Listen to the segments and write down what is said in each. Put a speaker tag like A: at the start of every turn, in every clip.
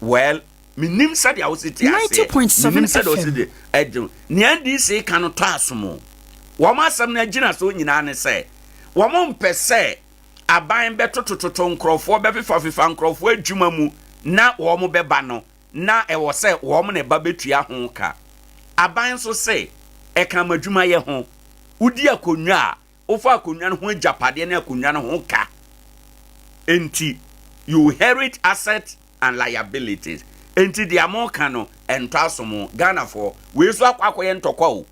A: well minim said I was it
B: 90.7
A: FM niandi say can to asomo woma asam na gina so nyina ne say woma mpese aban beto tototo nkrofo befifa nkrofo adwuma mu na womo beba no na ewo say womo ne ba betua ho ka aban so say e kan madwuma ye ho udi akonwa ofa akonwa no ho japade na akonwa no ho ka enti you inherit assets and liabilities enti the amount no ento asomo Ghana for we so akwakoye ntokwa o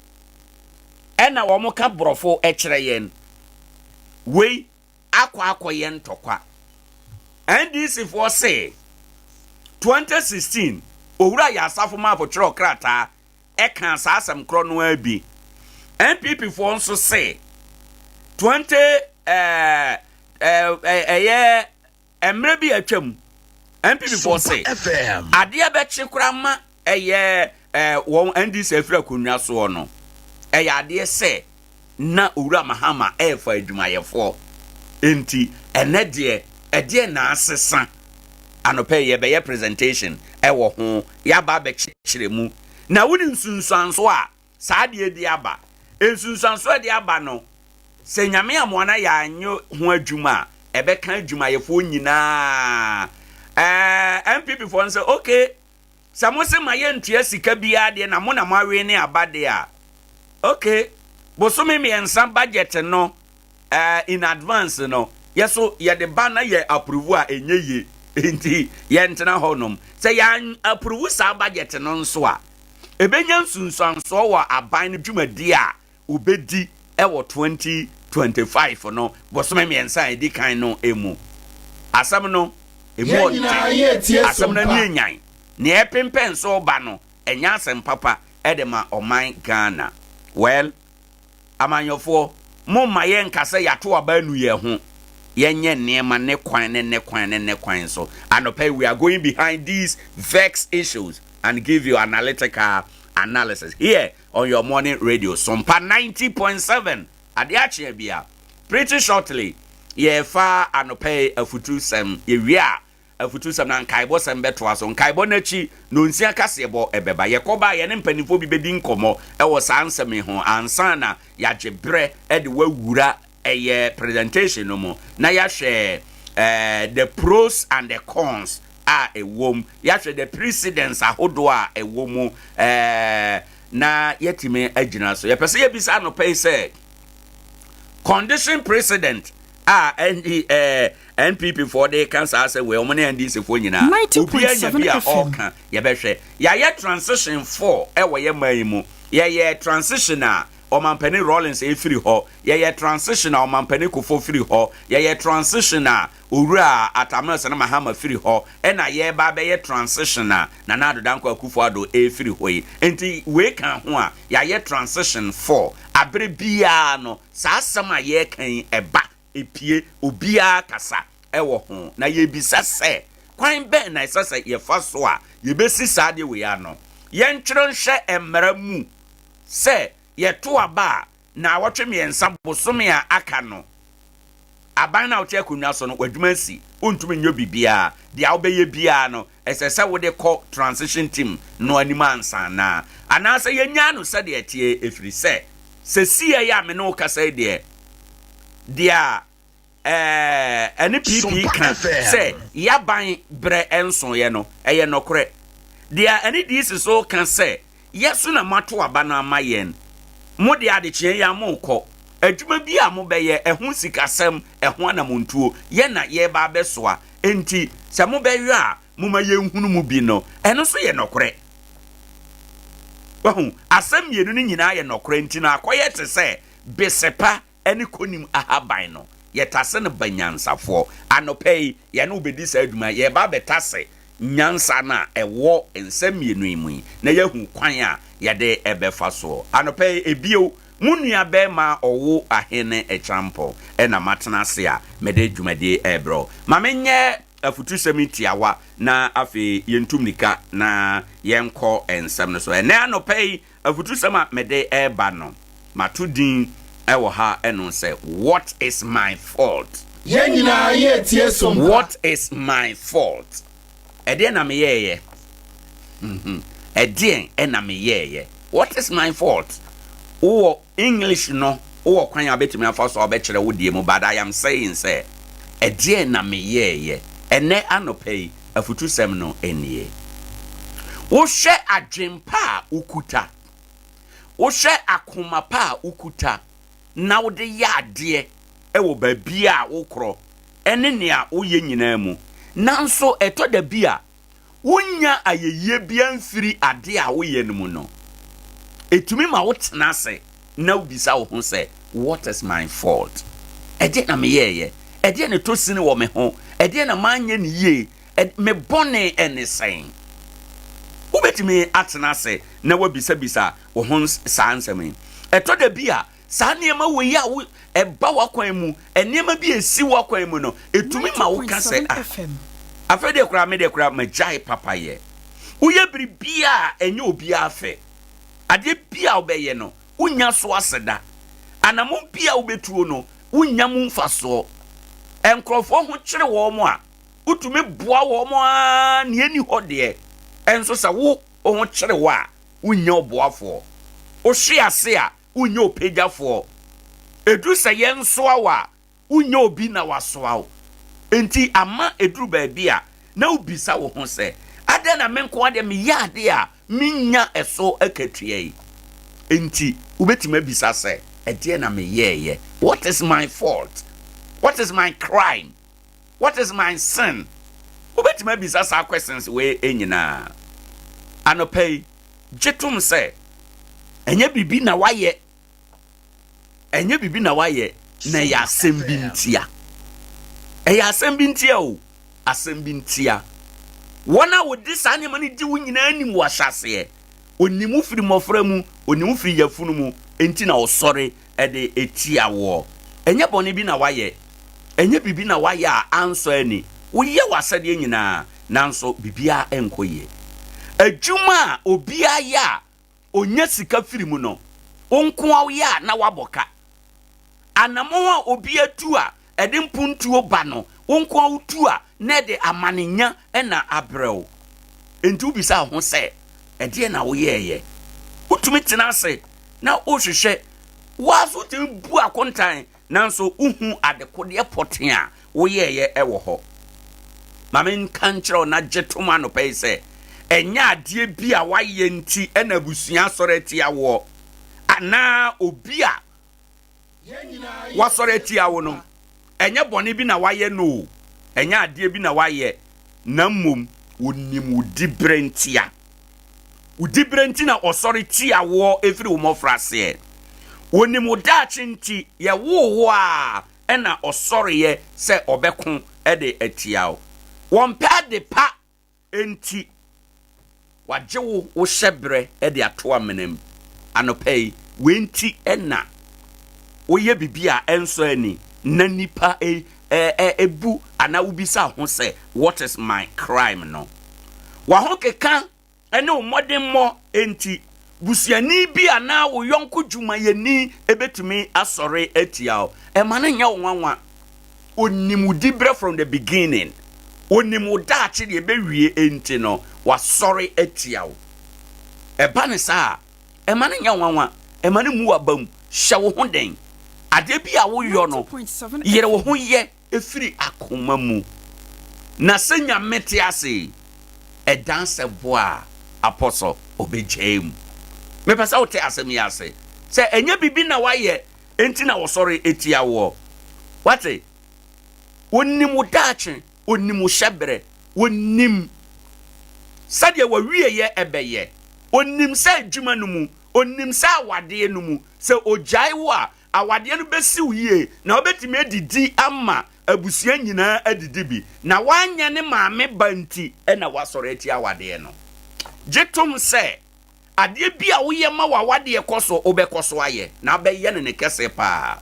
A: ena womo ka brofo e kire yen we akwakoye ntokwa NDC for say 2016 owura ya asafo map chiro krata e kan sa asem kro no abi NPP for nso say 20 emre bi atwam NPP for say ade be chekura ma won NDC afira konwa so no ade say na owura mahama fa adwumayefo enti ene de na asesa anope ye be presentation wo ho ya ba be chiremu na woni nsunsuanso a saa de di aba ensunsuanso de aba no se nyame amona ya anyo ho adwuma ebe kan adwumayefo nyina MPP for say okay samose maye ntua sika bia de na mo na mawe ne abade a okay bosome me ensa budget no in advance no yeso ye de bana ye approve a enye enti ye ntena honom say ya approve sa budget no nso a ebenya nsunsuanso wa aban no dwumadi a obedi ewo 2025 no bosome me ensa edi kan no emu asam no emu asam na ni enyan ne epempen so ba no enya asem papa edema oman Ghana well amanyofo mo maye nkase yato abanu ye ho yenye niema ne kwan so anope we are going behind these vex issues and give you analytical analysis here on your morning radio Sompa 90.7 adiache bia pretty shortly ye fa anope afutu sem ye wia afutu sem na nkaibo sem beto aso nkaibo na chi no nsia kasebo ebeba ye koba ye ne mpanifo bi bedi nkomo e wo sansem ho ansana ya jebre e de wawura eye presentation no mo na ya hwe the pros and the cons a ewom ya hwe the precedents ahodo a ewomu na yetime agina so ye pese ye bisa no pay say condition precedent NPP for the cancer say we omone NDC for nyina
B: 90.7 FM
A: ye behwe ya transition 4 ewo ye mayimu ye transition a omampani Rollins efiri ho ye transition a omampani Kofo firi ho ye transition a owura Atamase na Mahama firi ho na ye ba be ye transition a na Nado Danko Akufo-Addo efiri ho yi enti we kan ho a ye transition 4 abre bia no sa asam a ye kan eba epie obia kasa ewo ho na ye bisa se kwan be na isasa ye fa so a ye besi saade we ya no ye ntwero hwe emra mu se ye to aba na wotwe miensa bosome a aka no aban na wote akunwa so no wadwuma si ontumi nyo bibia dia obeye bia no esese wo de call transition team no anima ansa na anase ye nya no se de etie efiri se sia ya me no kasa de dia any PP can say yaban bre enso ye no eye nokre dia any this so can say yesu na mato aba na amayen mo de ade kye ya mo ko adwuma bi a mo beye ehun sikasem ehun na montuo ye na ye ba besoa enti se mo bewe a mo ma ye nhunu mu bi no eno so ye nokre wahu asem yenu ni nyina ye nokre enti na akoye te se besepa eni konim ahaban no yetase ne banyansafo anopei ye no obedi sa adwuma ye ba betase nyansa na ewo ensamienu imu na yehu kwan a ye de ebefa so anopei ebio munua be ma owo ahene echampo na matena se a mede dwumade ebro mamenye afutu semitiawa na afi yentumnika na yenko ensam no so na anopei afutu sema mede eba no matudin ewo ha eno say what is my fault
C: ye nyina ye tie Sompa
A: what is my fault ɛdeɛ na meyɛɛyɛ ɛdeɛ na meyɛɛyɛ. What is my fault? Wo English no wo kwan abetumi afa so obɛkyerɛ wo die mu, but I am saying say ɛdeɛ na meyɛɛyɛ. Ɛnɛ anɔpɛ afutu sɛm no ɛnie. Wo hwɛ adwempa a ukuta, wo hwɛ akoma pa a ukuta, na wo de yɛ adeɛ ɛwɔ baabi a wo korɔ ɛne nea wo yɛ nyinaa mu. Nanso ɛtɔ da bi a wonya ayɛyie bia mfiri ade a wo yɛ no mu no, etumi ma wo tena ase na ubisa wo ho sɛ what is my fault? Ɛdeɛ na meyɛɛyɛ, ɛdeɛ na to sini wɔ me ho, ɛdeɛ na manyɛ ne yie, me bɔne ɛne sɛn. Wobɛtumi atena ase na wabisa wo ho saa nsɛm yi. Ɛtɔ da bi a saa nneɛma wɔ yi a ɛba w'akwan mu, nneɛma bi esi w'akwan mu no, etumi ma wo ka sɛ afɛ de kura me de kura magyae papayɛ. Woyɛ biribia a ɛnyɛ obi afɛ. Adeɛ bia wobɛyɛ no wonya so aseda. Anamo bia wobɛtuo no wonya mu mfasoɔ. Enkrɔfoɔ ho kyere wɔ mo a wotumi boa wɔ mo a ne ani hɔ deɛ. Enso sɛ wo ho kyere wɔ a wonya oboafoɔ. Wo hwe ase a wonya opagyafoɔ. Edu sɛ yɛn soa wa wonya obi na wasoa wo. Enti ama eduru baabi a na ubisa wo ho sɛ ade na menko ade me yɛ ade a minya ɛso akatua yi. Enti ubetime bisa sɛ ɛdeɛ na me yɛɛyɛ. What is my fault? What is my crime? What is my sin? Ubetime bisa sa questions we enyina. Anɔpɛ jetum sɛ enye bibi na wayɛ. Enye bibi na wayɛ na yɛ asɛm bi ntia. Ɛyɛ asɛm bi ntia o. Asɛm bi ntia. Wona wodi saa nneɛma no di wo nyinaa nim wɔ ahyɛseɛ. Onimu firi mmɔfra mu, onimu firi yafunu mu, enti na ɔsɔre ɛde etia wɔ. Ɛnyɛ bɔne bi na wayɛ. Ɛnyɛ bibi na wayɛ a ansɔ ani. Woyɛ wasɛdeɛ nyinaa, nanso bibia ɛnkɔyɛ. Adwuma a obia yɛ a onya sika firi mu no, onko a woyɛ a na wabɔka. Anamo a obia tu a ɛde mpuntuo ba no, onko a wotu a na de amanenya ɛna abrɛw. Enti ubisa ho sɛ ɛdeɛ na woyɛɛyɛ. Wotumi tena ase na wohwehwɛ waso tumi bu akontan, nanso uhu adekodeɛ pɔten a woyɛɛyɛ ɛwɔ hɔ. Mame nka nkyerɛw na gyetom anɔpɛ sɛ ɛnyɛ adeɛ bi a wayɛ nti ɛna busua sɔre atia wɔ, anaa obi a wasɔre atia wo no ɛnyɛ bɔne bi na wayɛ no, ɛnyɛ adeɛ bi na wayɛ, na mmom wonim wodi brentia. Wodi brenti na ɔsɔre tia wɔ efiri wo mɔfraseɛ. Wonim wodakye nti yɛ wo a ɛna ɔsɔre yɛ sɛ ɔbɛko ɛde atia wo. Wɔmpɛ de pa enti wagye wo hyɛbrɛ ɛde ato amenam. Anɔpɛ wenti ɛna woyɛ bibi a ɛnso ani na nipa ebu ana ubisa ho sɛ what is my crime no. Wa ho keka ene wo modemmo enti busuani bi ana wo yonko dwumayani ebetumi asɔre atia o. Ɛma ne nya wo nwanwa. Onimudi bre from the beginning. Onimudachi de bewie enti no wasɔre atia o. Ɛba ne saa ɛma ne nya wo nwanwa. Ɛma ne mu abam hye wo ho den. Ade bi a wo yɔ no yere wo ho yɛ efiri akoma mu. Na senya mete ase ɛdanse boa apostle obegyeem. Me pesa wote asem yi ase. Se enye bibi na wayɛ enti na wɔsɔre etia wo. Wate? Onim wodakye, onim hyebre, onim sade wawie ye ebeye. Onim sa adwuma no mu, onim sa awade no mu. Se ogyae wo a awade no besi wie na obetime didi ama abusua nyinaa adidi bi. Na wanya ne maame banti na wasɔre atia awade no. Jetom se ade bi a woyɛ ma wawade ekoso obɛkoso aye na abɛyɛ ne kese pa.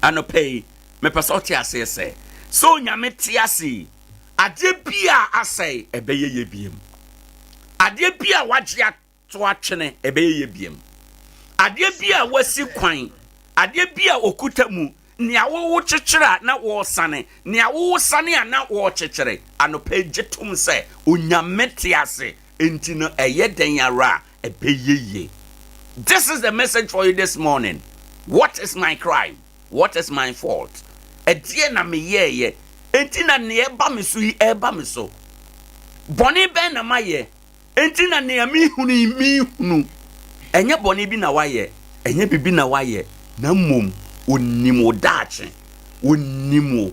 A: Anɔpɛ me pasɔte ase se so nyame te ase ade bi a asɛe ɛbɛyɛ ye biem. Ade bi a wagye ato atwene ɛbɛyɛ ye biem. Ade bi a wasi kwan, ade bi a okuta mu nia wo chichira na wo sane nia wo sane na wo chichire anopa gyetum se onyamete ase enti no den yara ebeyeye. This is the message for you this morning. What is my crime? What is my fault? Edie na me ye enti na ne eba me so yi eba me so boni ben na maye enti na ne mi hunu enye boni bi na waye enye bibi na waye na mom onimo dache onimo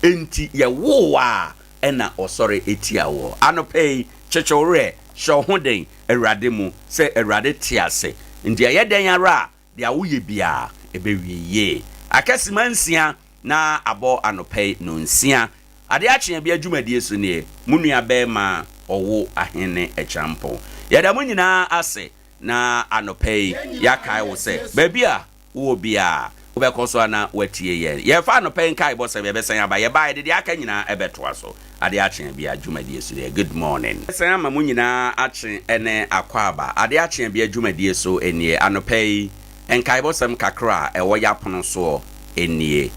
A: enti ye wo a ena osore etiawo anopei chechore sho hoden erade mu se erade tiase ndi ayeden ara dia woye bia ebewiye akasimansia na abo anopei no nsia ade achia bia dwumadie so ne munua be ma owo ahene echampo yada munyina ase na anopei yakai wo se babia wo bia obekoso na watie ye fa anopei kai bo se be san aba ye ba de aka nyina ebetoa so ade achia bia dwumadie so ne good morning san ama munyina achi ene akwaba ade achia bia dwumadie so enie anopei enkai bo sam kakra ewo yapono so enie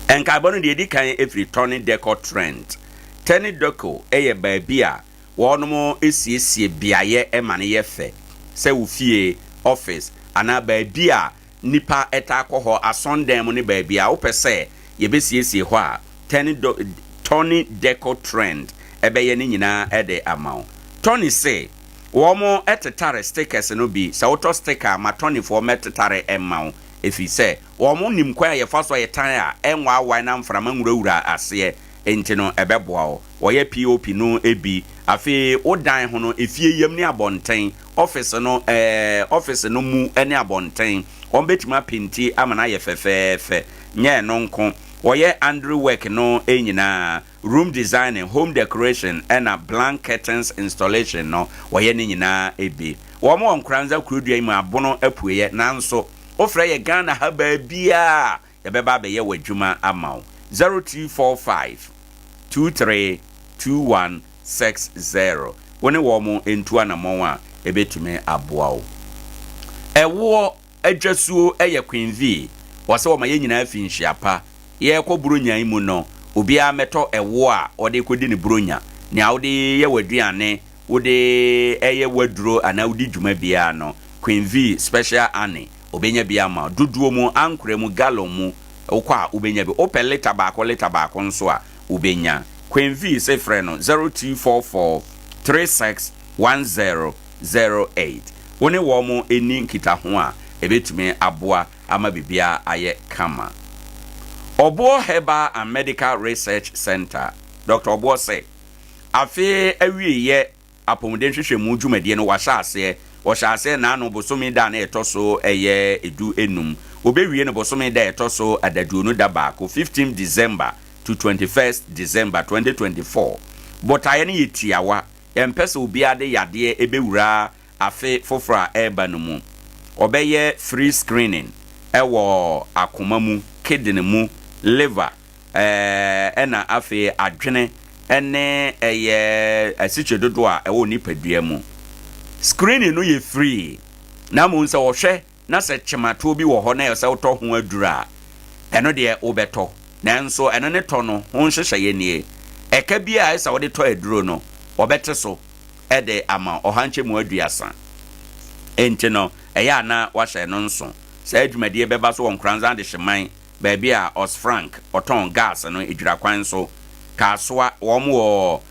A: enkai de di kan every turning deco trend turning deco eye baabia wonomo esiesie biaye emane ye fe se wo fie office ana baabia nipa eta akọ asondem ne baabia wo pese ye besiesie ho a turning deco trend ebeye ne nyina ede amount Tony say womo etetare stickers no bi sa woto sticker ma Tony for metetare amount efi se womo nim kwa ye fa so ye tan a enwa awan na mframa nwurawura ase enti no ebeboa wo ye POP no ebi afi odan ho no efie yam ne abonten office no mu ene abonten on betima pinti amana ye fefefe nye no nko woye Andrew work no enyina room designing home decoration and a blank curtains installation no woye ne nyina ebi womo Nkoranza kurudua im abono apueye nanso ofra ye Ghana ha ba bia ye beba be ye wadwuma amaw 0245 232160 woni womo entu anamon a ebetume aboa wo ewo adwasuo eye Queen V wose wo ma ye nyina afi nhyiapa ye kɔ bronya imu no obia meto ewo a ode kodi ne bronya ne awde ye waduane wode eye waduro ana wudi dwuma bia no Queen V special ane obenya bia ma duduo mu ankure mu gallon mu okwa obenya bi opel liter baako nso a obenya Queen V se frɛ no 0244 361008 woni wo mu eni nkita ho a ebetumi aboa ama bibia aye kama Obo Herbal and Medical Research Center Dr. Obo say afi awiye apomuden hwehwemu dwumadie no wahya na no bosomi da na etoso eye edu enum obewie no bosomi da etoso adadu no da baako 15 December to 21st December 2024 botaye ne yetiawa empese obi ade yade ebewura afi fofora eba no mu obeye free screening ewo akoma mu kidney mu liver ena afi adwene ene eye asiche dodo a ewo nipadua mu screening no ye free na mo nse wo hwe na se chemato bi wo ho na yesa woto ho adura eno de obeto nanso eno ne to no ho nhyehyɛ ye nie eka bia esa wo de to aduro no obete so ede ama ohanche mu aduasa enti no eya na wa hye no nso sa adwumadie beba so won Nkoranza de hyeman baby a os frank oton gas no edwira kwan so kasoa wo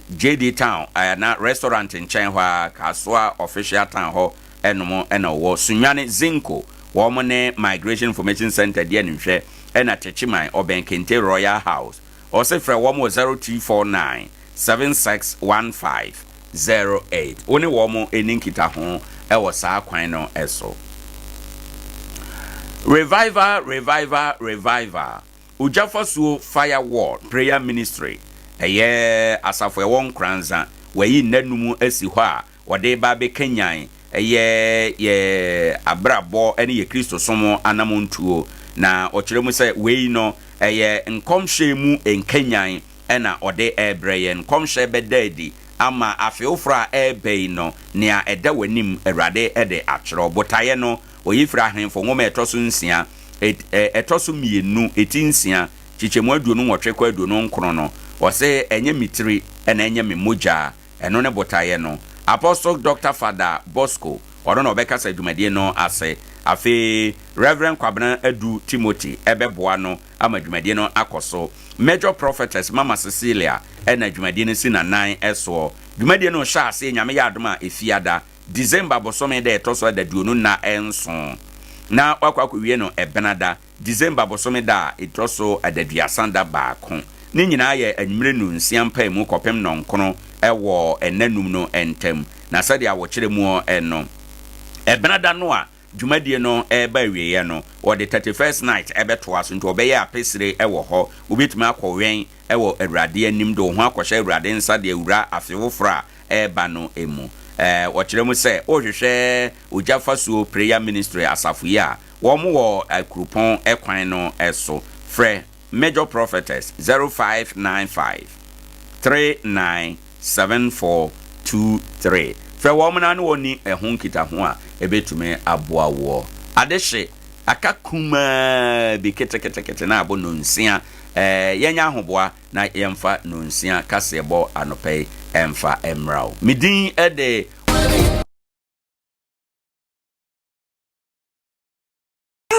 A: JD Town na restaurant in Chenhwa kasoa official town ho enomo ena wo sunwane zinko wo mo ne migration information center dia nhwe ena techiman obenkente royal house o se frɛ wo mo 0249 761508 woni wo mo eninkita ho ewo saa kwan no eso Revival. Ujafosuo Firewall Prayer Ministry. Eye asafo ewo Nkoranza wayi nanumu asi ho a wode ba be kanyan ye abrabo ene ye Kristo somo anamontuo na okyeremu se wei no eye nkomhye mu enkanyan ena ode ebreye nkomhye bedadi ama afeofra ebei no nea eda wanim Awurade ede akyerɛ botaye no oyifra henfo ngoma etoso nsia etoso mienu etinsia chichemu aduonu nwotwe kwa aduonu nkron no wose enye mitiri ena enye memoja eno ne botaye no Apostle Dr. Father Bosco odo obeka sa dwumadie no ase afi Reverend Kwabena Edu Timothy ebeboa no ama dwumadie no akoso Major Prophetess Mama Cecilia ena dwumadie no si na 9 eso dwumadie no sha ase nyame ya adoma efiada December bosome de etoso da duonu na enso na wakwakowie no ebenada December bosome da etoso adaduasanda baako ni nyina ye anwumre nu nsiampa mu kopem no nkono ewo enanum no entem na sade awokyere mu eno ebenada no a dwumadie no eba wieye no or the 31st night ebeto aso nto obeye apesire ewo ho obetumi akọwen ewo awurade anim do ho akọhye awurade nsa de awura afewofra eba no emu wokyere mu se ohwehwe ojafasuo prayer ministry asafu ya wo mu wo akrupon ekwan no eso frɛ Major Prophetess 0595 397423 frɛ wo mu na no woni ehun kita ho a ebetume aboa wo adehye akakuma bi ketekete na abo no nsia yenya ahoboa na yemfa no nsia kasebo anopai emfa emrao midin ede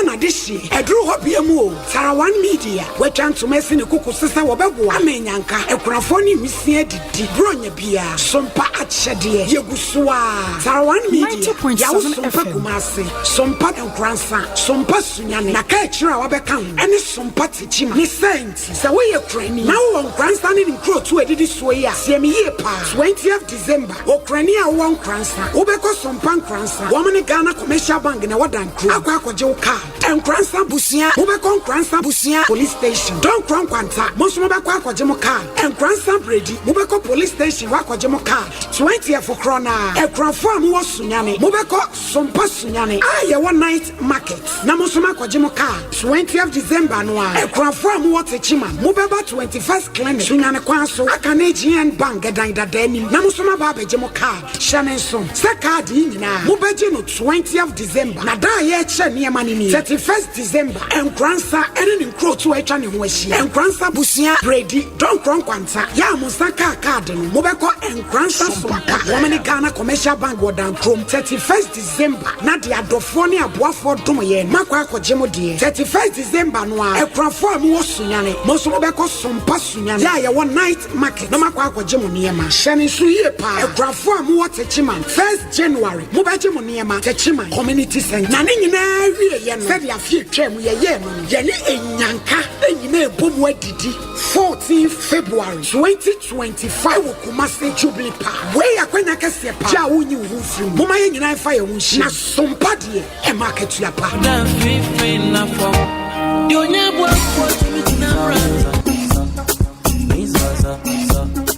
B: na dishi edru hobie mu o Sarawan Media wetwan to mesi ne kuku sesa wobego amenyanka ekurafo ni misia didi bronya bia sompa atchede yegusoa Sarawan Media ya sompa kumase sompa Nkoranza sompa sunyane na ka ekira wabeka ene sompa tichima ni senti se we ye krani na wo Nkoranza ni nkro to edidi so ya se me ye pa 20th December okrani a wo Nkoranza wobeko sompa Nkoranza wo mene Ghana Commercial Bank na wadan kro akwakoje wo ka Nkoranza busia ubeko Nkoranza busia police station don kwanta mosumo beko akwaje mo car Nkoranza bredi ubeko police station wakwaje mo car 20th for krona ekrafo am wo sunyane ubeko sompa sunyane aye one night market na mosumo akwaje mo car 20th December no a ekrafo am wo techima ubeba 21st clinic sunyane kwanso Canadian Bank dan dadani na mosumo ba beje mo car shanenso second nyina ubeje no 20th December na da ye che niema ni 31st December Nkoranza ene nkro to etwa ne ho ahia Nkoranza busia bredi don kwanta ya musaka card no mobeko Nkoranza sompa women Ghana Commercial Bank wodan krom 31st December na de adofo ne aboafo dom ye makwa akogye mo de 31st December no a ekrafo am wo sunyane moso mobeko sompa sunyane ya ye one night market no makwa akogye mo niema hyane so ye pa ekrafo am wo techima 1st January mobeje mo niema techima community center na ne nyina wie ye no said afie twem ye no ye ne enyanka enyina ebomu adidi 14 February 2025 Kumasi Jubilee Park we akwanya kase pa ja wonyi wo firi mo ma ye nyina fa ye wonhyi na sompa de e market ya pa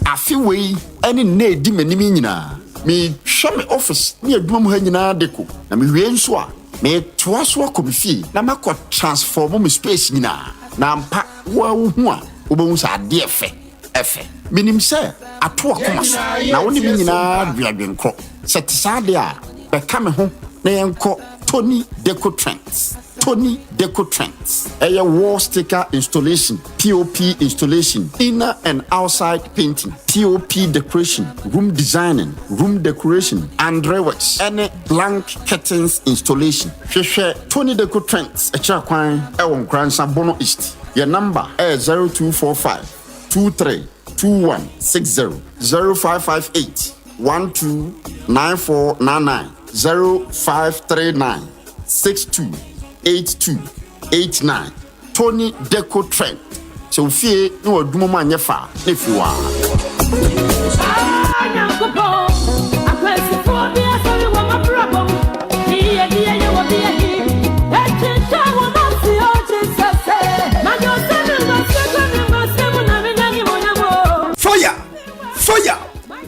C: afi we ene na edi manimi nyina me hwe me office ne adwuma mu ha nyina deko na me wie nso a me toaso akobifi na makọ transform me space nyina na mpa wa hu a obehu sa ade efe minim se ato akoma so na woni mi nyina duadwenkro se tsade a be ka me ho na yenko Tony Deco Trends a wall sticker installation, POP installation, inner and outside painting, POP decoration, room designing, room decoration, and reworks, and blank curtains installation. Tony Deco Trends, a chakwan, Nkoranza Bono East. Your number is 0245 23 2160 0558 129499 0539 628289. Tony Deco Trend. So fie no adumo ma nyefa ne fiwa.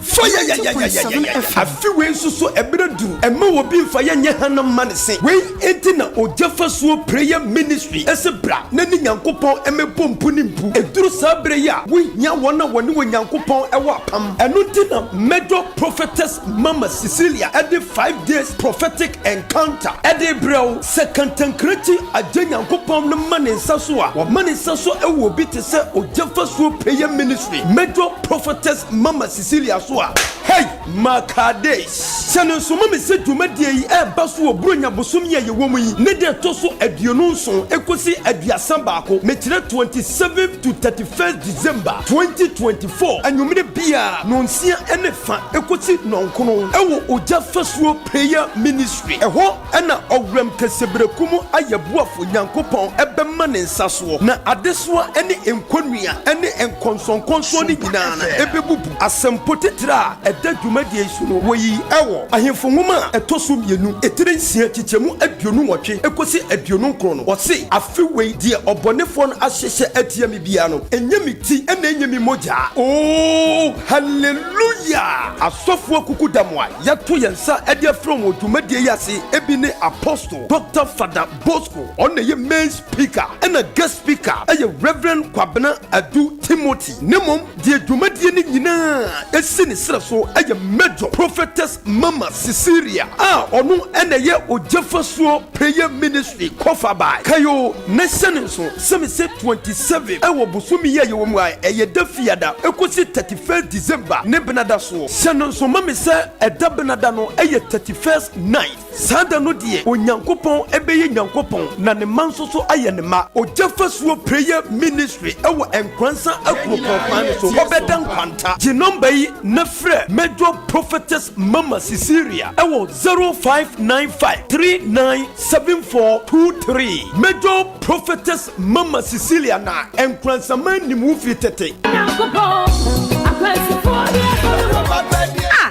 C: Fire
D: 90.7 FM. Afi we so ebredu ema wo bi mfa ye nye hanam man se we enti na ojafasuo prayer ministry esebra na ni nyankopon emebom mpu eduru sabre ya we nya wona woni wo nyankopon ewa pam enu ti na major prophetess mama Cecilia at the 5 days prophetic encounter at the brow second tankreti agye nyankopon no mane nsaso a wo mane nsaso ewo bi te se ojafasuo prayer ministry major prophetess mama Cecilia so a hey makade sene so mama se dwumadie yi e baso obronya bosom ye wo mu yi ne de to so aduonu nson ekosi aduasa baako metire 27th to 31st December 2024 anyumire bia nonsia enefa ekosi nonkono ewo ojafasuo prayer ministry eho ena owram kesebrekum ayabuafo nyankopon ebema ne nsaso na adesoa ene enkonua ene enkonsonkonso ni nyina na ebebubu asempotitra eda dwumadie su no woyi ewo ahemfo nwoma etoso mienu etire nsia chichemu aduonu nwotwe ekosi aduonu nkron no wose afiwe die obonefo no ahyehye atiami bia no enyamiti ena enyami moja oh hallelujah asofo kukudamwa yato yensa ede from odwumadie yase ebi ne apostle Dr. Father Bosco on the main speaker and a guest speaker a Reverend Kwabena Adu Timothy nemom die dwumadie ni nyina esini sraso a major prophetess mama Cecilia onu ena ye ojafasuo prayer ministry kofa by kayo nesenso semise 27 ewo busumi ye wo mu a eye dafiada ekosi 31st December ne benada so senso mama se edabenada no eye 31st night sada no die onyankopon ebeye nyankopon na ne manso so aye ne ma ojafasuo prayer ministry ewo Nkoranza akropofan so obedan kwanta ji number yi na frɛ major prophetess mama Cecilia ewo 0595397423 major prophetess mama Cecilia na Nkoranza man ni mu fitete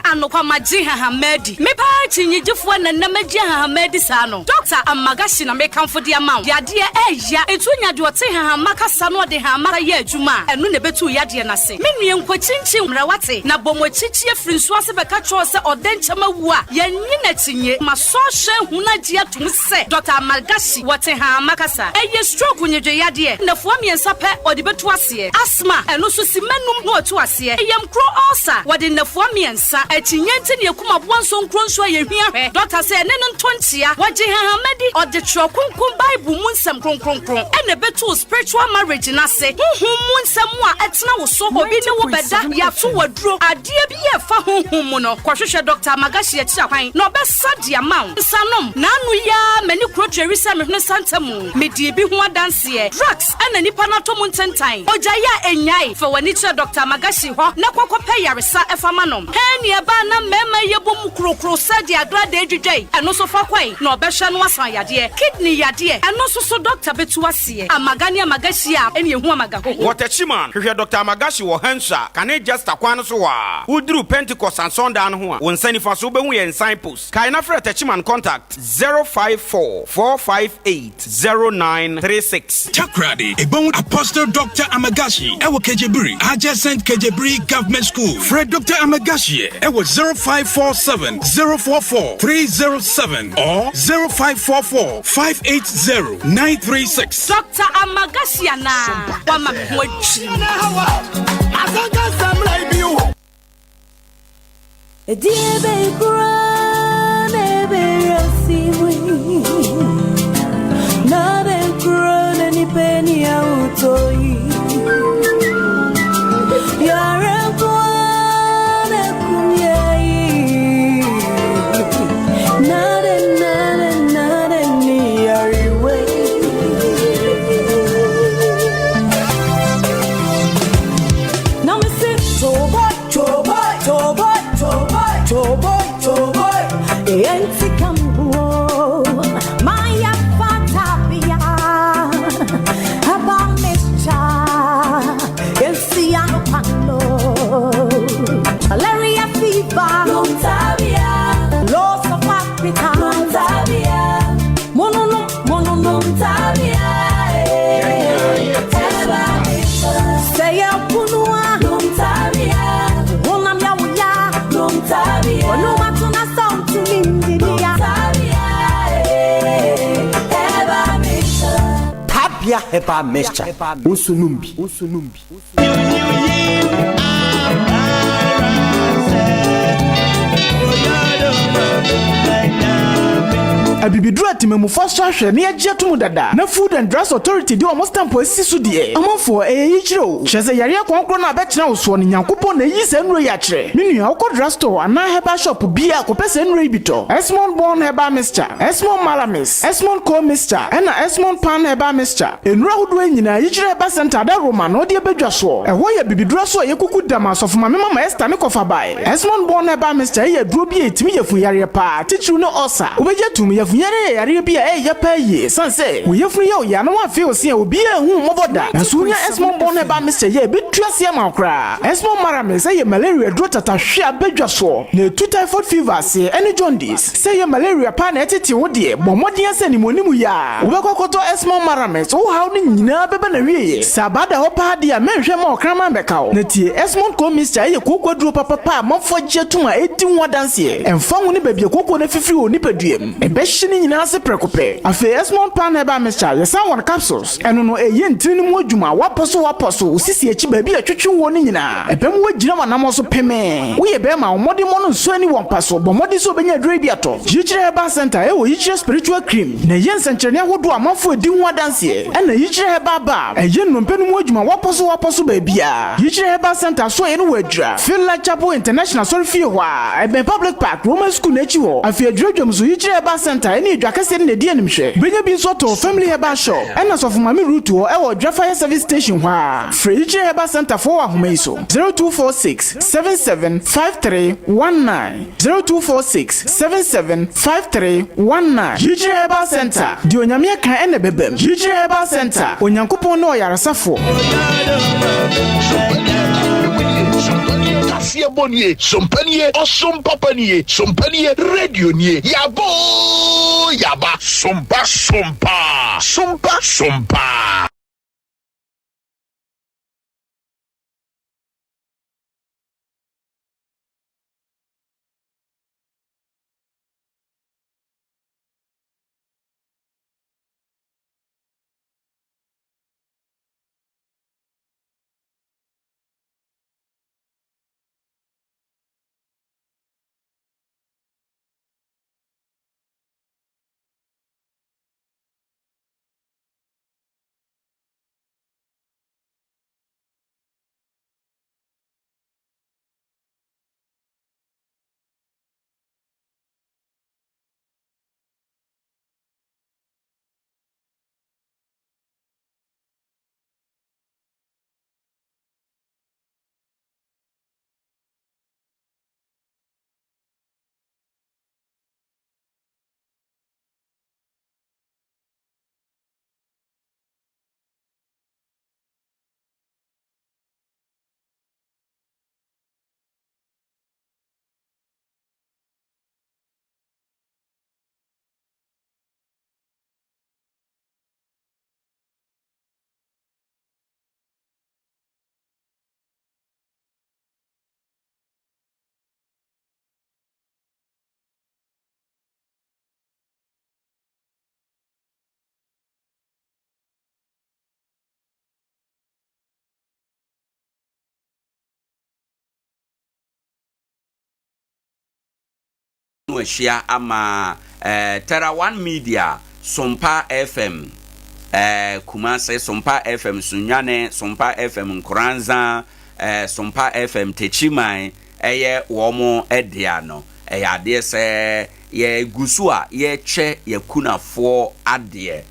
E: anokwa maji Hamedi me pa chinyigifo na namaji Hamedi sa no Dr. Amagashi na mekamfo de amount yade eya etunya de ote Hamakasa no de Hamaka ye adwuma enu ne betu yade na se menue nkwachinchin mrawate na bomochichie frinso ase beka cho se odenchama wu a yenyi na tinye maso hwe hunaji atum se Dr. Amagashi wote Hamakasa eye stroke nyedwe yade na fo miensa pe ode betu ase asma enu so simanum no otu ase eyam kro ulcer wode na fo miensa chinyenti ne kuma bonso nkronso ye hwia doctor say ne ntontia waje Hamedi or the trokunkum bible munsem kronkronkron ene beto spiritual marriage na se honhom munsem a etena wo so obi ne wo beda ya to waduro ade bi ye fa honhom mu no kwahwehwe Dr. Amagashi ya chiakwan no besa dia maun sanom na anu ya mani krotweri se mehne santamu medie bi ho adanse drugs ene nipa na to muntentan oja ya enyai fa wani che Dr. Amagashi ho na kwakwape yaresa efama nom henia na mema yebom krokro sadi agrade edwedwai eno so fa kwai na obehwe no asan yade kidney yade eno so doctor betu ase Amagashi a ene ehu amagaho
A: Waterchiman hwehwe Dr. Amagashi wo hansa kane just akwan so wa udru Pentecost and Sunday no ho a wonsani fa so behu ye signpost kai na frɛ Waterchiman contact 054-458-0936
F: Takradi ebon Apostle Dr. Amagashi ewo Kejebiri adjacent Kejebiri Government School Fred Dr. Amagashi ewo 0547-044-307 or 0544-580-936.
E: Dr. Amagashi na wama mwachi
G: Ediebe kurane berasiwi na be kurane ni peni ya utoi yare kurane kumyai nade ni yariwe na me se Toboy, enti kambo, maya fatapia, haba mescha, ensi anopano, malaria fever, Montabia, loss of appetite, Montabia, mono Montabia, say a punua, Montabia, wonam ya
D: herbal mixture usunumbi
H: Abibidru atimemufo hwehwe ne agye to mu dada na Food and Drugs Authority de almost stamp asisu de amafo eyikyiro kyeze yare konkro na abekena wo so ne Nyankopon na yi se nro ya kyere menua okọ drugstore ana herbal shop bia kopese nro ibito Esmond Born Herbal Mixture Esmond Malamis Esmond Co Mixture na Esmond Pan Herbal Mixture enro hodo nyina yikyere herbal center da Roma no de bedwa so eho ya bibidru so yekuku dama so foma mama Esther ne kofa bai Esmond Born Herbal Mixture ye duro bi etimi yefu yare pa tichiru no osa obeje tum yefunyare yare bi ya pa yi sanse wo yefun ye o ya no afi o se obi ehun moboda na sunya Esmond Born Herbal Mixture ye betuase ma okra Esmond Malamis ye malaria duro tata hwe abedwa so na tu typhoid fever se ene jaundice se ye malaria pa na etete wo de bomodin ase ni monimu ya wo bekokoto Esmond Malamis wo haw ni nyina bebe na wiye sabada ho pa de a menhwe ma okrama bekawo na tie Esmond Co Mixture ye kokko duro papa mafo gye tuma edi wodanse emfa wo ni babie kokko na fifiri wo ni paduem ebe hye ni nyina se prekope afi Esmond Pan Herbal Mixture ye san one capsules eno no eye ntini mu adwuma waposo osisi echi babie atwetwe wo ni nyina ebem wo gira wanam so peme wo ye be ma omodi mo no nso ani won paso bomodi so benya dure bi ato yikyere Herbal Center e wo yikyere spiritual cream na ye nsenkyerene ahodo amafo edi ho adanse na yikyere Herbal Bar eye nnompenu mu adwuma waposo babia yikyere Herbal Center so ye no wadra Finland Chapel International sorry fie ho a ebe public park Roman school na echi ho afi adwedwam so yikyere Herbal Center ene dwakase ne de animhwe benya bi so to family Herbal shop ena so mami route ho e wo Fire service station ho a free yikyere Herbal Center for ahomaiso 0246 775319 0246 775319 yikyere Herbal Center di onyame kan ene bebem yikyere Herbal Center onyankopon no yaresafo
I: Kasia Bonnier, Sompanier, Osompapanier, Sompanier, Radio Nier, Yabo, Yaba, Sompa.
A: Share ama Terra One Media Sompa FM Kumase Sompa FM Sunyane Sompa FM Nkoranza Sompa FM Techimai eye womo ediano ade se ye gusua ye che ye kunafo ade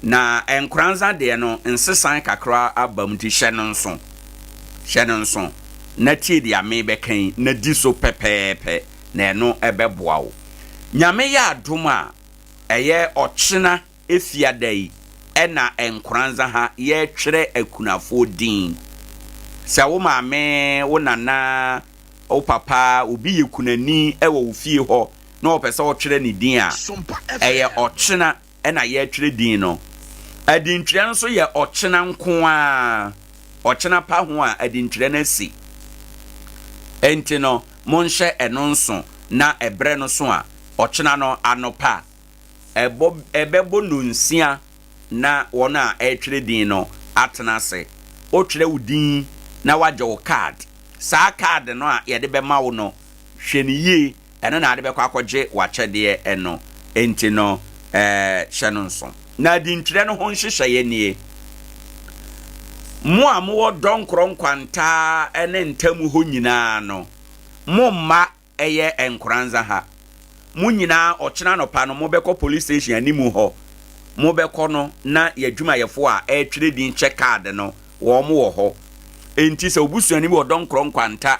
A: na Nkoranza de no nsesan kakra abamti hyenonso na tie dia me bekan na di so pepepe na no ebeboa wo nyame ya adoma eye ochina efiadai ena Nkoranza ha ye twere akunafo din se wo maame wo nana o papa obi yekunani ewo wo fie ho na opese o twere ni din a eye ochina ena ye twere din no adintwere nso ye ochina nko a ochina pa ho a adintwere na si enti no monhye eno nso na ebre no so a ochina no anopa ebebo nunsia na wona etwere din no atena se o twere udin na wagye wo card sa card no a ye de be ma wo no hwe ne yie eno na ade be kwa akogye wakyede eno enti no hye no nso na di ntwere no ho nhyehyeye nie mo a mo donkro nkwanta ene ntamu ho nyina no mo ma eye Nkoranza ha mo nyina ochena no pa no mo beko police station animu ho mo beko no na yadwuma yefo a etwere din check card no wo mo wo ho enti se obusuani mo donkro nkwanta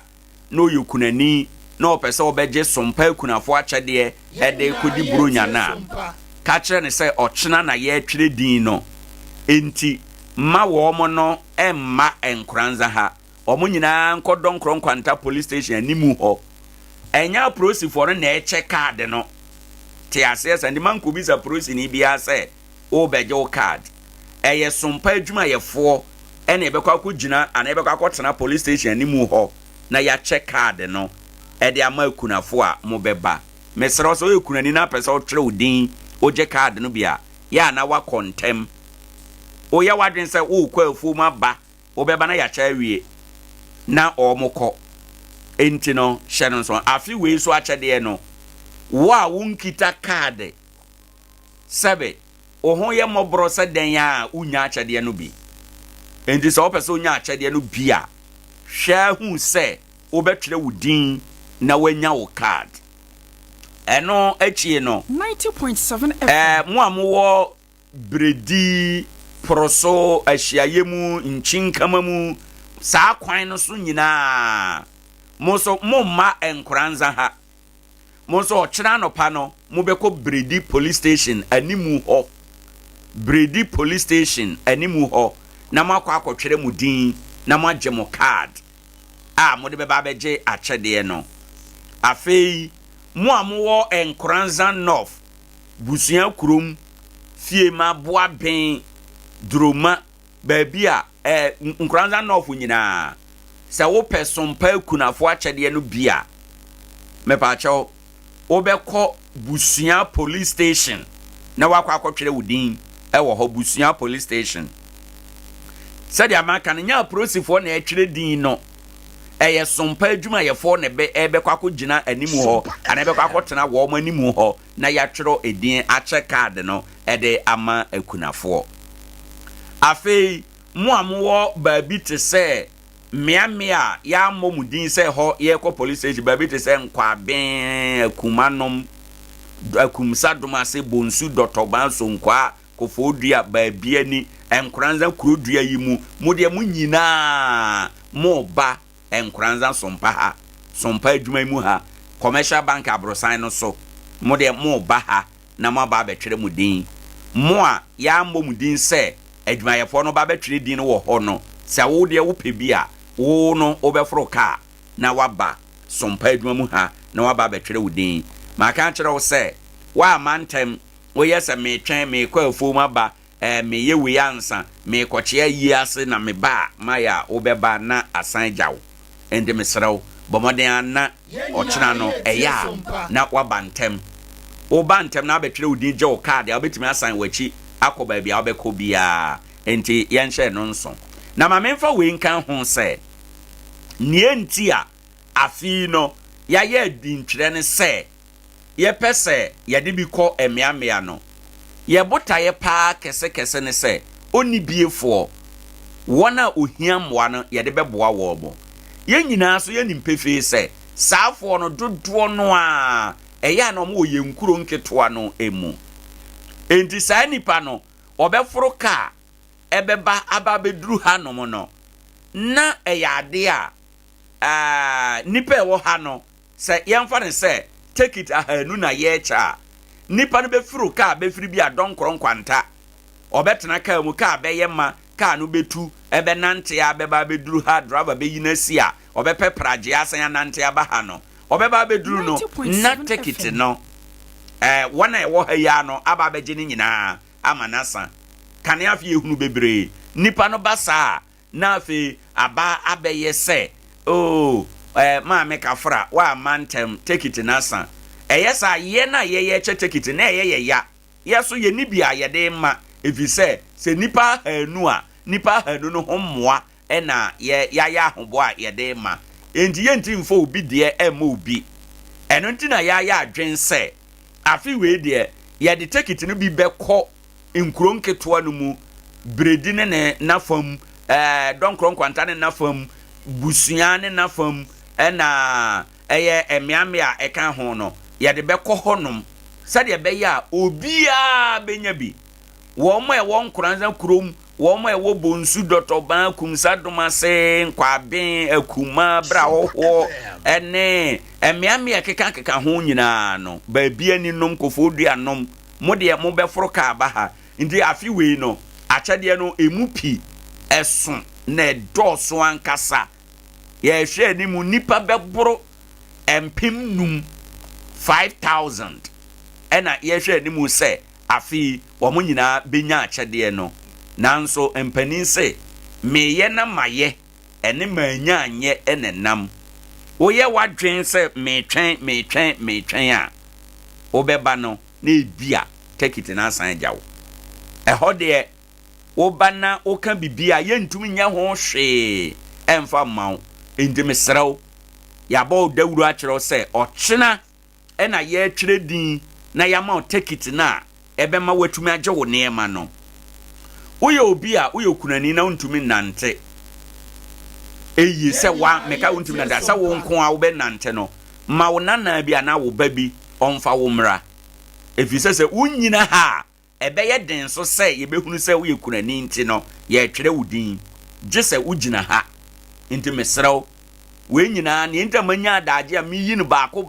A: no yokunani na opese obegye sompa kunafo akyede ede kodi burunya na ka kire ne se ochena na ye etwere din no enti ma wo mo no emma Nkoranza ha omo nyina nkodo nkwanta police station animu ho enya prosi for na eche card no te ase se ndi man ko bisa prosi ni bia se o beje o card eye sompa adwuma yefo ene ebekwa akogina ana ebekwa akotena police station animu ho na ya check card no ede ama akunafo a mo beba mesro so ekunani na pese o twere odin o je card no bia ya na wa contem o ya wadwen se o kwa afu ma ba o beba na ya cha wie na o mokọ enti no hye no so afi we so akyede no wo a wonkita card sebe o ho ye mobro se den ya unya akyede no bi enti so opese unya akyede no bi a hwe hu se obetwere wudin na wanya wo card eno achie no
J: 90.7 FM
A: mo amwo bredi proso ahyiayemu nchinkamamu saa kwan no so nyina moso momma Nkoranza ha moso ochira no pa no mobeko bredi police station animu ho bredi police station animu ho na makwa akotwere mu din na magye mo card mo de beba beje akyede no afei mo amwo Nkoranza North busua kurom fie ma boa ben droma baby a Nkoranza North nyina se wo pesompa kunafo akyede no bia mepa chawo obekọ busua police station na wakọ akotwere wudin wo ho busua police station sadia maka nya prosifo na etwere din no eye sompa adwuma yefo ne be ebekọ akogina animu ho ana ebekọ akotena wo mo animu ho na ya twero edin ache card no ede ama akunafo afei mo amwo baabi te se mia ya momudin se ho ye ko police station baabi te se nkwa ben akumanom akumsa doma se bonsu dotoban so nkwa kofodua baabi ani Nkoranza kurodua yi mu mode mu nyina mo ba Nkoranza sompa ha sompa adwuma mu ha commercial bank abrosan no so mode mo ba ha na mo ba betwere mu din mo a ya momudin se adwuma yefo no ba betwere din wo ho no se wo de wo pebia wo no obefro ka na waba sompa adwuma mu ha na waba betwere wudin ma kan kyerɛ wo se wa mantem wo yesa me twɛn me kwa afoma ba me yewe ansa me kɔkyea yi ase na me ba maya obeba na asan gyawo ende me srew bomoden na ɔkyena no ɛya na waba ntem wo ba ntem na betwere wudin gye wo card a obetimi asan wachi akɔba bia obekɔ bia enti yɛnhyɛ no nso na ma memfa we nkan ho se nienti a afi no ya ye dintwere ne se ye pese ye de bi kɔ emiamia no ye bota ye pa kese ne se oni biefo wona ohiamwa no ye de beboa wo bo ye nyina so ye nimpefe se saafo no dodo no a eya no mo ye nkuro nketoa no emu enti saa nipa no obeforo ka ebeba aba beduru hanom no na eyade a nipa wo ha no se yemfa ne se take it ahanu na yecha nipa no befuru ka befiri bi adonkoro nkwanta obetena ka mu ka beyema ka no betu ebe nante ya beba beduru ha driver be yinasi a obepe praje asan ya nante ya ba ha no obeba beduru no na take it no wana e wo ha ya no aba beje ni nyina amanasa kane afi ehunu bebre nipa no basa na afi aba abeye se ma me kafra wa mantem take it nasa yesa ye na ye che take it na ye ya yeso ye ni bia ye de ma if you say nipa hanu a nipa hanu no hommoa na ya ahobo a ye de ma enti yenti mfo obi de ema obi eno nti na ya adwen se afi we de ye de take it no bi bekọ nkron ketoa no mu bredi ne na fam donkron kwanta ne na fam busua ne na fam na eye emiame a eka ho no ye de bekọ honom sade be ya obi a benya bi wo mo e wo Nkoranza kurom wo mo e wo bonsu dotoban kumsa domase nkwaben akuma bra hoho ene emiame akeka ho nyina no ba bia ni nom kofo duanom mo de mo beforo ka ba ha ndi afi we no achade no emu pi eson na doso ankasa ye hwe ni mu nipa beboro empim num 5000 ena ye hwe ni mu se afi wo mo nyina benya achade no nanso empanin se meye na maye ene manya anye enenam wo ye wadwen se metwen a obeba no na ebia take it na san jawo eho de wo bana wo ka bibia ye ntumi nya ho hwe emfa mawo endime srawo ya bo dawuru a kire se ochena ena ye twere din na ya ma take it na ebe ma watumi agye wo neema no uye obi a uye kunani na ntumi nante eyi se wa meka ntumi nante sa wo nko a wo be nante no ma wo nana bi ana wo ba bi onfa wo mra efise se unyina ha ebe ye den so se ye behunu se uye kunani nti no ye twere wudin je se ugina ha nti mesrew we nyina ne ntamanya adaje a miyi no baako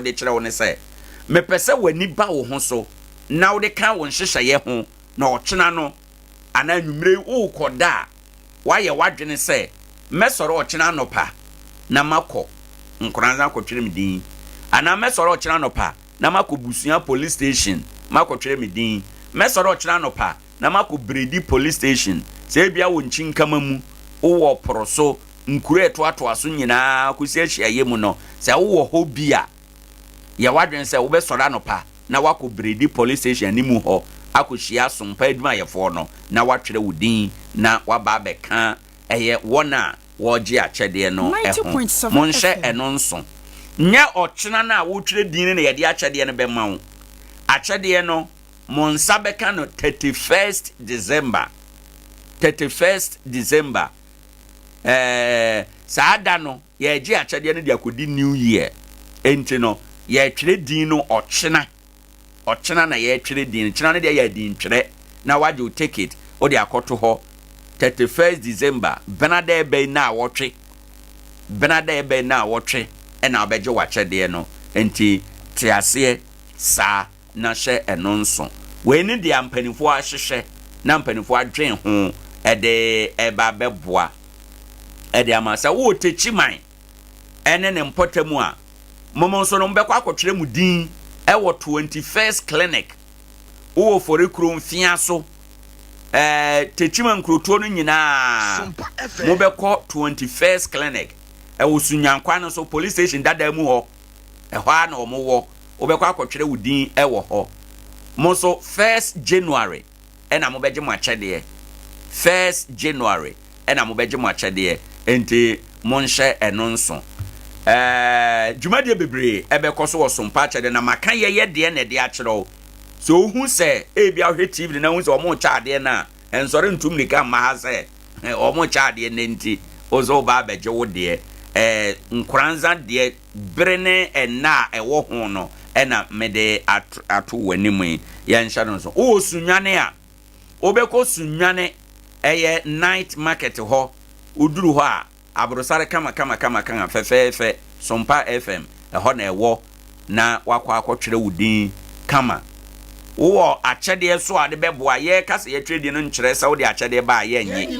A: de kyerɛ wo ne se mepese wani ba wo ho so na wo de kan wo nhyehyɛ ho na ɔkyena no ana nwumre wo koda waye wadwene se mesoro ɔkyena nopa na makɔ Nkoranza akɔtwere me din ana mesoro ɔkyena nopa na makɔ busua police station makɔtwere me din mesoro ɔkyena nopa na makɔ bredi police station se bia wo nchinkama mu wo poroso nkure to aso nyina kusi ahyiaye mu no se wo ho bia ya wadwen se wo be soro anopa na wakɔ bredi police station ni mu ho akohyia Sompa adwuma yefo no na watwere wudin na waba beka eye wona woje akyede no eho monhye eno nso nye ɔkyena na wotwere din na yede akyede no be ma wo akyede no monsa beka no 31st December saada no yeje akyede no de akodi new year enti no ye twere din no ɔkyena na ye twere din kyena no de ye din twere na waje o take it o de akoto ho 31st December benada ebe na awotwe ena obeje wakyede no enti tiase sa na hye eno nso we ni de ampanifo ahyehye na ampanifo adwen ho ede eba beboa ede amasa wo techiman ene ne mpotamu a momonso no mbekwa akotwere mu din ewo 21st clinic wo fori kuro mfia so techiman kuro no nyina mo beko 21st clinic ewo sunyankwa no so police station dada mu ho eho a na omo wo obekwa akotwere wudin ewo ho mo so 1st January ena mo beje mo akyede 1st January ena mo beje mo akyede enti monhye eno nso jumade bebre ebekọ so Sompa akyede na maka ye de na de akyerɛw so ohu se bia hwe TV na hu se omo chaade na ensore ntum nika ma ha se omo chaade na nti ozo ba beje wo de Nkoranza de brene na ewo ho no ena mede ato wanimu ye nhya no so o sunwane a obekọ sunwane eye night market ho uduru ho a abrosare kama fefefe Sompa FM eho na ewo na wakwa akotwere wudin kama wo akyede so a de beboa ye kase ye twede no nkyere sa wo de akyede ba ye nyi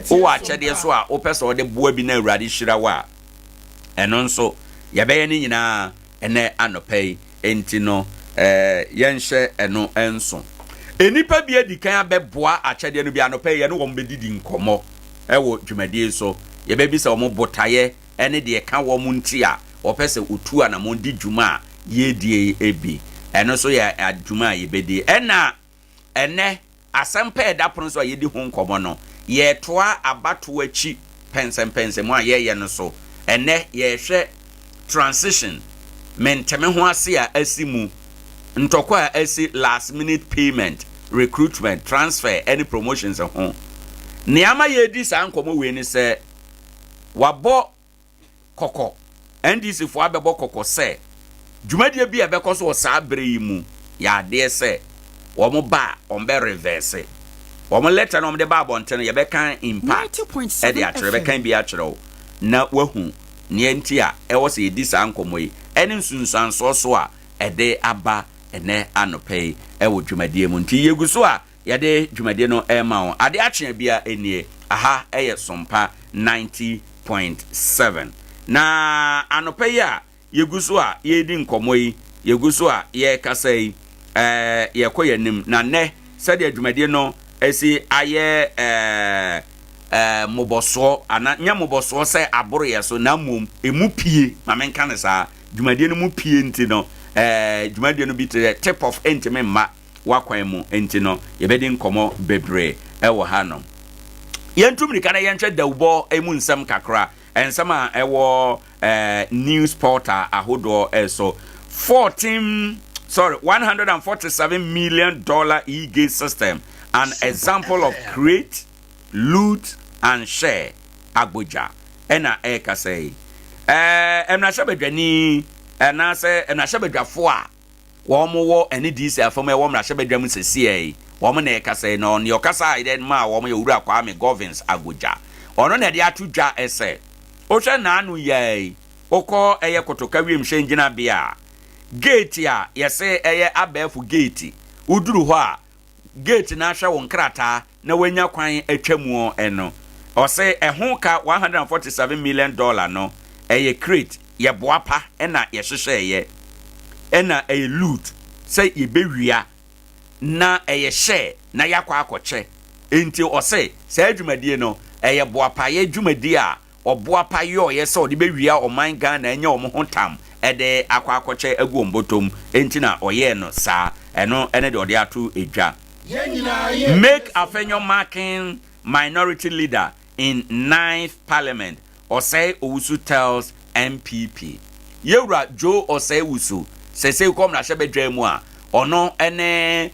A: wo akyede so a opese wo de boa bi na awurade hyira wa eno nso ye be ye ni nyina ene anopai enti no yenhye eno enso enipa bi edikan abeboa akyede no bi anopai ye no wo mbedidi nkomo ewo dwumadie so ye be bi se wo botaye ene de ka wo mu nti a opese otu a na mo di dwuma ye die ebi eno so ya adwuma ye bedi ena ene asempa da pono so yedi ho nkomo no ye toa abato achi pense mo ye no so ene ye hwe transition menteme ho ase a asimu ntokwa asi last minute payment recruitment transfer any promotions ho niama ye di sa nkomo we ni se wabo koko NDC fo abebo koko se dwumadie bi ebeko so sa abre yi mu ya de se wo mo ba on be reverse wo mo letter no mo de ba bonten ye be kan impact e de akyere be kan bi akyere na wahu ne enti a e wo se edi sa nkomo yi ene nsunsan so a e de aba ene anope e wo dwumadie mu nti yeguso a ye de dwumadie no e ma won ade akyere bia enie aha eye Sompa 90.7 na anope ya yeguso a ye di nkomo yi yeguso a ye kasa yi ye koyanim na ne sade adwumadie no esi aye moboso ana nya moboso se aboro ye so na mom emu pie ma menka ne sa dwumadie no mu pie nti no dwumadie no bi te tip of entime ma wakwan mu nti no ye bedi nkomo bebre ewo ha no yentumri kana yenhwe dawbo emu nsam kakra ensam a ewo news portal ahodo eso 147 million e-gate system, an example of create, loot, and share. Abuja. Ena eka say. Emna shabedwani, ena say, emna shabedwafua. Womo wo eni disi afome womo na shabedwamu se siye. Womo na eka say no, ni okasa iden ma womo yura kwa ame governance Abuja. Ono ne di atuja ese. Osha na anu ye. Oko eye kotoka wi mshenjina bia. Gate ya yese eye abefu gate uduru ho a gate na hwe won krata na wanya kwan atwamu eno ose ehun ka 147 million dollar no eye crate ye boapa ena ye hwehwe ye ena eye loot say ye bewia na eye share na yakwa akoche enti ose say adwumadie no eye boapa ye adwumadie a oboapa yo ye say odi bewia oman Ghana enya omohotam ede akwa akoche egu ombotom enti na oye no sa eno ene de ode atu edwa make Afenyo marking minority leader in 9th parliament Osei Owusu tells MPP Yewra Joe Osei Owusu sese kom na hwebedwa mu a ono ene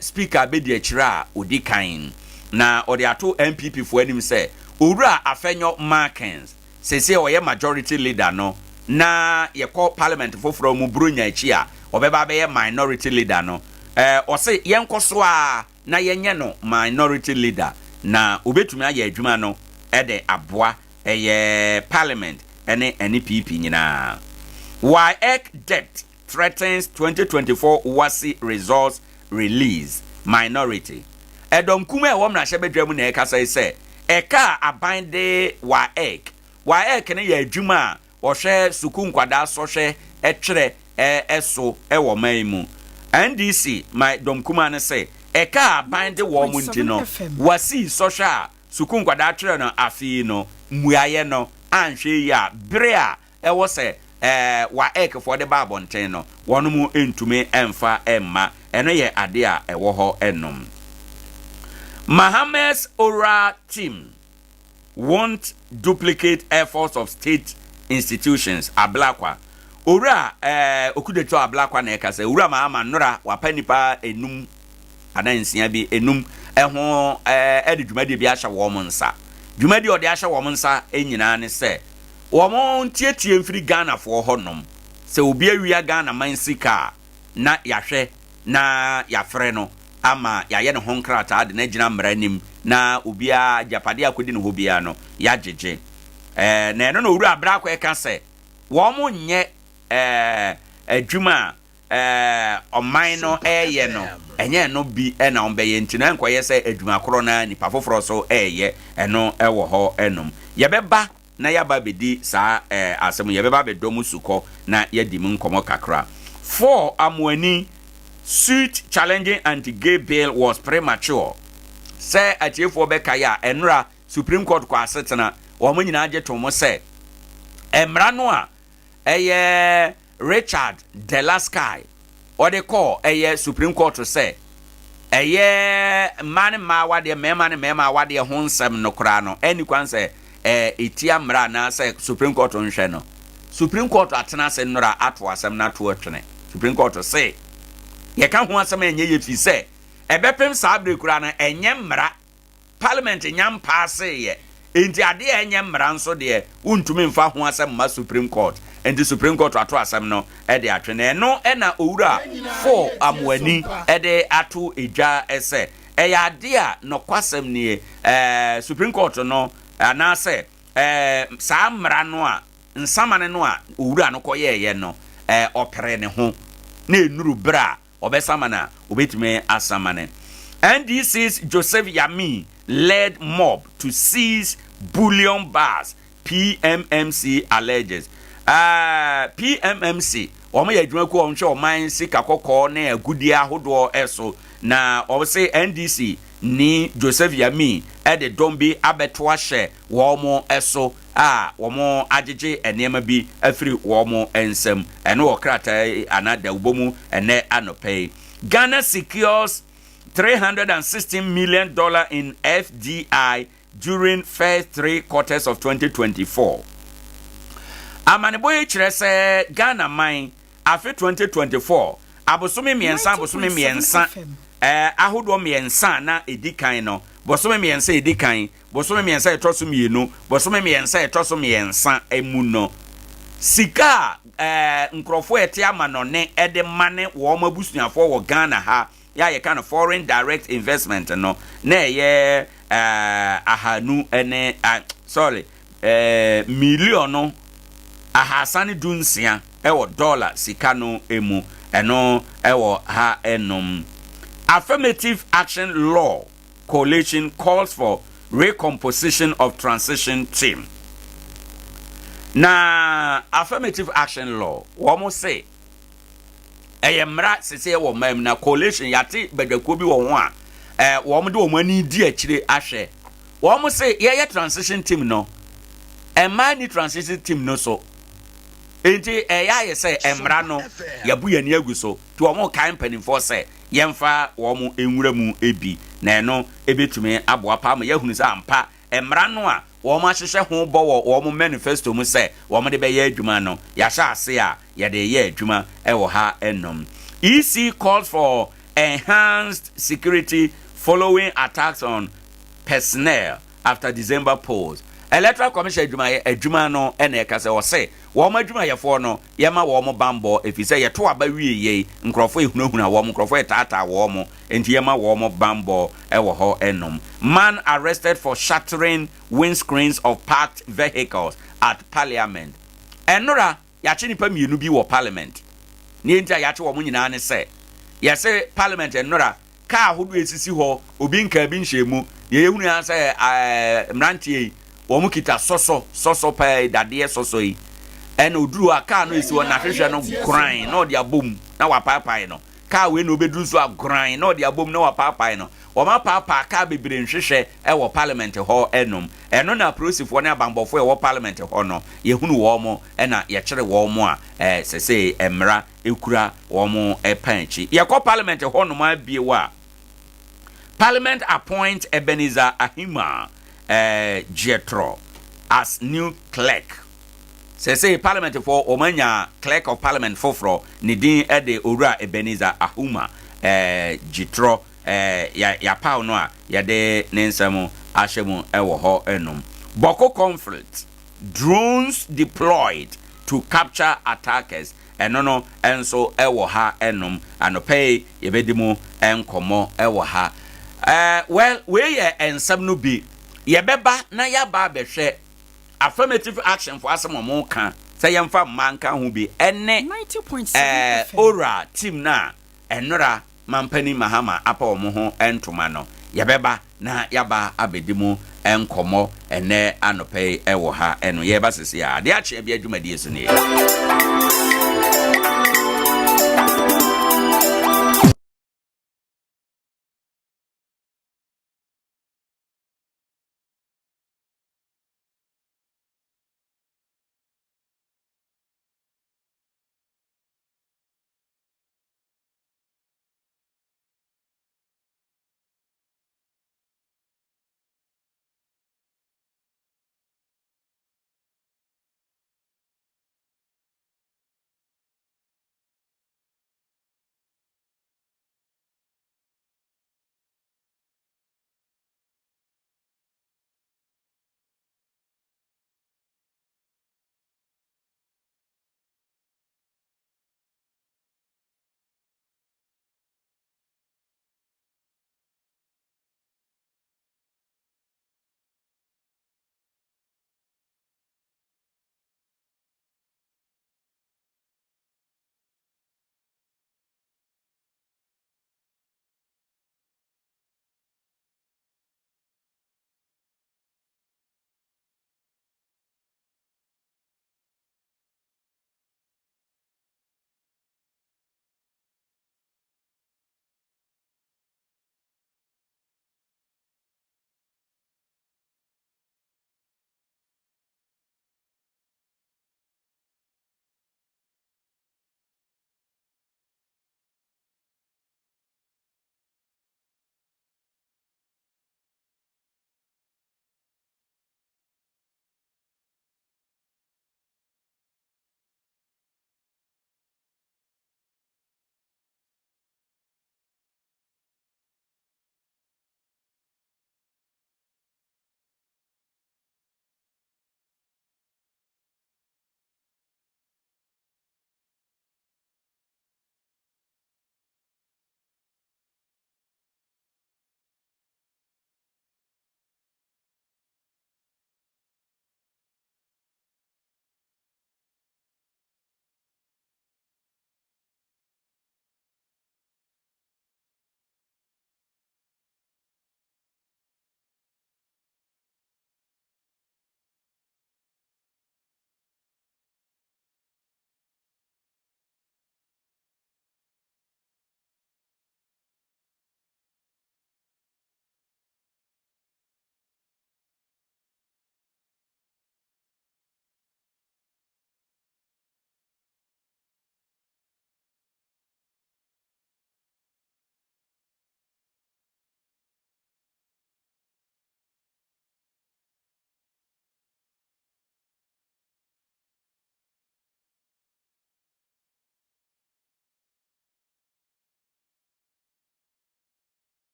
A: speaker bedi akira odi kan na ode atu MPP fo anim se owura Afenyo markings sese oye majority leader no na yekọ parliament foforo mu brunya echi a obeba be minority leader no ose yenkoso a na yenye no minority leader na obetumi aye adwuma no ede aboa parliament ene NPP nyina WAEC debt threatens 2024 WASI results release minority edomkume ewom na hyebedwam na ekasa ise eka abande WAEC ne ye adwuma ohwe suku nkwada sohwe etwere eso ewo maimu NDC my domkuma ne say eka bande wo mu ntino wasi sohwe a suku nkwada atwere no afi no muaye no anhwe ya bre a ewo se wa ek for the babonten no wonu mu entume emfa emma eno ye ade a ewo ho enom Mohammed's oral team won't duplicate efforts of state institutions ablakwa ora okudeto ablakwa na ekase ora ma amanora wapanipa enum adansia bi enum eho ede dwumade bi ahya wo monsa dwumade ode ahya wo monsa enyina ne se wo mon tietie mfiri Ghana fo honom se obi awia Ghana mansika na yahwe na yafre no ama yaye ne honkrata ade na gina mranim na obia japade akodi ne hobia no yajeje na eno no uru abrakwa eka se wo mo nye adwuma oman no eye no enye no bi na ombeye ntino enkoye se adwuma koro na nipa foforo so eye eno ewo ho enom yebeba na yaba bedi sa asem yebeba bedom suko na yadim nkomo kakra 4 amwani suit challenging anti-gay bill was premature say atiefo beka ya enra Supreme Court kwa asetena wo nyina age to mo se emra no a Richard Delasky or they call Supreme Court to say man ma wade mema ne mema wade ho nsɛm no kora no any kwan sɛ etia mra na sɛ Supreme Court nhwɛ no Supreme Court atena sɛ nora ato asɛm na to atwene Supreme Court sɛ ye ka ho asɛm enye ye fi sɛ ebepem saa bre kora no enye mra parliament nyam paase ye enti ade enye mra nso de untumi mfa ho asɛm ma Supreme Court enti Supreme Court ato asɛm no de atwene no na owura for amwani de ato edwa ɛsɛ ɛyɛ ade a no kwasɛm nie Supreme Court no ana sɛ saa mra no a nsamane no a owura no koyeye no opere ne ho na enuru bra obesamana obetime asamane. NDC's Joseph Yami led mob to seize bullion bars, PMMC alleges. PMMC omo ye dwuma ko onhwe oman sika kokko na agudi ahodo eso na o say NDC ni Joseph Yami de dombi abeto ahye wo mo eso womo agege enema bi afiri womo ensem ene okrata anada ubomu ene anope. Ghana secures $316 million in FDI during first 3 quarters of 2024. Amaneboye kyerɛ sɛ Ghana man afi 2024 abosome miensa ahodo miensa na edikan no bosome miensa edikan bosome miensa etoso mienu bosome miensa etoso miensa emu no sika nkrofo ete amanone ede mane wo mabusuafo wo Ghana ha ya ye kind of foreign direct investment no na ye ahanu ene million ahasane dunsia ewo dollar sika no emu eno ewo ha enom. Affirmative Action Law Coalition calls for recomposition of transition team. Na Affirmative Action Law womo say eyemra sese wo mam na coalition yate bedako bi wo ho a womo de wo ani di akire ahwe womo say ye transition team no emani transition team no so enti ye say emra no yabu yani agu so to womo kan panimfo say yemfa womo enwura mu ebi na eno ebetumi aboa pa ma yahunu sa ampa emra no a womo ahyehye ho bo womo manifesto mu say womo de be ye adwuma no ya sha ase a ye de ye adwuma ewo ha enom. EC calls for enhanced security following attacks on personnel after December polls. Electoral Commission adwuma no ene ekase wo say womo adwuma yefo no yema womo bambo efise ye to aba wieye nkrofo ehunahuna womo nkrofo etata womo enti yema womo bambo ewo ho enom. Man arrested for shattering windscreens of parked vehicles at Parliament. Enora yache nipa mienu bi wo Parliament ni enti yache womo nyina ne say ye say Parliament enora ka hodo esisi ho obi nka bi nhwemu ye ehunu ya say mrantie womu kita soso pa dade soso yi ena oduru aka no esi wona hwehwe no grind na odi abom na wa paapai no ka we no beduru so grind na odi abom na wa paapai no wo ma paapa ka bebre nhwehwe e wo Parliament ho enom eno na prosifo na abambofo e wo Parliament ho no ye hunu wo mo ena ye kyere wo mo a sese emra ekura wo mo epanchi ye ko Parliament ho no ma bie wa Parliament appoint Ebenezer Ahima Jetro as new clerk. Say Parliament for Omanya clerk of Parliament fofro nidin ede owura Ebenezer Ahuma Jetro ya pao no a ya de nensamo ahyemu ewo ho enum. Boko conflict, drones deployed to capture attackers enono enso ewo ha enum anope yebedimu enkomo ewo ha. Well we ye ensam no bi yebeba na yaba behwe affirmative action for asemo ka say yemfa manka ho bi ene
J: 90.7
A: ora team na enora mampani mahama apa omo ho entoma no yebeba na yaba abedimu enkomo ene anope ewo ha eno yeba sese ya de ache bia dwumadi eso ne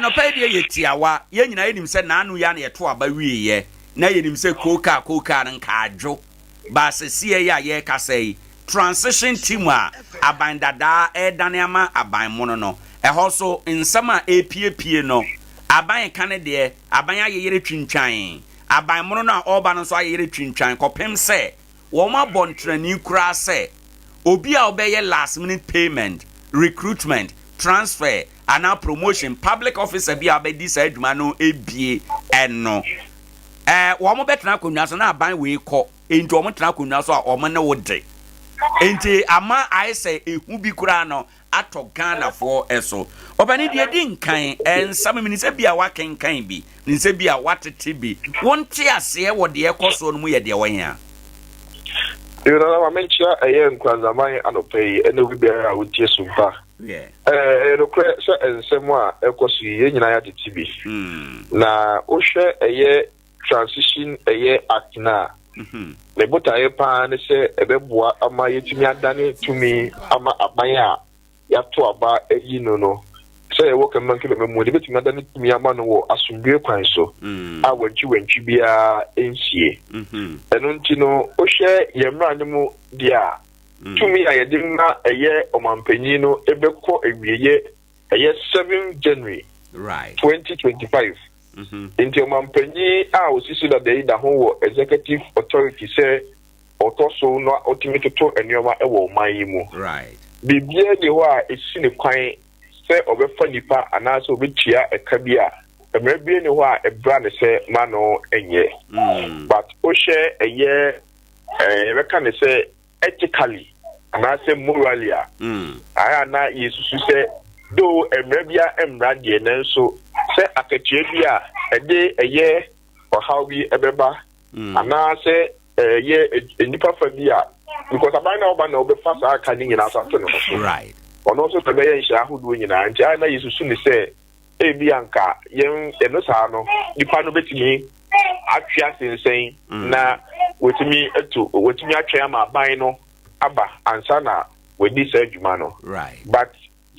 A: no pay de yetiawa ye nyina yenim se nanu ya na yeto aba wiye na yenim se koka nka adwo ba sesiye ya ye kasai transition team a aban dada edane ama aban mono no ɛhɔ so nsama epiepie no aban kane de aban ayeyere twintwan aban mono no a ɔba no so ayeyere twintwan kɔpem sɛ wɔn abɔntrani kura sɛ obi a obeye last minute payment recruitment transfer and promotion public officer bi abedi sa adwuma no ebie ɛno wɔn betena konwa so na aban we kɔ enti wɔn tena konwa so a wɔn ne wode enti ama I say ehu bi kura no ato Ghana for eso obani de di nkan ensam mi se bia wakenkan bi ni se bia watete bi wonte ase wo de ekoso no mu ye de wanya
K: you know I mention Nkoranza anopay ene we bia a wotie Sompa recruit so ensem a ekoso ye nyina ya tete bi na wo hwe transition akina le bota pa ne se ebeboa ama yetumi adane tumi ama abanya ya to aba eyino no se e woka man kilo memu de betumi adane tumi ama no wo asumdue kwan so a wantwi bia ensie eno nti no o hwe yemra ne mu dia tumi a yede na eye omampanyi no ebekọ ewieye eye 7 January 2025 Inti omampanyi a osisi da dey da ho executive authority say otoso no ultimate to enioma ewo man mu bibia de ho a esi ne kwan say obefa nipa anaso obetia ekabia emrebie ne ho a ebra ne say mano enye but o share eye reka ne say ethically anaso morally aya na yesusu say do emrebia emra de nenso se akatie bia ede eye ohaw bi ebeba ana se ye nipa fa bia because abai na oba na obefa sa aka ni nyina asato no right ono so tebe ye nhia hodo nyina nti ana yesusu ni se e bia nka yen eno sa no nipa no betimi atwea sensen na wetimi atwea ma abai no aba ansa na wedi sa adwuma no right but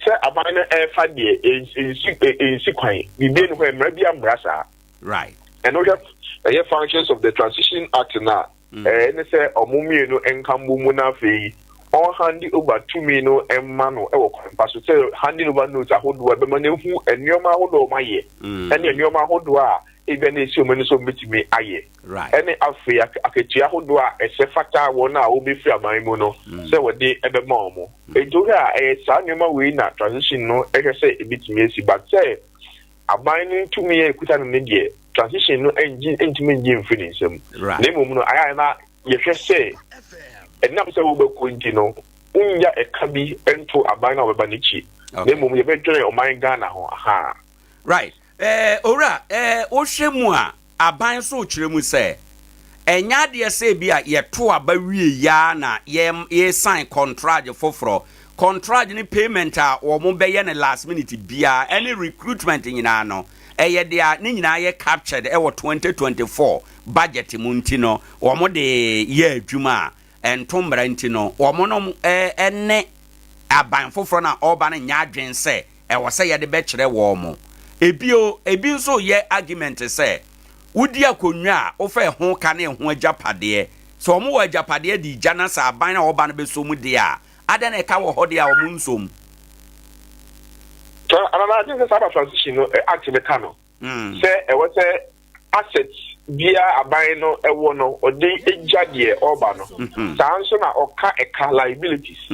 K: say abana fa de in kwan bibe no hwe mra bia mrasa right and we have functions of the transition act na ne say omumie no enkambu mu na fe on handi over to me no emma no e wo kwan so say handing over notes ahodo be man hu enioma ahodo maye ene enioma ahodo a even esi omani so metimi aye right ene afi akatia ahodo a ese fata won a obi fi aman mu no say we de ebe ma omo ejo ha sa nyoma we na transition no e say ebitimi esi but say aban ni tumi e kuta no ne transition no entimi ngi mfini nsem na emom no aya na ye hwe say enam say wo be kunti no unya ekabi ento aban na obeba nichi na emom ye be dwere oman Ghana ho ha
A: right ora o hwemu a aban so kiremu se enya de se bia ye to aba wie ya na ye sign contract foforo contract ni payment a wo mo be ye ne last minute bia any recruitment nyina no eye de a ni nyina ye captured e wo 2024 budget mu ntino wo mo de ye adwuma entombra ntino wo mo no ene aban foforo na oba na nya adwen se e wo se ye de be kire wo mo ebi nso ye argument say wudi akonwa a ofa ho ka na ho agapade so omo wa agapade di jana sa aban na oba na beso mu de a ada na ka wo hode a omo nsom
K: so anana just say transition no actually kano say e wo say assets bia aban no e wo no ode ejade oba no sa nso na oka eka liabilities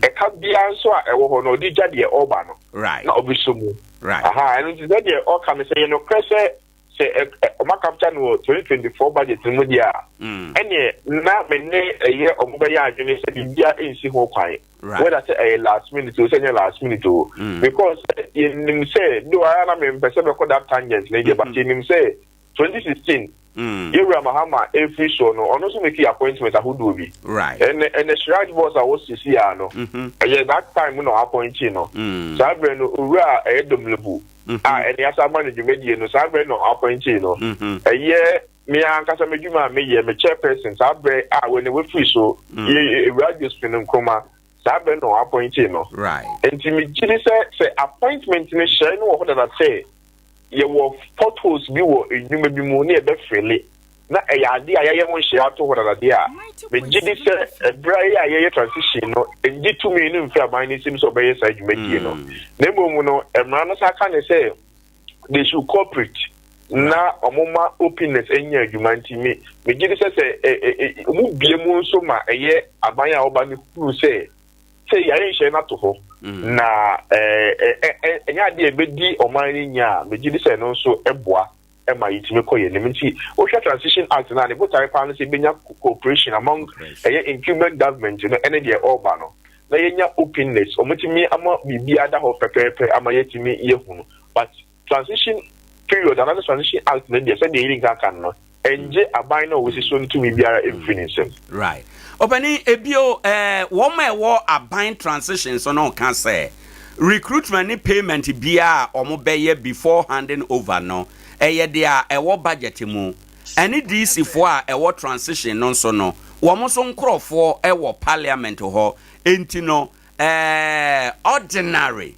K: eka bia nso a e wo ho no ode ejade oba no right na obisomu right and it's that the all come say no pressure say o capture no 2024 budget mu dia ene na me ne eye o mo be ya adwene say bia ensi ho kwan whether say last minute o say last minute o because nim say do I na me pese be call that tangent na but nim say 2016 Yewura Mahama every so no ono so make appointment ahodo bi right and Shraj boss a was see ya no that time no appointing no sabre no ura edomlebu and yasa management no sabre no appointing no me ankasa medwuma me ye me chairperson sabre when we free so radio spin nkoma sabre no appointing no right and me gidi say appointment ne share no what that say you were potholes be were in you may be more near the freely. Na a idea I won't share to what idea. The GD said a bright transition, and did 2 million fair mining seems to be a side you make, you know. Nemo, and Manas, I can say they should cooperate. Na omoma openness enya adwumanti me gidi se mu biemu so ma eye abanya obani kuru se ya yen na to ho na enya de ebedi omani nya me gidi se no so eboa e ma yitime koye ne menti o hwa transition act na ne botare pa no se benya cooperation among eye incumbent government no ene de oba no na yenya openness omotimi ama bibia da ho pepepe ama yetimi yehunu but transition period another transition act na dey say dey ring kan no enje aban no we so to we biara infinity
A: right opani ebio wo ma wo aban transition so no kan say recruitment ni payment bia omo beye before handing over no eye dia wo budget mu any DC fo a wo transition no so no wo mo so nkrofo wo parliament ho enti no ordinary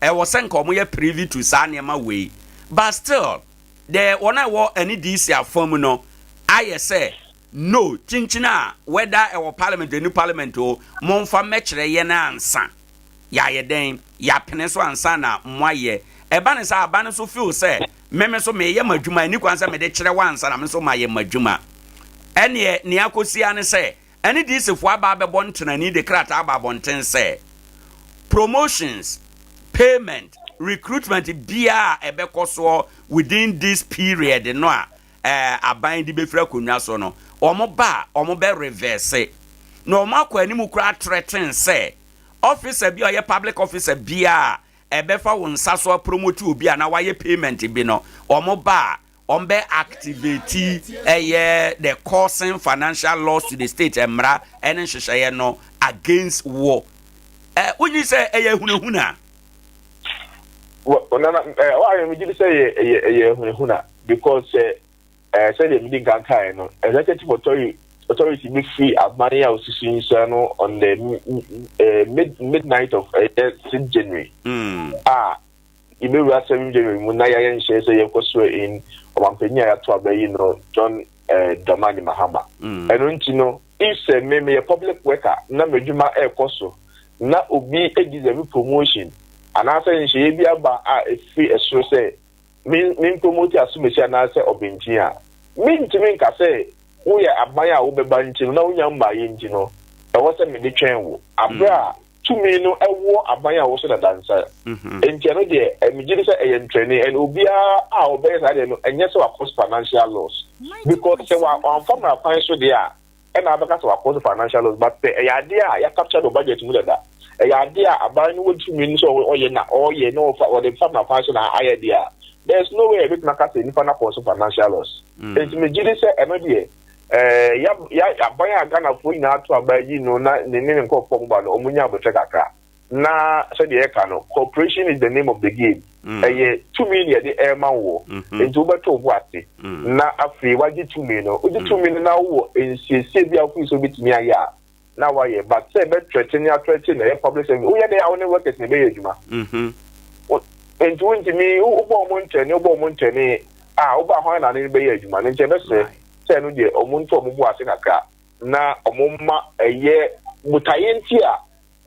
A: wo senka omo ye privy to sanema we. But still, the one I want any DC form no, I say no, chinchina, whether our parliament, the new parliament, or monfa metre yena ansa. Ya ye dame, ya peneso ansana, mwaye. Ebanis a baniso feel say, memeso me ye majuma, ni kwanza me de chere once, and I'm so my ye majuma. Any niako siane say, any DC for babe bonton and need the crat aba bonten say. Promotions, payment, recruitment bia ebekoso within this period no aban di befra konwa so no omo be reverse no makwa animu kra threaten say officer bia ye public officer bia ebefa won saso promote obi na waye payment bi no omo be activate the causing financial loss to the state emra enen hwehweye no against war when you say hunahuna
K: well, I immediately say huna because say the meeting can kind no executive authority be free abaya osisi no on the midnight of 6 January. You may be 7 January when I am say you in Wampenia to Abayi no John Damani Mahama. And don't you know if say me a public worker na mejuma e koso na obi e deserve promotion. And I say she be aba a free so say min promote assume say na say obintia min timi ka say wo ye abaya wo be banchi na wo nyam ba yinti no e wo say me de twen wo abra tumi no e wo abaya wo so da dancer enti no de me gidi say e training and obi a obe say de no enye say wa cost financial loss because say wa on form na kwan so de a e na abaka say wa cost financial loss but e ya de a ya capture the budget mu da a idea about what you mean so or no for the family function idea. There's no way we can cast any financial loss. It's me just say another buy a gun of going out to a buy no na the name of Pongba or Munya Botaka. Na said the Ekano. Cooperation is the name of the game. 2 million the airman war into Bato Wati. Na a free what did 2 million? With the 2 million now in Sabia who so bit me a year. Now why but say bet threatening public saying we are the only workers in the Bejuma. And to me, Ubo Montani, Uba Hana in Bejuma, and Jenna say, no dear, or Monto Mubuasinaka. Na Omoma a year, Mutayentia,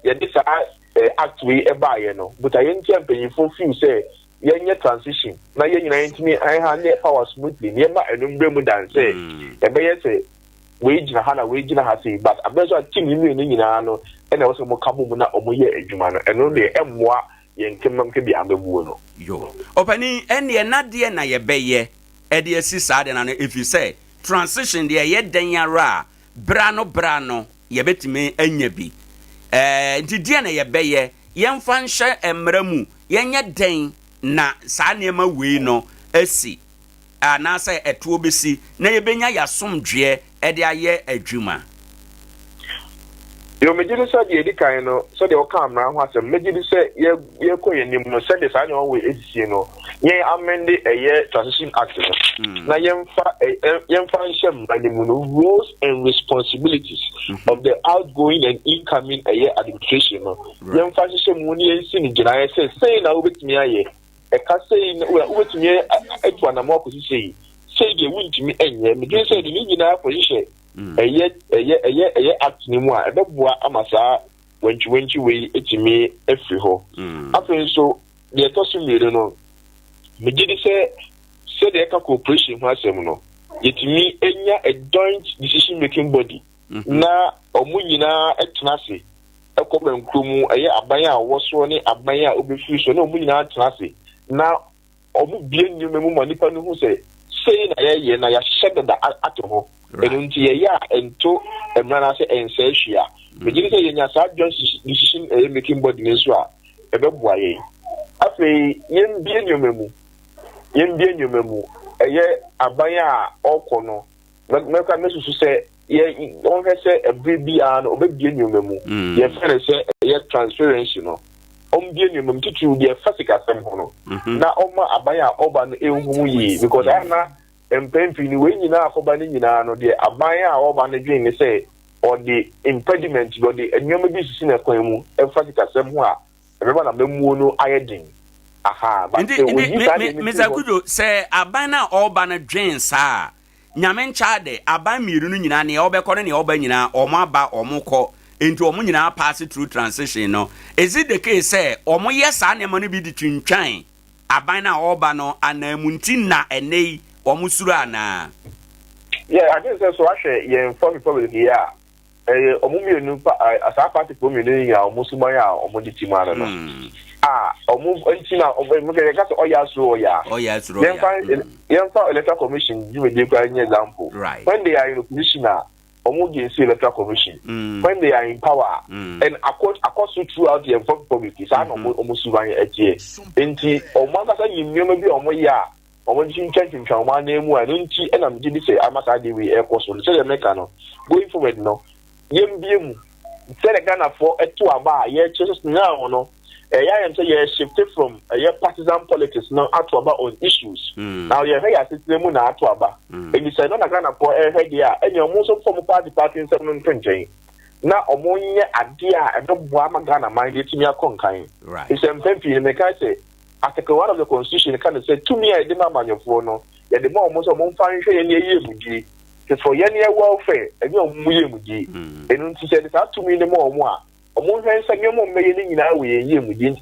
K: yet this actually a buyer no, Mutayentia paying for few say, yen transition. Now yen me, I had power smoothly, near my and Umbremu say, a bayer say. Wage na hana wage na hasi but abezo team ni nyina no e na wo so mo kabo mu na omoye adwuma no eno de emmoa ye nkemam ke bia abebuo no
A: yo opani ene na de na ye beye e de asi sa de na no if you say transition de ye den yara brano ye betime anya bi nti de na ye beye ye mfa nhye emramu ye nye den na sa nema wei no asi na say etuo besi na ye benya ya somdwe ede aye adwuma
K: yo mejidi say de edikan no so de o kam na ho asem mejidi say ye koyenim no say de sa nya we edisi no ye amend eye transition act no na ye mfa nshem manimu no roles and responsibilities of the outgoing and incoming eye administration no ye mfa nshem mu ni ensi ni gina ye say na obetimi aye can say what to me at one more position. Say they wouldn't to me and me say the meaning of position. A yet act no more. I don't want Amasa when you way it to me every ho. After so, the tossing me don't know. Me did say the cooperation was no. Yet me a joint decision making body. Na omunyina etnase. Ekome nkromu eye aban a woso ne aban a obefi so na omunyina etnase. Na omu bie nyumemu manipa no hu say na ye na ya hyede da ato ho. Enu nti ye ya ento emrana se ensehia. Me gidi say yenya sa joint decision making body ne so a ebeboa ye. Afei yem bie nyumemu eye aban a okono. Meka mesusu say ye on say a baby and obedie nyumemu. Ye fere say ye transparency no. Ombie nyumemu titu ye fasika sem ho no. Na oma aban a oba no ehunu yi because ana empempi ni we nyina akoba ni nyina no de aban a oba no dwen ni say or the impediment or the enyoma bi sisi na kwan mu e fasika sem ho a ebeba na memuo no ayedin. Aha but
A: Mr. Kudo say aban na oba no dwen sa nyame ncha de aban miru no nyina ne obekọ ne oba nyina omo aba omo kọ enti omo nyina pass through transition no is it the case say omo yesa ne mo no bi di twintwan aban na oba no anamunti na enei omo suru ana
K: yeah I think so ahwe ye inform public here omo mienu asa party for mienu ya omo suman ya omo di timara no omo entina omo ke ka so oya suru Yenfa electoral commission give a different example.
A: Right.
K: When they are in opposition, omo against electoral commission. When they are in power, and across throughout the informed public, is an omo suban etie. Enti omo ka say nyem bi omo ya, omo chin chama na emu anu nti e na mji say amasa dey we ekoso. Say the make no. Going forward no. Yem bi emu. Say the Ghana for eto aba ye changes now no. Yeah, say you shifted from partisan politics now to about on issues. Now you hear system na to about. And you say no na Ghana for here and you most from party in 720. Now omonye adia and don't boama Ghana mind it to me a conkai.
A: Right.
K: It's a make I say Article 1 of the Constitution can say to me I demand man your phone no. Yeah, the more almost a fine year just for any welfare and your muji. And she said it's up to me the more. Omo hwensa nyemo meyeni nyina we yemu din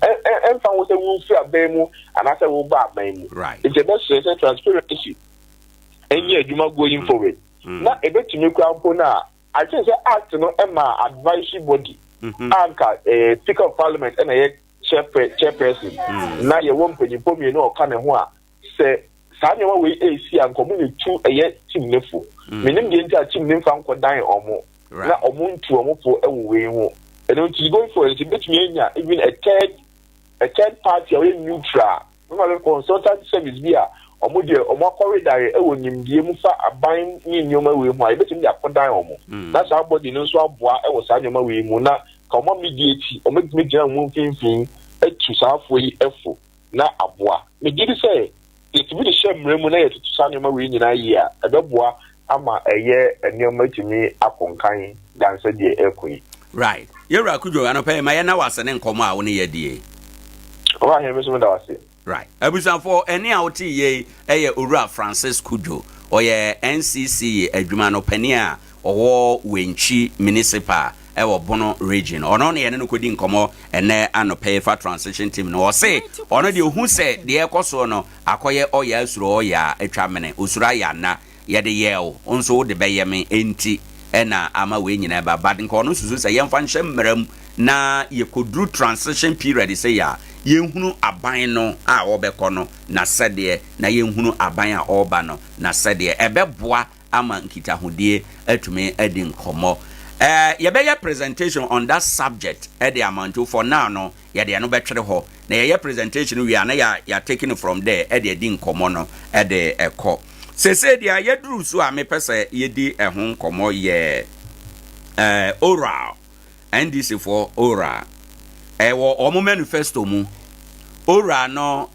K: emfa wo se wo fi abemu anase wo ba abemu it's the best sense transparency enye adwuma going forward na ebetumi kwampo na I think say act no ema advisory body anka speaker of parliament na ye chairperson na ye wo mpanyimpo mi no oka ne ho a se saa nyema we AC ankomo ne tu eye team nefo menim de nti a team nemfa nkodan omo na omo ntu omo fo ewo we ho. And it is going for it, even a third party or neutral. No consultant service via or more corridor, when you mufa a buying in your way, my betting the upper diamond. That's our body knows what I was on your way, Mona, come on, mediate or make me jam moving thing to halfway effort. Now, aboa. Me did say, it's really shame remunerated to San Marine in a year, a double. Ama a year and your mate to me upon kind dancer the air.
A: Right. Yera Kujo anope ma na wase ne nkomo a wo ne yedie.
K: Wa he meso da wase.
A: Right. Abusan for ene a woti ye eye Owura Francis Kujo. Oye NCC adwuma no pani a owo Wenchi municipal ewo Bono region. Ono ne ye ne kodi nkomo ene anope fa transition team no say ono de ohu se de ekoso no akoye oya asuro oya atwa mene osura ya na ye de ye o onso de beye me enti ena ama we nyina ba bad nko no susu say yemfa nhye mmeram na ye kodru transition period say ya yenhunu aban no a obekọ no na sede na yenhunu aban a oba no na sede ebeboa ama nkitahudie atumi edi nkomo ye be ye presentation on that subject the amount for now no ye de no betwere ho na ye presentation we na ya taking from there the edi nkomo no the ekọ sese dia ye duru so a me pese ye di ehun nkomo ye oral NDC for oral wo omo manifesto mu oral no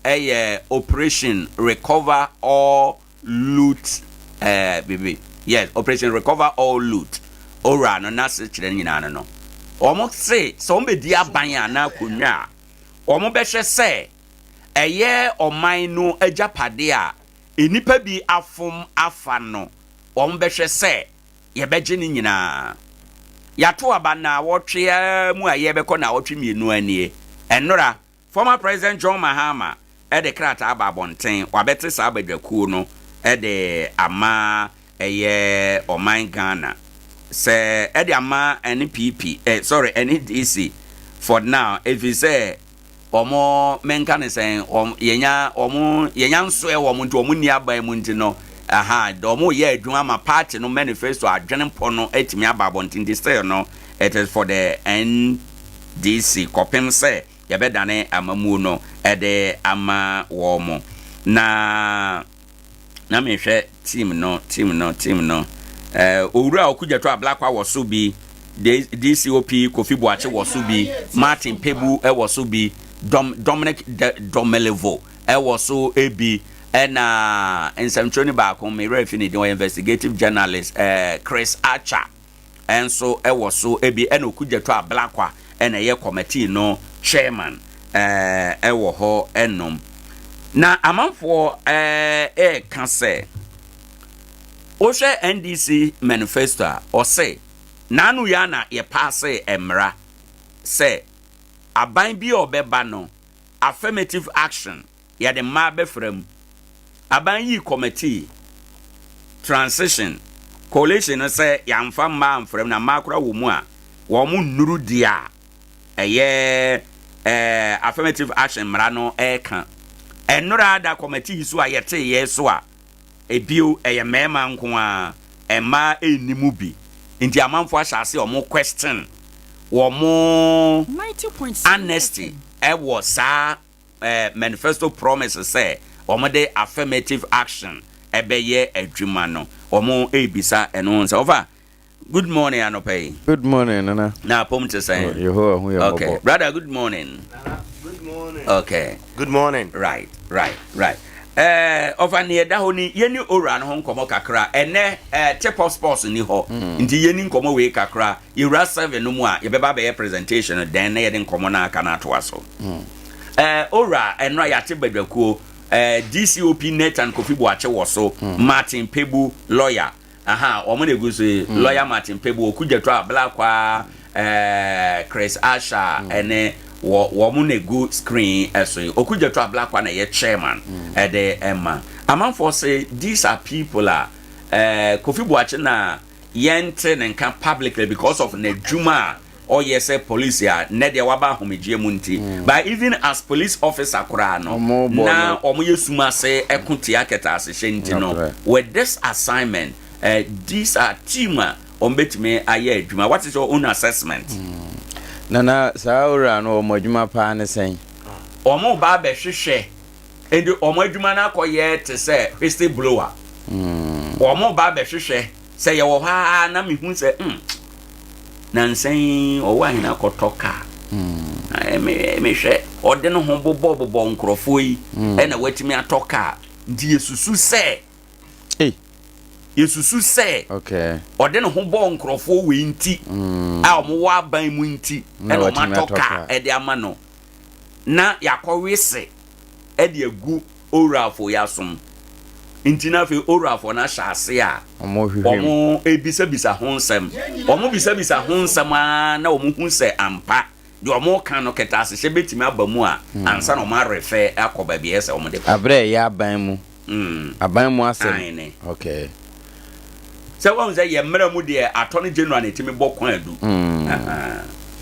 A: operation recover all loot baby yes operation recover all loot oral no na se kire nyina no omo say so be di aban ana konwa omo be hwe se eye oman no ajapade a enipa bi afom afa no ombehwe se ye beje ni nyina yato aba na wotwe mu aye beko na wotwe mienu anie enora former president John Mahama de krata aba bonten wabete sa abadwakuo no de ama eye oman Ghana se de ama NPP NDC for now if you say omo menka ne sen yenya nso e wo mo nti omo ni aban mu nti no do omo ye adwuma ma party no manifesto adwene mpo no etimi aba bontin this still no it is for the NDC kopem say ye bedane amamu no de ama wo mo na mehwe team no owura okudjato ablakwa wo so bi DCOP Kofi Boache wo so bi Martin Pebu e wo so bi Dominic Domelevo e wo so ebi na ensamtroni ba ko me refinity the investigative journalist Chris Archer enso e wo so ebi na okudjato ablakwa na ye committee no chairman e wo ho enom na amanfo kan say Oshe NDC manifesto or say nanu yana ye pass emra say aban bi obeba no affirmative action ya de ma befrem aban yi committee transition coalition say yamfa ma amfrem na makura wo mu a wo mu nuru dia eye affirmative action mra no kan enura da committee so ayete ye so a ebio eye mema nko a ema enimu bi nti amanfo ahase omo question wo mo
J: 90.7
A: honesty e wo sa manifesto promise say omo de affirmative action ebeye adwuma no omo ebisa eno nsa over. Good morning Anope.
L: Good morning Nana.
A: Na pom to say okay brother good morning.
M: Good morning.
A: Okay
M: good morning.
A: Right over near dahoni yeni ora no nkomo kakra ene tip of sports ni ho nti yeni nkomo we kakra yura 7 no mu a ye beba be presentation den na ye de nkomo na aka na to aso ora enra ya te badwakuo DCOP Nathan Kofi Boache wo so Martin Pebu lawyer omo na egu so lawyer Martin Pebu okudjato ablakwa Chris Asha ene wo mu na go screen eso okudjato ablakwa na ye chairman de emma amanfo say these are people Kofi Boache na yente nka publicly because of Nejuma or yes police ya ne de waba homegye mu nti but even as police officer kura no na omo yesuma say ekunti aketa asehye nti no with this assignment these are team ombetime aye adwuma. What is your own assessment?
L: Nana saura no omo adwuma pa ne sen
A: omo ba be hwehwe edi omo adwuma na akoye te say whistle blower omo ba be hwehwe say ye wo ha na mehu say nansen o wa hina kotoka me hwe ode no ho bobo nkrofo yi na watimi atoka ndi yesusu say yesusu say
L: okay
A: ode no ho bo nkrofo we nti a omo wa ban mu nti na o matoka ede ama no na yakowese ede agu orafo yasom nti na fe orafo na hyase a omo ebisa honsem omo bisa honsem na omo hu se ampa de omo kan no keta asehye betimi abamu a ansa no ma refe akoba bi ese omo de
L: abre ya aban mu asem okay
A: so one say ye mra mu de attorney general na timi bokwan adu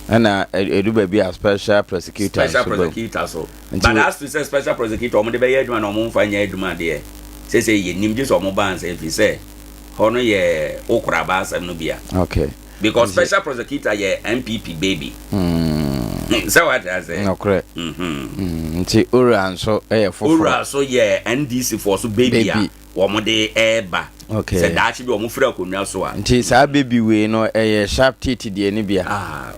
L: ana edu baby a special prosecutor
A: so but as to say special prosecutor omo de be ye adwuma na omo mfa nya adwuma de say ye nim je so omo ban say fi say hono ye okura ba asem no bia
L: okay
A: because special prosecutor ye MPP baby so what I say
L: no correct nti ora nso foforo
A: ora so ye NDC for so baby a omo de eba
L: okay
A: say that be omo fira konwa so a
L: nti sa baby we no sharp teeth de ni bia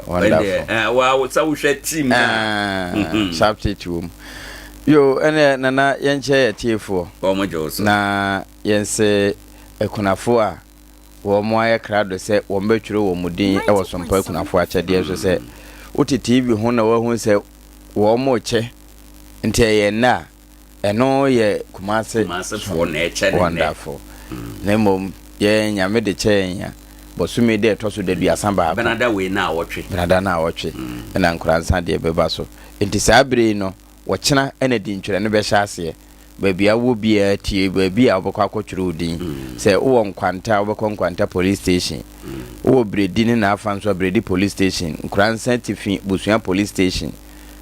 A: wonderful wa so wo hwe team
L: sharp teeth wo yo ene nana yenche tiefo
A: omo joso
L: na yense ekunafo a wo mo aye krado se wo mbetwere wo mudin e wo sompa ekunafo akyede so se uti TV ho na wo hu se wo mo che nti ye na eno ye kumase
A: for nature
L: wonderful na mom ye nyame de kyenya bosumi de toso de duasa ba
A: benada we na awotwe
L: na Nkoranza de beba so nti sabire no wo kyena ena di ntwere no be hyase babia wo bia tie babia obekwa akotwere odin se wo nkwanta obekwa nkwanta police station wo bredi ni na afanso bredi police station Nkoranza tifi busua police station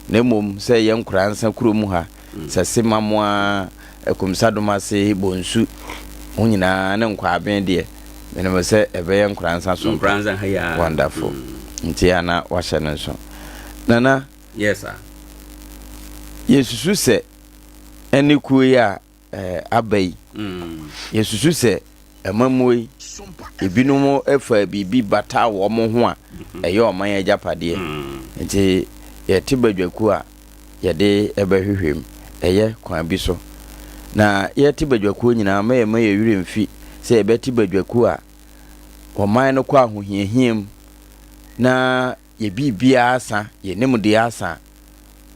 L: na mom se ye Nkoranza kuromu ha se semamwa ekumsadoma se bonsu onyina na nkwa aben de menemo se ebe ye Nkoranza so
A: Nkoranza haya
L: wonderful nti ana wahye no so nana
A: yes sir
L: yesusu se eni kuya abai yesusu se emamoi ebinumo efa bibi bata wo mo ho a eye oman agapade nti ye tibadwaku a ye de ebehwehwem eye kwan bi so na ye tibadwaku nyina ma ye yure mfi se ebe tibadwaku a oman no kwa ahohiahiem na ye bibia asa ye nemde asa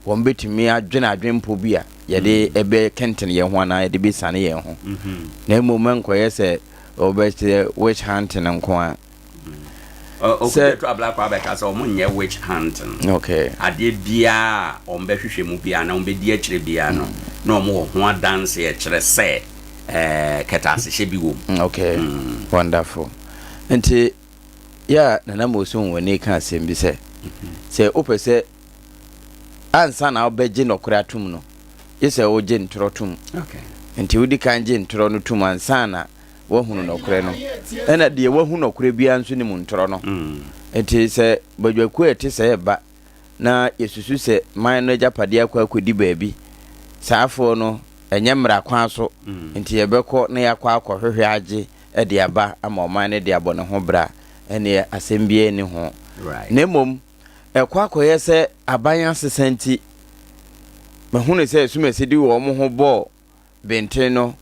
L: won betimi adwena adwempo bi a ye de ebe kenten ye ho na ye de besane ye ho na moment ko ye se obese witch hunting nko a
A: okay to abla kwa beka so munye witch hunting
L: okay
A: ade bia ombehwehwe mu bia na ombedi akire bia no na omo ho adanse ye kire se ketase hye bi wo
L: okay wonderful nti ya nana mosun woni kan asem bi se opese ansa na obeje nokura atum no yese oje ntoro tum
A: okay
L: nti wudi kan je ntoro no tum ansa na wahunu nokure no ena de wahunu nokure bia nso ni mu ntoro no nti se badwaku ete se ba na yesusu se man no japade akwa akodi baabi saafo no enye mra kwa so nti yebekọ na yakwa akọhwehwe age e de aba ama oman ne de abọ ne ho bra ene asembie ni ho nemom ekwa akọye se aban asesanti mahunu se sumesidi wo mo ho bọ benten no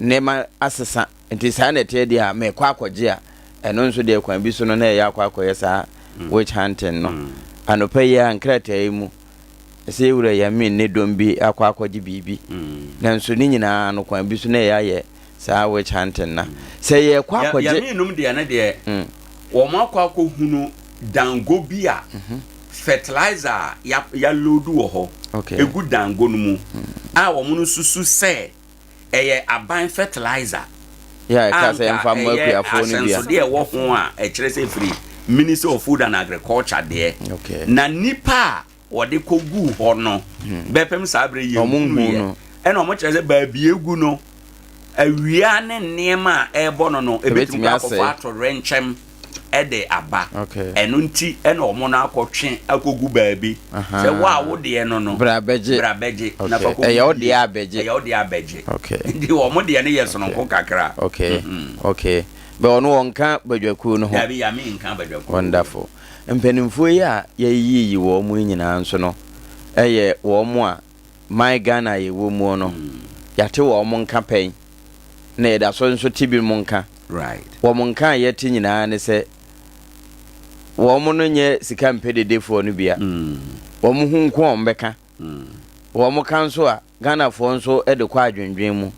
L: nema asesa nti sa na te de a me kwa akọje a eno nso de kwan bi so no na yakwa akọye sa witch hunting no anopa ya nkrata emu se wura ya min ne dombi akwa akọje bibi na nso ni nyina no kwan bi so na ya sa witch hunting na se ye kwa akọje
A: ya min num de na de wo ma akwa akọhunu dango bi a fertilizer ya lodu wo ho egu dango no mu a wo mu susu se eye aban fertilizer
L: ya ka se emfa mo akuafo ni bia
A: so de wo ho a e kire se free Minister of Food and Agriculture there na nipa wo de kogu ho no bepem sabre ye
L: omunhu
A: e no mo kire se ba bi egu no awia ne niema e bo no ebetumi akofo ato renchem ede aba eno nti ena omo na akotwe akogu baabi se wa wo de no
L: brabeje
A: na
L: fako e yo de abeje
A: ndi omo de ne yeso no ko kakra
L: okay be ono wonka badwaku no ho
A: ya mi nka badwaku
L: wonderful mpanimfo ya yiyi wo mu nyina nso no eye wo mu a my Ghana ye wo mu no yate wo mu nka pen na eda so nso tibi mu nka
A: right
L: wo mu nka yete nyina ne se wo mu no nye sika mpededefo no bia wo mu hu nko ombeka wo mu kan so a Ghana fo nso ede kwa adwendwen mu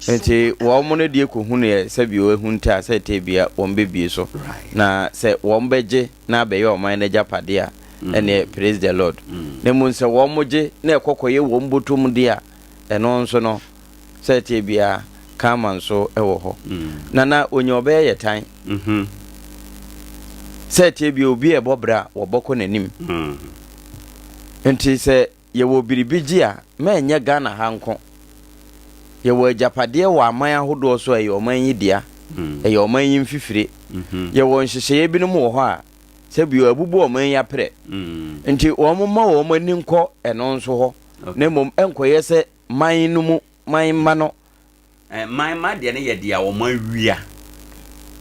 L: enti wo mu no de ko hu ne se bi o hu nta se te bia wo mbebie so na se wo mbeje na be ye o man na japade a ene praise the Lord ne mu nse wo mu je na ekokoye wo mbotom de a eno nso no se te bia kama nso ewo ho nana onye obe ye tan se te bi obi e bobra wo boko nanim enti se ye wo biribigi a ma enye Ghana hanko ye wo japade wo aman ahodo so e oman yidia e oman yimfifire ye wo nhyehyeye binom wo ho a se bi abubu oman ya pre enti wo mma wo mani nko eno nso ho na mom enkoye se man numu man ma no
A: man ma de ne ye dia wo man wia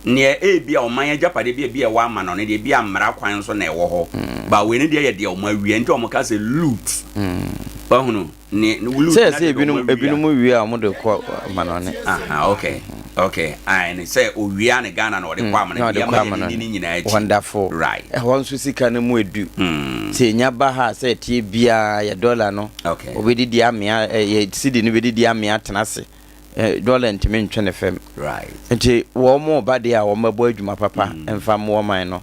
A: ne e bia wo man japade bia wa ama no ne de bia mmara kwan so na e wo ho ba we ne de ye dia wo man wia enti o mo ka se loot ba hunu ne loot
L: se ebinum wia mo de ko ma no ne
A: aha okay Okay, and say Owian and Ghana or the Kwama.
L: Wonderful.
A: Right.
L: Once we see can do. Say Nyabaha said Tibia ya dollar no.
A: Okay.
L: We did the army a city we did the army at Tanasi. Dollar and Timin FM.
A: Right.
L: And one more body our boy my papa and far more minor.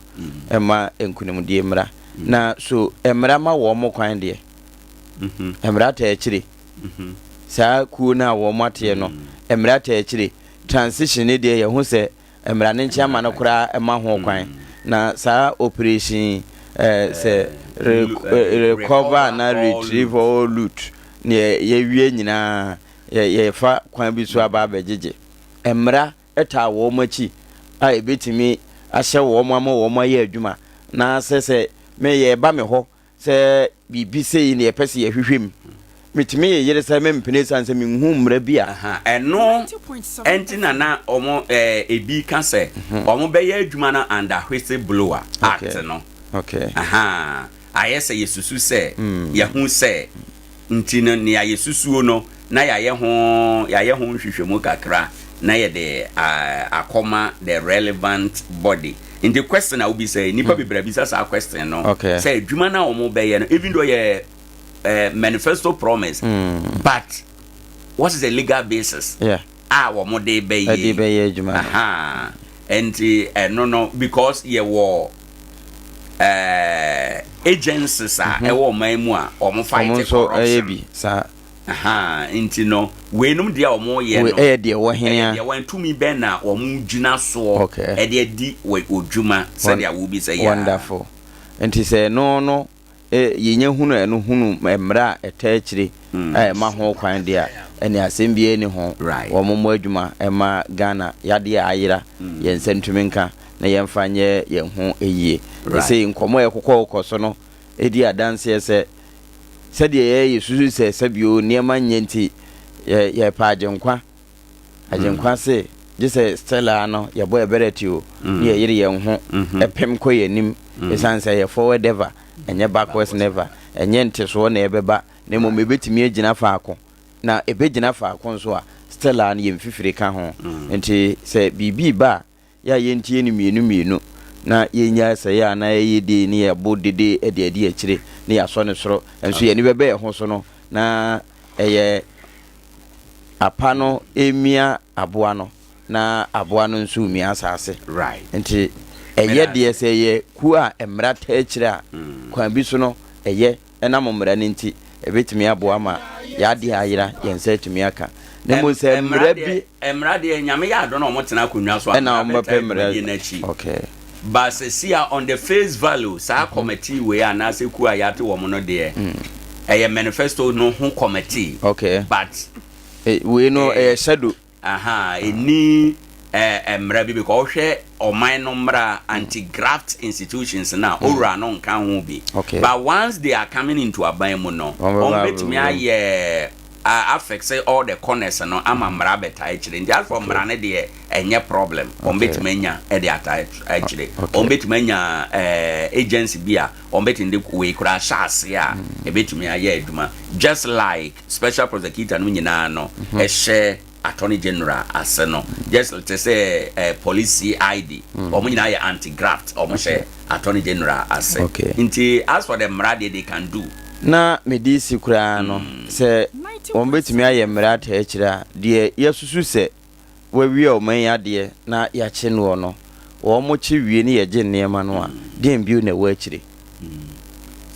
L: Emma and Kunimudi Emra. Na so Emrama war more kind dear. Emrata actually. Sa kuna wo mate no emrata akire transition ne de ye hu se emrane nchama no kura ema ho kwan na sa operation se recover na retrieve all loot ne ye wie nyina ye fa kwan bi so aba abegege emra eta wo machi a ebetimi ahye wo mama wo maye adwuma na se me ye ba me ho se bibi sei ne ye pese ye hwehwem mitimi yere sa me mpene sanse me hu mra bia
A: eno entina na omo ebi ka se omo be ye adwuma na under whistle blower act no
L: okay
A: ayese yesusu se ye hu se ntina ne ayesusu no na ye ho hwehwemu kakra na ye de akoma the relevant body in the question I will be say nipa bibra bisa sa question no say adwuma na omo be ye no even though ye manifesto promise but what is the legal basis what they be juma and no because ye war agencies are e wo man mu a omo fight corruption inti no we num dia omo ye no
L: e de wo hen
A: ya wan tumi ben na omo gina so e de di we odwuma said ya will be say
L: wonderful inti say no yenye hunu enu hunu emra etachiri ma ho kwan dia ene asembie ni ho wo momo adwuma ema Ghana yade ayira yen sentuminka na yemfanye yen ho eyie sei nkomo ekokọ so no edi adanse ese sede yesusu se sabio niema nyenti ye pa ajenkwa se jese Stella no ye boy beretio ni ye yire yen ho epem ko yenim esanse ye forward ever enye backwards never enye nteso na ebeba na mo mebetimi agina faako na ebegina faako nso a Stella na yemfifire ka ho enti se bibi ba ya yentie ni mienu na yenya se ya na yedi ni ebodede ede akire na ya so ne soro enso ye ni bebe ho so no na eye apano emia aboa no na aboa no nso mi asase enti eye de se ye ku a emra ta akire a kwan bi so no eye ena momra ne nti ebetimi aboa ma ya de ayira yense tumi aka ne mo se
A: emra de nyame ya do na omotena konwa so
L: na ombape emra okay
A: but see on the face value sa committee we ana se ku a ya te wo mo no de eye manifesto no ho committee
L: okay
A: but
L: we know shadow
A: any emra bi because hwe oman no mra anti-graft institutions na ora no nka ho bi but once they are coming into aban mu no betimi aye affect say all the corners no ama mra beta akire ndi alfa mra ne de enye problem betimi anya e de ata akire betimi anya agency bia betimi we kura shase a betimi aye aduma just like special prosecutor no nyina no share Attorney General aseno just to say police ID nyina ya anti-graft share Attorney General ase nti as for the mrade they can do
L: na medisi kura no se betimi aye mrade akira de yesusu se wawie o man ade na ya che no no chi wie ne ye nnema no a dem biu na wa akire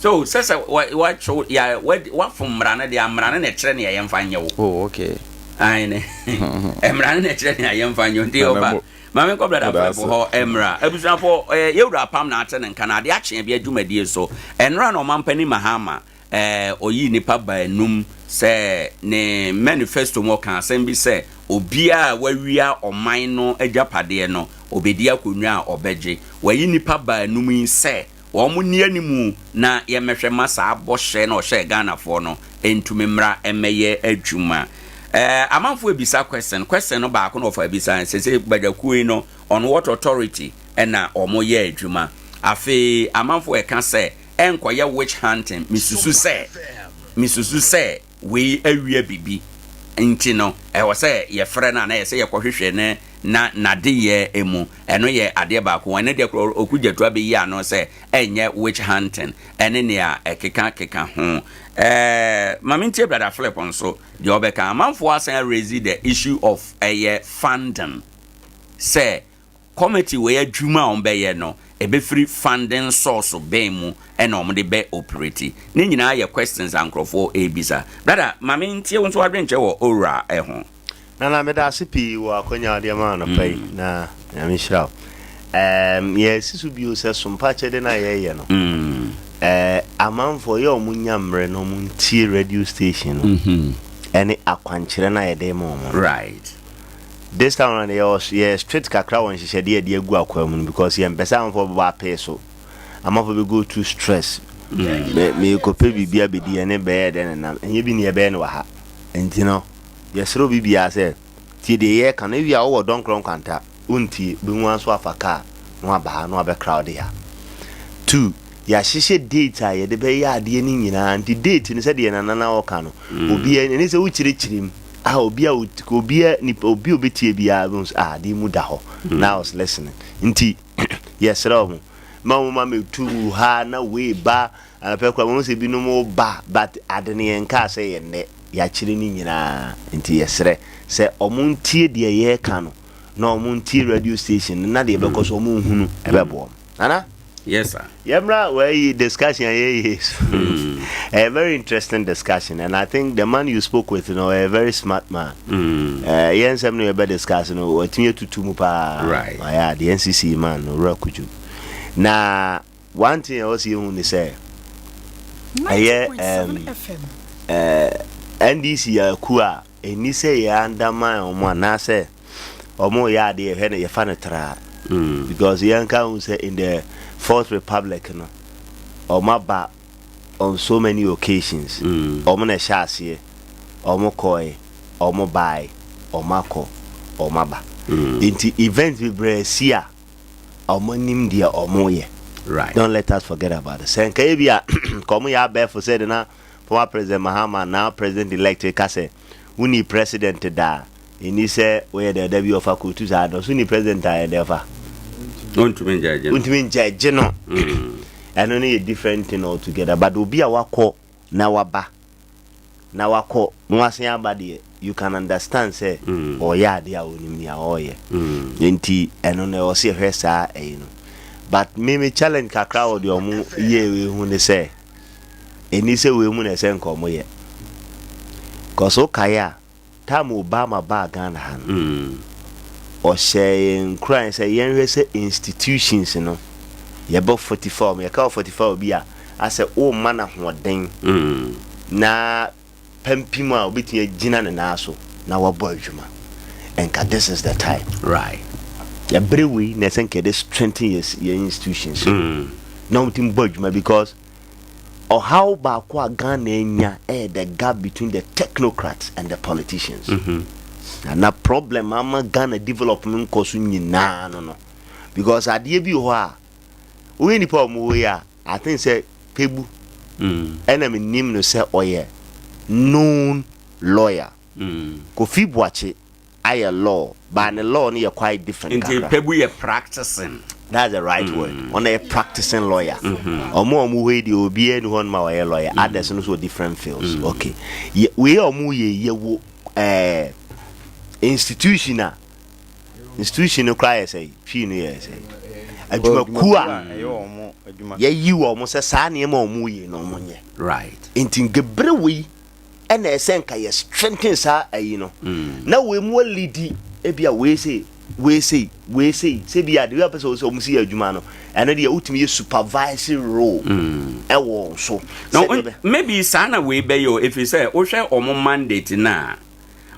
A: so sasa what show ya what from mrane de amrane na kire ne ye mfanye wo
L: okay
A: aine emra na kire ne ayemfanyo ndi oba mame ko brother for ho emra abusuafo yewura pam na ate ne nka na ade akye bia dwumadie so enra no mampani mahama oyi nipa ba enum se ne manifesto mo kan asem se obia wawia oman no agapade no obedi akonwa obeje wayi nipa ba enum se wo mo ni animu na yemehwe masa abɔhye na ɔhye Ghana fo no entumemra emeye adwuma amanfo ebisa question no ba ko no for ebisa sese gbadakuyi no on what authority na omo ye adwuma afi amanfo e ka se enkoye witch hunting misusu se we awia bibi nti no wo se ye frɛ na ye se ye kɔhwehwɛ ne na de ye emu eno ye ade ba ko ene de okugyeto abeyi ano se enye witch hunting ene ne a keka ho mamintie brother Philip onso de obeka amanfo asan raise the issue of funding say committee we adwuma on be ye no ebe free funding source be mu ena omde be operate ne nyina ye questions ankrofo ebisa brother mamintie onso adwenche wo ora ho
M: na me da sipi wo akonya de ma no pai na ya me shira yes su bi o se Sompa chede na ye no amanfo ye omunya mre no muntie radio station no any akwankyere na ye de mo
A: right
M: this time on the straight kakra won hye de egu akwam because ye mpesa amfo ba pay so amafo be go through stress me ko pe bibia be di ene be de na enye bi ne ye be ne wa ha entino yesro bibia se ti de ye kan wi a wo don kron kwanta unti bi nwa so afaka no aba no abe crowd ya 2 ya hye data ye de be ya ade ni nyina anti date ni se de na na o ka no obi ene se wo chirichirim obi obetie bia di mu da ho now I was listening nti yesro mo me tu ha na we ba pe kwa mo se bi no mo ba but adene en ka se ye ne ya chire ni nyina nti yesre se omuntie de ye ka no na omuntie radio station na de be ko so mo hunu ebe bo ana
A: yes sir
M: yemra we discussion yes a very interesting discussion and I think the man you spoke with a very smart man yes I'm no be discussing what you to mu pa
A: right
M: yeah the NCC man no rakuju na one thing I was you say
J: 90.7 FM
M: NDC akua eni say ya ndama omo na say omo ya de he na ye fa tra because yanka who say in the Fourth Republic no omaba on so many occasions omo na shasie omo koi omo bai omako omaba into events we bresia omo nim dia omo ye
A: right
M: don't let us forget about it senka ebia komo ya be for said na former president Mahama now president elect kase uni president da ini say we the w of akutu za do uni president da ever untumin jaje no and only a different thing altogether but obi a wako na waba na wako nwase abade you can understand say oya de a onim ya oye enti eno na o se hwesa no but me challenge kakra o de omu ye we hu ne say eni se we mu na se nkomo ye koso kaya tam Obama ba Ghana han or say Nkoranza say yenhwese institutions no yebo 44 me ka 44 bia ase o mana hoden na pempim a obitia gina na so na wabo adwuma enka this is the time
A: right
M: ya brewe na senke this 20 years your institutions now tim bodwuma because or how ba kwa Ghana enya the gap between the technocrats and the politicians and a problem ama Ghana development kosu nyina no because ade bi ho a we ni pa mo we a I think say pebu enemy nim no say oye known lawyer Kofi Boache aye law but the law ni quite different
A: into pebu ye practicing
M: that's the right word on a practicing lawyer omo we di obi enu hon ma we lawyer others no so different fields okay we omo ye wo institutional cry say fi no ye say adwuma kuwa ye yi wo mo se sa ne ma omo ye no mo nye
A: right
M: intin gebrewi ena esenka ye strengthen sa ayi no na we mo leadi e bia we say se bia de person so omo si adwuma no ena de utimi ye supervisory role e wo so
A: no maybe sana we be yo if you say o hwe omo mandate na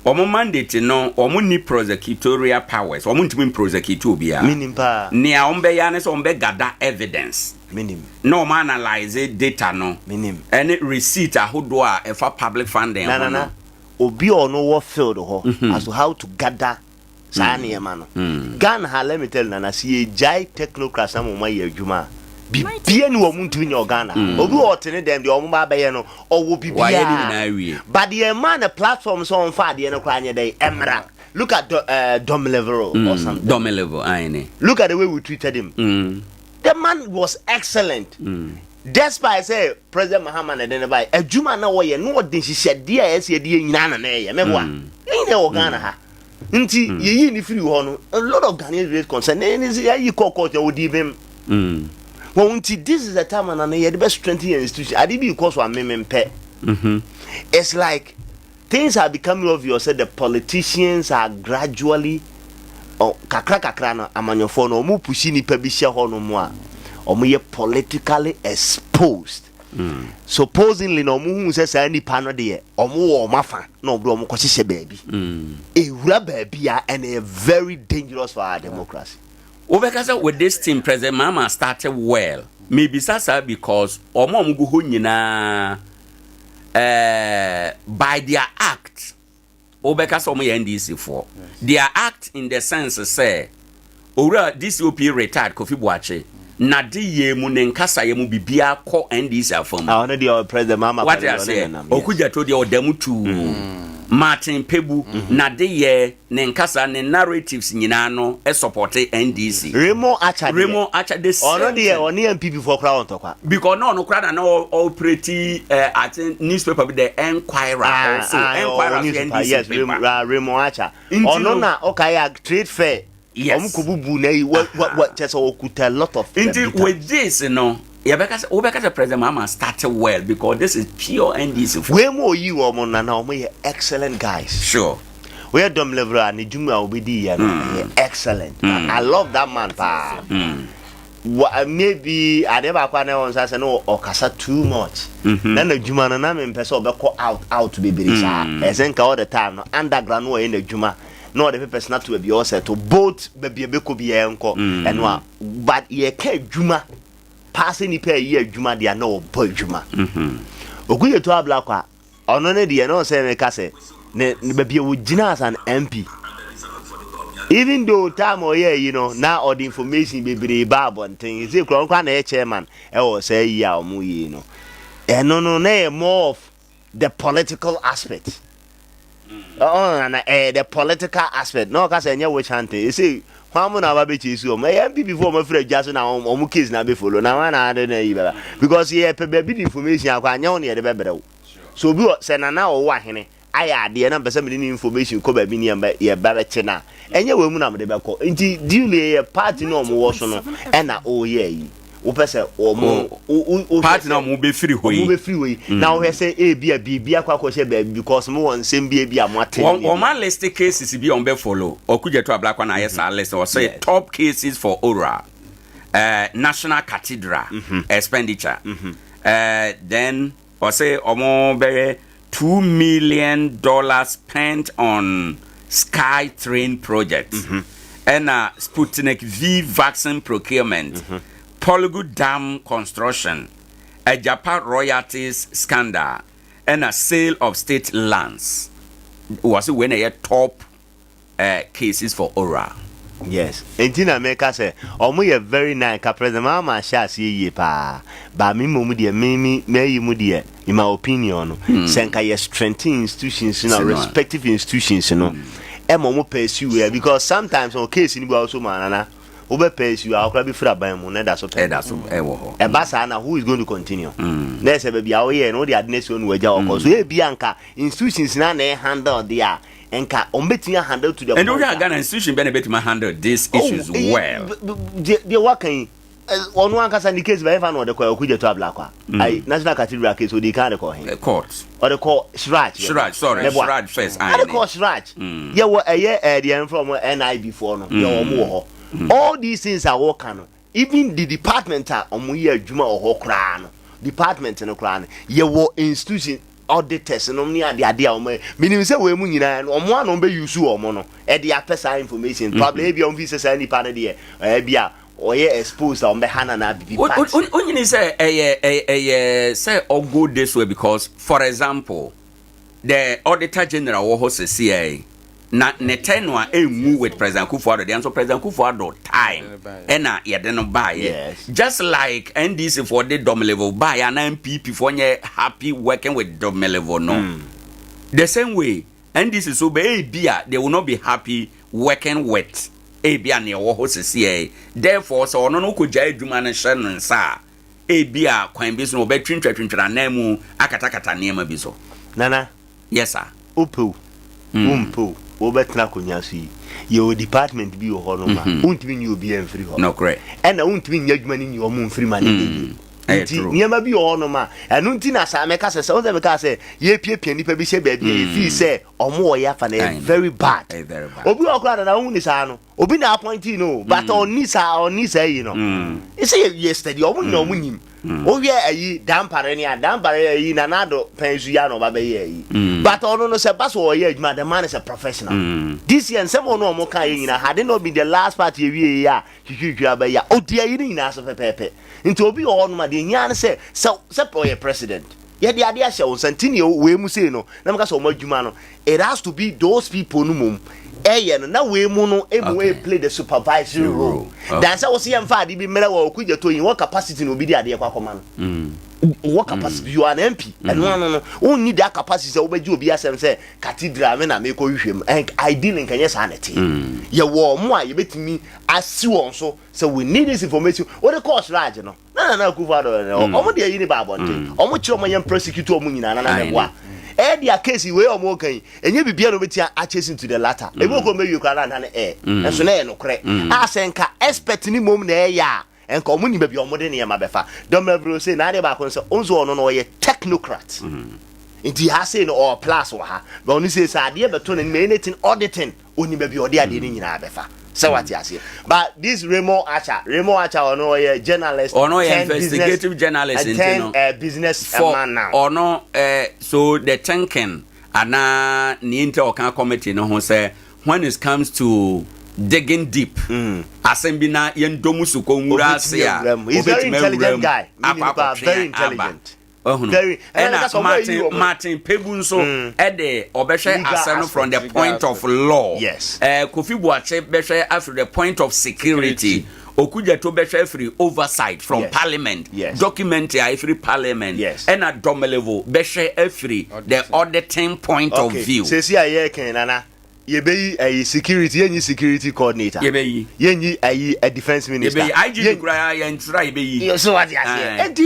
A: omo mandate no omo ni prosecutorial powers omo ntimi prosecute obia
M: minim pa
A: ne a ombe ya ne so ombe gather evidence
M: minim
A: no man analyze data no
M: minim
A: any receipt ahodo a e for public funding
M: na obi ono wo field ho as to how to gather sane ma no Ghana ha let me tell na see jai technocrats am ma ye adwuma bibia ni wo muntu ni Ghana obi otene dem de omo ba be ye no owo bibia but the man the platform so on fa de no kra anye dey emra look at Dom level or something.
A: Dom level, I know.
M: Look at the way we treated him. The man was excellent. Despite say President Muhammad and then by a Juma no way no what she said dear as ye dear nana ne me one. Ain't no Ghana ha. Nti ye ni free one. A lot of Ghanaians raise concern. Any say you call court you give him. Well, until this is the time and the best strength institution. I did because one men pet. It's like things are becoming obvious. The politicians are gradually kakra no amanyofo no mu pushi ni pa bi hye ho no mu a omo politically exposed. Supposedly no mu hu se sa ni pa no de omo wo mafa no bro omo kwahye baabi. Ewura baabi a and a very dangerous for our democracy.
A: Obekasa with this team President Mama started well. Maybe sasa because omo go ho nyina by their act. Obekasa omo NDC for their act in the sense say ora DCOP retired Kofi Boache na de ye mu ne nkasa ye mu bibia ko NDC afam.
M: I want the President Mama.
A: What I say Okuja to the odemu tu Martin Pebu na de ye ne nkasa ne narratives nyina no e support NDC.
M: Remo Acha
A: this
M: already on MPP for crowd talk
A: because no crowd and all pretty at newspaper with the Enquirer also Enquirer NDC.
M: Yes, Remo Acha ono na okay trade fair.
A: Yes.
M: What just okuta a lot of
A: with this because President Mama started well because this is pure NDC.
M: Where more you are now excellent guys.
A: Sure.
M: Where Dom Level and Nijuma Obidi excellent. I love that man pa. Maybe I never quite know on say no okasa too much. Then the Juma na me person be call out to be birisa. Ezenka all the time no underground no in the Juma. No the papers not to be also to both baby beko bi enko enwa but ye ka Juma passing ni pay year Juma dia no boy Juma. Oguye to abla kwa ono ne dia no say me ka say ne baby wo gina as an MP. Even though time or year, you know, now all the information be bad and things. Say kron kwa na chairman e wo say ya omu yi no. No more of the political aspect. The political aspect. No, cause any which hunting. You see, how na ba be chisu. My MP before my friend just na omu case na be follow. Na one I don't know because he pe be information akwa anya on here be better. So bi say na na o wa hene. Aya de na pese me information ko ba bi ni ye ba be che na. Enye we mu na me de be ko. Nti duly ye party no omo wo so no e na o ye yi. Wo pese omo
A: party no omo be free hoyi.
M: Omo be free hoyi. Na wo say e bia akwa she ba because mo won sem bia amoate.
A: One man list cases bi on be follow. Okuja to abla kwa na yes list or say top cases for oral. National Cathedral expenditure. Then or say omo be $2 million spent on Sky Train project and Sputnik V vaccine procurement, Polygo Dam construction, a Japan royalties scandal, and a sale of state lands. Was when they had top cases for oral.
M: Yes. Entina America say, omo ye very nice ka President Mama sha see ye pa. Ba mi mo mu de me you mu de in my opinion senka ye strengthen institutions in our respective institutions no. E mo pursue because sometimes on case ni be also manana obe pursue akra be fra ban mu na da so pe.
A: E wo ho.
M: E ba sa na who is going to continue? Na say be bia wo ye no the administration we ja okọ so e bia nka institutions na handle there. Enka ombetia handle to the
A: and we are Ghana institution benefit to handle these issues well.
M: The working on one case in the case by fan or the Okuja to Abla. I National Cathedral case, so they can't call him.
A: Court.
M: Or the call Shraj.
A: Shraj first.
M: I call Shraj. Yeah, what a year at the end from NI before no. All these things are working. Even the department are on year Juma or Hokran. Department in Okran. Yeah, what institution. Auditors no ni ade ade a o menim say we mu nyina no mo anon be use o mo no e de apesa information probably e bia on visa say nipa na de e bia o ye exposed on be hana na bibi part
A: onyini say say go this way because for example the auditor general wo ho say na ne tenwa emu with President Kufuor the answer President Kufuor time ena ye de no buy just like NDC for the dom level buy an MPP for nye happy working with dom level no the same way and this is so bia they will not be happy working with bia ne wo ho sese therefore so ono no ko gya adwuma ne hye no nsa bia kwan bi so no be twintwatwintwa na mu akatakata ne ma bi so
M: nana
A: yes sir
M: opo umpo wo betra konya so yi your department bi wo ho no ma untimi ni obi en free ho
A: no correct
M: and na untimi nya adwuma ni o mu free man ni niema bi wo no ma enu nti na sa meka se o ze meka se ye piepie nipa bi hye ba bi e fi se omo wo ya fa na very bad obi okura na hu ni sa no obi na appointee no but on ni sa yi no e say yesterday omo na omo nim o wie ayi dampare ayi na nado pensu ya no ba be yi but ono no se pass wo ye adwuma the man is a professional this year sem ono omo kan yi na had not been the last part ye wie ya hwihwihwa ba ya odi ayi ni na so pepepe nti obi o no ma de nyan se pro president ye de ade a hye wo santini we mu sei no na meka so omo adwuma no it has to be those people no mum no na we mu no play the supervisory role dan say wo se yem fa ade bi mera wo kugya to yin what capacity no bi de ade kwakoma no what capacity you are an MP and no who need that capacity wo beji obi asem say cathedral me na me ko hwehwem I didn't kanye sanity ye wo mo a ye betimi asi won so we need this information what the course large no na kufa do omo de yi ni ba bonte omo kire omo yem prosecute omo nyina na bo a dia case we omo kan enye bibia no betia a chasing to the latter e bo ko me you kan na enso na e no kre asenka expert ni mom na e ya enka omo ni bia omo de ne ma befa don mebro say na de ba ko so onzo ono no ye technocrat inti ha say no or plus wa ha but oni say sa de beto na anything auditing oni bia ode ade ni nyina befa so what you say but this Remo Acha ono a journalist
A: ono investigative journalist
M: business man now
A: ono so the thinking ana ni inter committee no ho say when it comes to digging deep asembi na yendomu su ko nwura ase a
M: he's very intelligent guy very intelligent
A: very Martin Pebunso ede obehwe asano from the point of law
M: yes
A: Kofi Boache behwe after the point of security Okuja to behwe free oversight from parliament document ya free parliament and at dom level behwe free the auditing point of view
M: say see aye ken nana yebeyi a security yenyi security coordinator yenyi a defense minister
A: yebeyi IG kura ya ntura yebeyi
M: so what you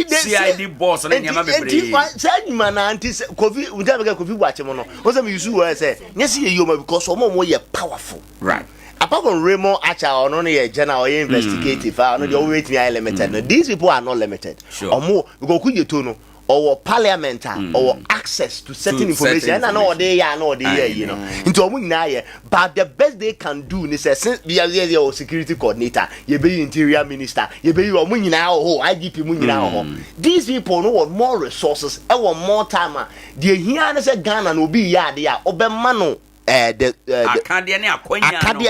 M: say
A: CID boss na nyama bebre
M: say nyima na anti Kofi unta Kofi Boache mo no o say me use word say nyesi ye yoma because omo ye powerful
A: right
M: apart from Remo Acha ono no ye general or investigative no dey wait me limited no these people are not limited omo because ku ye to no or parliament or access to certain information and no dey you know into omu nyina ye but the best they can do is since be your security coordinator ye be interior minister ye be omu nyina IGP mu nyina these people no want more resources and want more time the here na say Ghana no be ya dey obema no
A: akade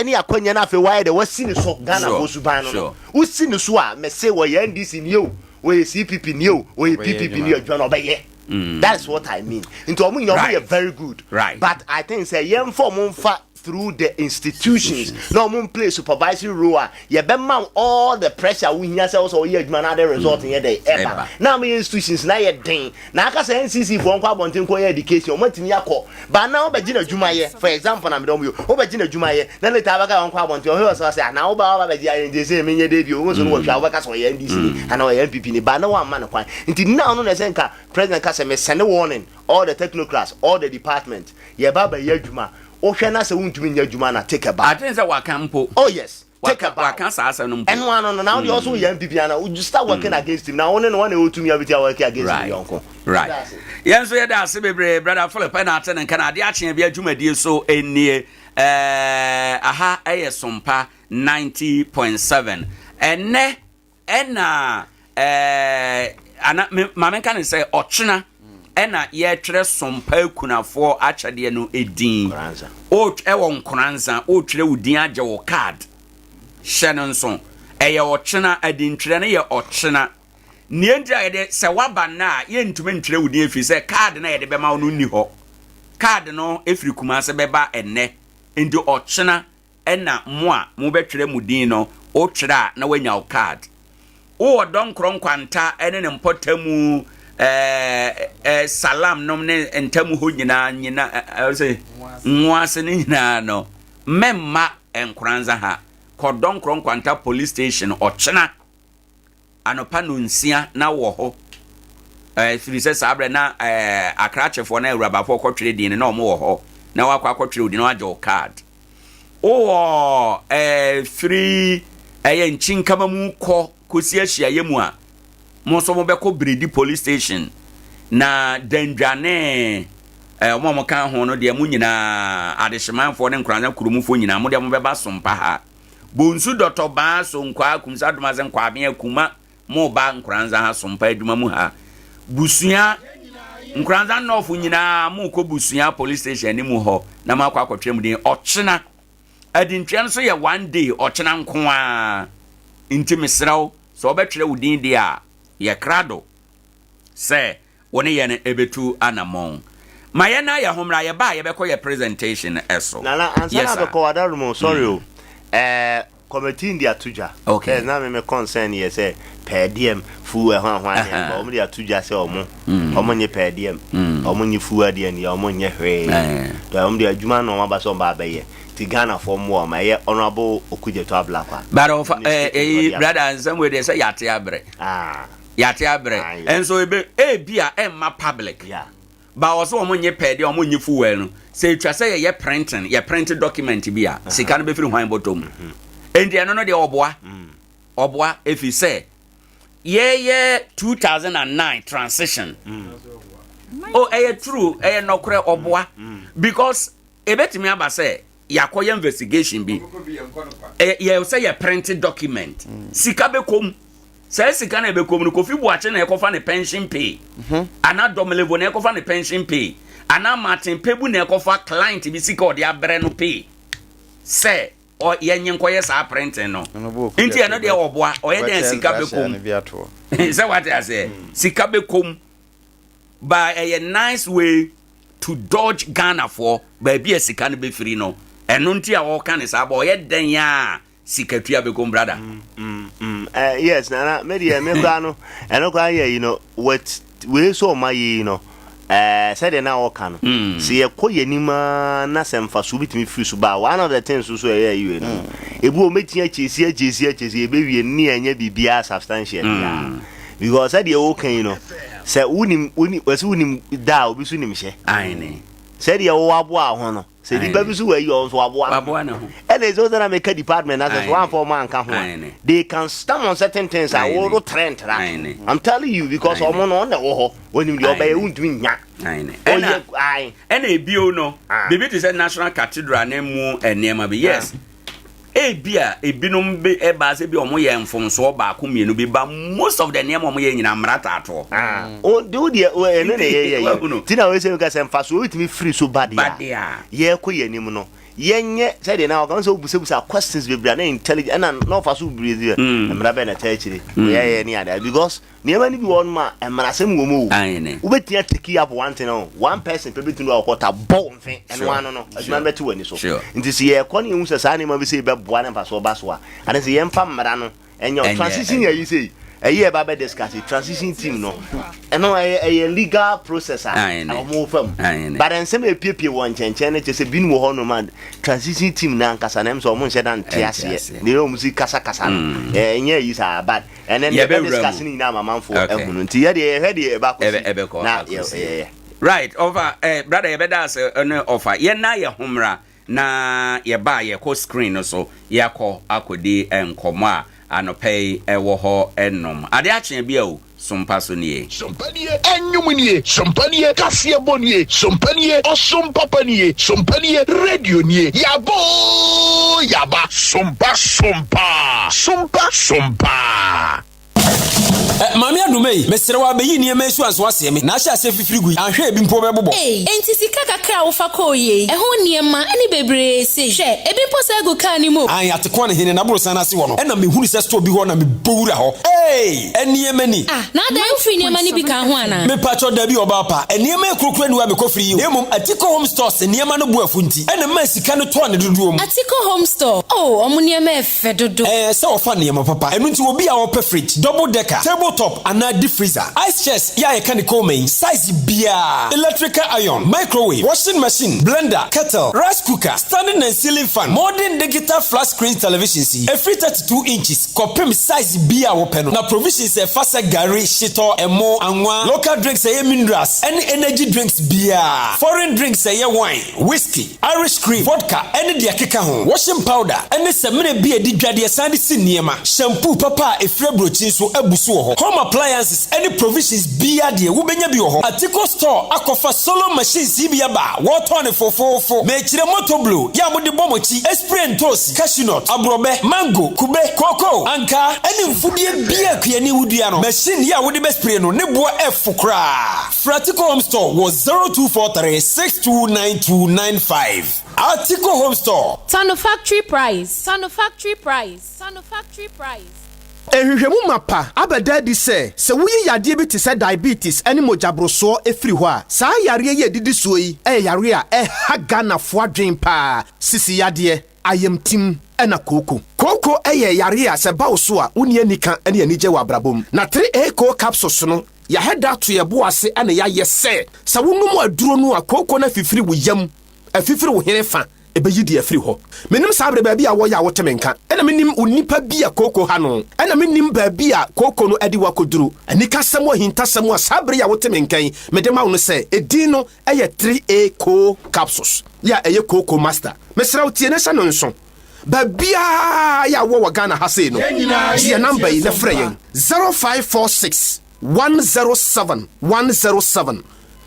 A: ne
M: akonya na fe why the wasi ni so Ghana go suban no usi ni so a me say we NDC ni o we CPP ni o we PPP ni adwa no be that's what I mean into omu you very good
A: right
M: but I think say yem for monfa through the institutions no mun play supervisory role ye be man all the pressure we hear say also ye adwuma na the result in the ever now me institutions na ye den na aka say NCC for nkwa bonten ko ye education o matimi yakọ but now be gina adwuma ye for example na me don yo o be gina adwuma ye na later abaka nkwa bonten o he so say na o ba be gina ye say me nye dey bi o so no hwa abaka so ye NDC and o ye MPP ni ba na one man kwan nti now no na say nka president ka say me send warning all the technocrats all the department ye ba ba ye adwuma o hwe na se wuntumi nya adwuma na take a back
A: I think say wakampo
M: oh yes take a back
A: wakan sa asa no mpo
M: and one now they also young people now you start working against him now one no one otumi abiti working against him yonko
A: right yenso ye da se bebre brother Philip na aten nka na ade achen bia adwumadie so enie aha aye Sompa 90.7 enne ena ana mama kan say ochena ena ye twere Sompa kunafo achade no edin o ewo Nkoranza o twere udin agye wo card hyenon so eye ochena adintwere ne ye ochena niendia ye se waba na ye ntumi ntwere udin efi se card na ye de bema no ni ho card no efiri kumase beba enne ndi ochena ena mo a mo betwere mudin no o twere na wanya wo card o don kronkwanta ene ne mpotamu salam nom ne entamu ho nyina say nwase ne nyina no memma Nkoranza ha kodon kronkwanta police station ochena anopa no nsia na wo ho firi se sabre na akrachefo na awurabafo kwotwere din na omo wo ho na wakwa kwotwere odi na ajo card free nchinkama mu kosi ahia yemu a mo so mo be ko Bredi police station na dandwane mo kan ho no de mu nyina adehyemanfo ne Nkoranza kurumufo nyina mo de mo be ba Sompa ha bonsu dr ba so nkwa kumsa domaze nkwa abia kuma mo ba Nkoranza ha Sompa aduma mu ha busua Nkoranza nofu nyina mo ko busua police station ni mu ho na makwa akotwem din ochena adintwan so ye one day ochena nko a intimisraw so obetwere udin dia ye krado se woni ye ne ebetu anamon maye na ya homra ye ba ye beko ye presentation eso
M: na ansana be ko wadarumo sorry committee in the atuja okay na me concern ye say per diem fu e hwan hwan o mo dia atuja say o mo nye per diem o mo nye fu ade ni o mo nye hwe to o mo dia adwuma no ma ba so ba be ye ti Ghana for more my honorable Okujeto Ablakwa
A: but of brother and some way they say yate abre yate abre and so bia emma public but also o mo nye per diem o mo nye fu well no say twa say ye printing ye printed document bia sika no be free hwan bottom and the no de oboa if you say yeah 2009 transition true no kure oboa because ebetimi aba say yakoye investigation bi say ye printed document sika be kom say sika na be kom no Kofi Boache na ekofa ne pension pay ana domelevo na ekofa ne pension pay ana Martin Pebu na ekofa client bi sika ode abre no pay say o yenye nkoye sa printing no inti eno de oboa o ye den sika be kom say what I say sika be kom by a nice way to dodge Ghana for baby a sika no be free no eno nti a wo kan sa bo ye den ya sika tua be kom brother
M: yes na media me kwa no eno kwa ye you know what we so my you know said na wo kan see ye koye nima na semfa so bitimi free so ba one of the things so ye you know ebu o metia chesi e be wie ni anya bibia substantial because said ye wo kan you know say unim da obi so nim hye
A: aine
M: said ye wo aboa ho no say di baby so we you so aboa
A: na ho
M: and is also na make department as one for man kan ho they can stand on certain things I will trend that I'm telling you because omo no na wo ho wonim di obey untumi nya
A: aine and ebio no baby to say national cathedral na mu enema be yes ebia ebinom be eba se bi omo ye mfomso ba ko mienu bi ba most of the name omo ye nyina mrata ato
M: o do de eno na ye tina we se ka se mfa so itimi free so bad ya ye ko ye nim no yenye say de na o kan so busebusa questions be bra na intelligent na no fa so breeze mra be na tachiri ye ni ada because niema ni bi won ma emrasem wo mu wo betia take up one thing one person pe betinu akota bo mfe eno ano no aduma beti wani so nti se ye ko ne hu se sa ne ma be se be boa ne fa so ba so a ade se ye mfa mra no enyo transition ya yi sei eye ba be discuss transition team no eno a legal process mo fam but ensem epiepie won chenchen ne chese bin wo ho no man transition team na nkasa na so mo nse dan tiase ne o musi kasa no enye yi sa bad and then the discussing na mamanfo ehunu nti ye de he de ba ko na
A: right over brother ye beda as no offer ye na ye homra na ye ba ye ko screen no so ye ko akodi enkomo a anopay ewo ho enom ade achen bia o Sompa so nie
I: Sompanie enyumunie Sompanie kasia bonie Sompanie osompapanie Sompanie radio nie yaba Sompa
N: Mami adumei mesere wa beyi ni emesu anso asemi na ahia se fifiri gu ahwe ebi mpo bebobo
O: enti sika kakra wo fa koye eho niema ani bebre se hwe ebi mpo se gu ka ni mo
N: an atekwa ne hene na buru sana ase wo no na me hunu se store bi ho na me bowura ho eniema ni
O: na da mfi niema ni bi ka ho ana
N: me pacho da bi oba pa eniema ekrokro ni wa me kofiri yo nemum Atiko Home Stores eniema no bu afunti ena ma sika no to ne dodo mu
O: Atiko Home Store omo niema efe dodo
N: se ofa niema papa enu nti obi a wo pe fridge double decker cooker, tabletop and deep freezer, ice chest, ya can call me size beer, electrical iron, microwave, washing machine, blender, kettle, rice cooker, standing and ceiling fan, modern digital flat screen television, a free 32 inches, copy size beer open. Now provisions a faster gari, shito, and more and one. Local drinks a minerals, any energy drinks beer, foreign drinks a wine, whiskey, Irish cream, vodka, any dia keka home, washing powder, any semine beer di dradia sandy sinema, shampoo papa a frebrotin so ebusu home appliances, any provisions beer dear wubenya bioho, Atiko store, akofa solo machines ibiaba, water on 444, mechire moto blue, yamudi bomochi, esprit and toast, cashew nut, abrobe, mango, kube, cocoa, anka, any foodie beer kuyani wudiano, machine ya wudi best preno, nebua F fukra. Fratiko Home Store was 0243-629295. Article Home Store.
O: Son of factory price. Son of factory price. Son of factory price.
D: Ehwehwemu mapa abadadi se wuyi yade bi te se diabetes ene mojabroso efiri ho a saa yare ye didi so yi yare a haga na fo adwen pa sisi yade ayemtim ena koko yare a se bawo so a woni anika ene anije wa brabom na 3A co capsules no ya heda to ye bo ase ene ya yese sa wonum aduro no a koko na fifiri wo yam afifiri wo herefa ebeyidi afiri ho menim sabre ba bia wo ya wo temenka ena menim onipa bia koko ha no ena menim ba bia koko no adi wakoduru anika samo hinta samo sabre ya wo temenkan medema wo no se edi no eye 3A co capsules ya eye koko master mesra utie na sano nso ba bia ya wo Ghana ha se no ye number yi na freyen 0546 107 107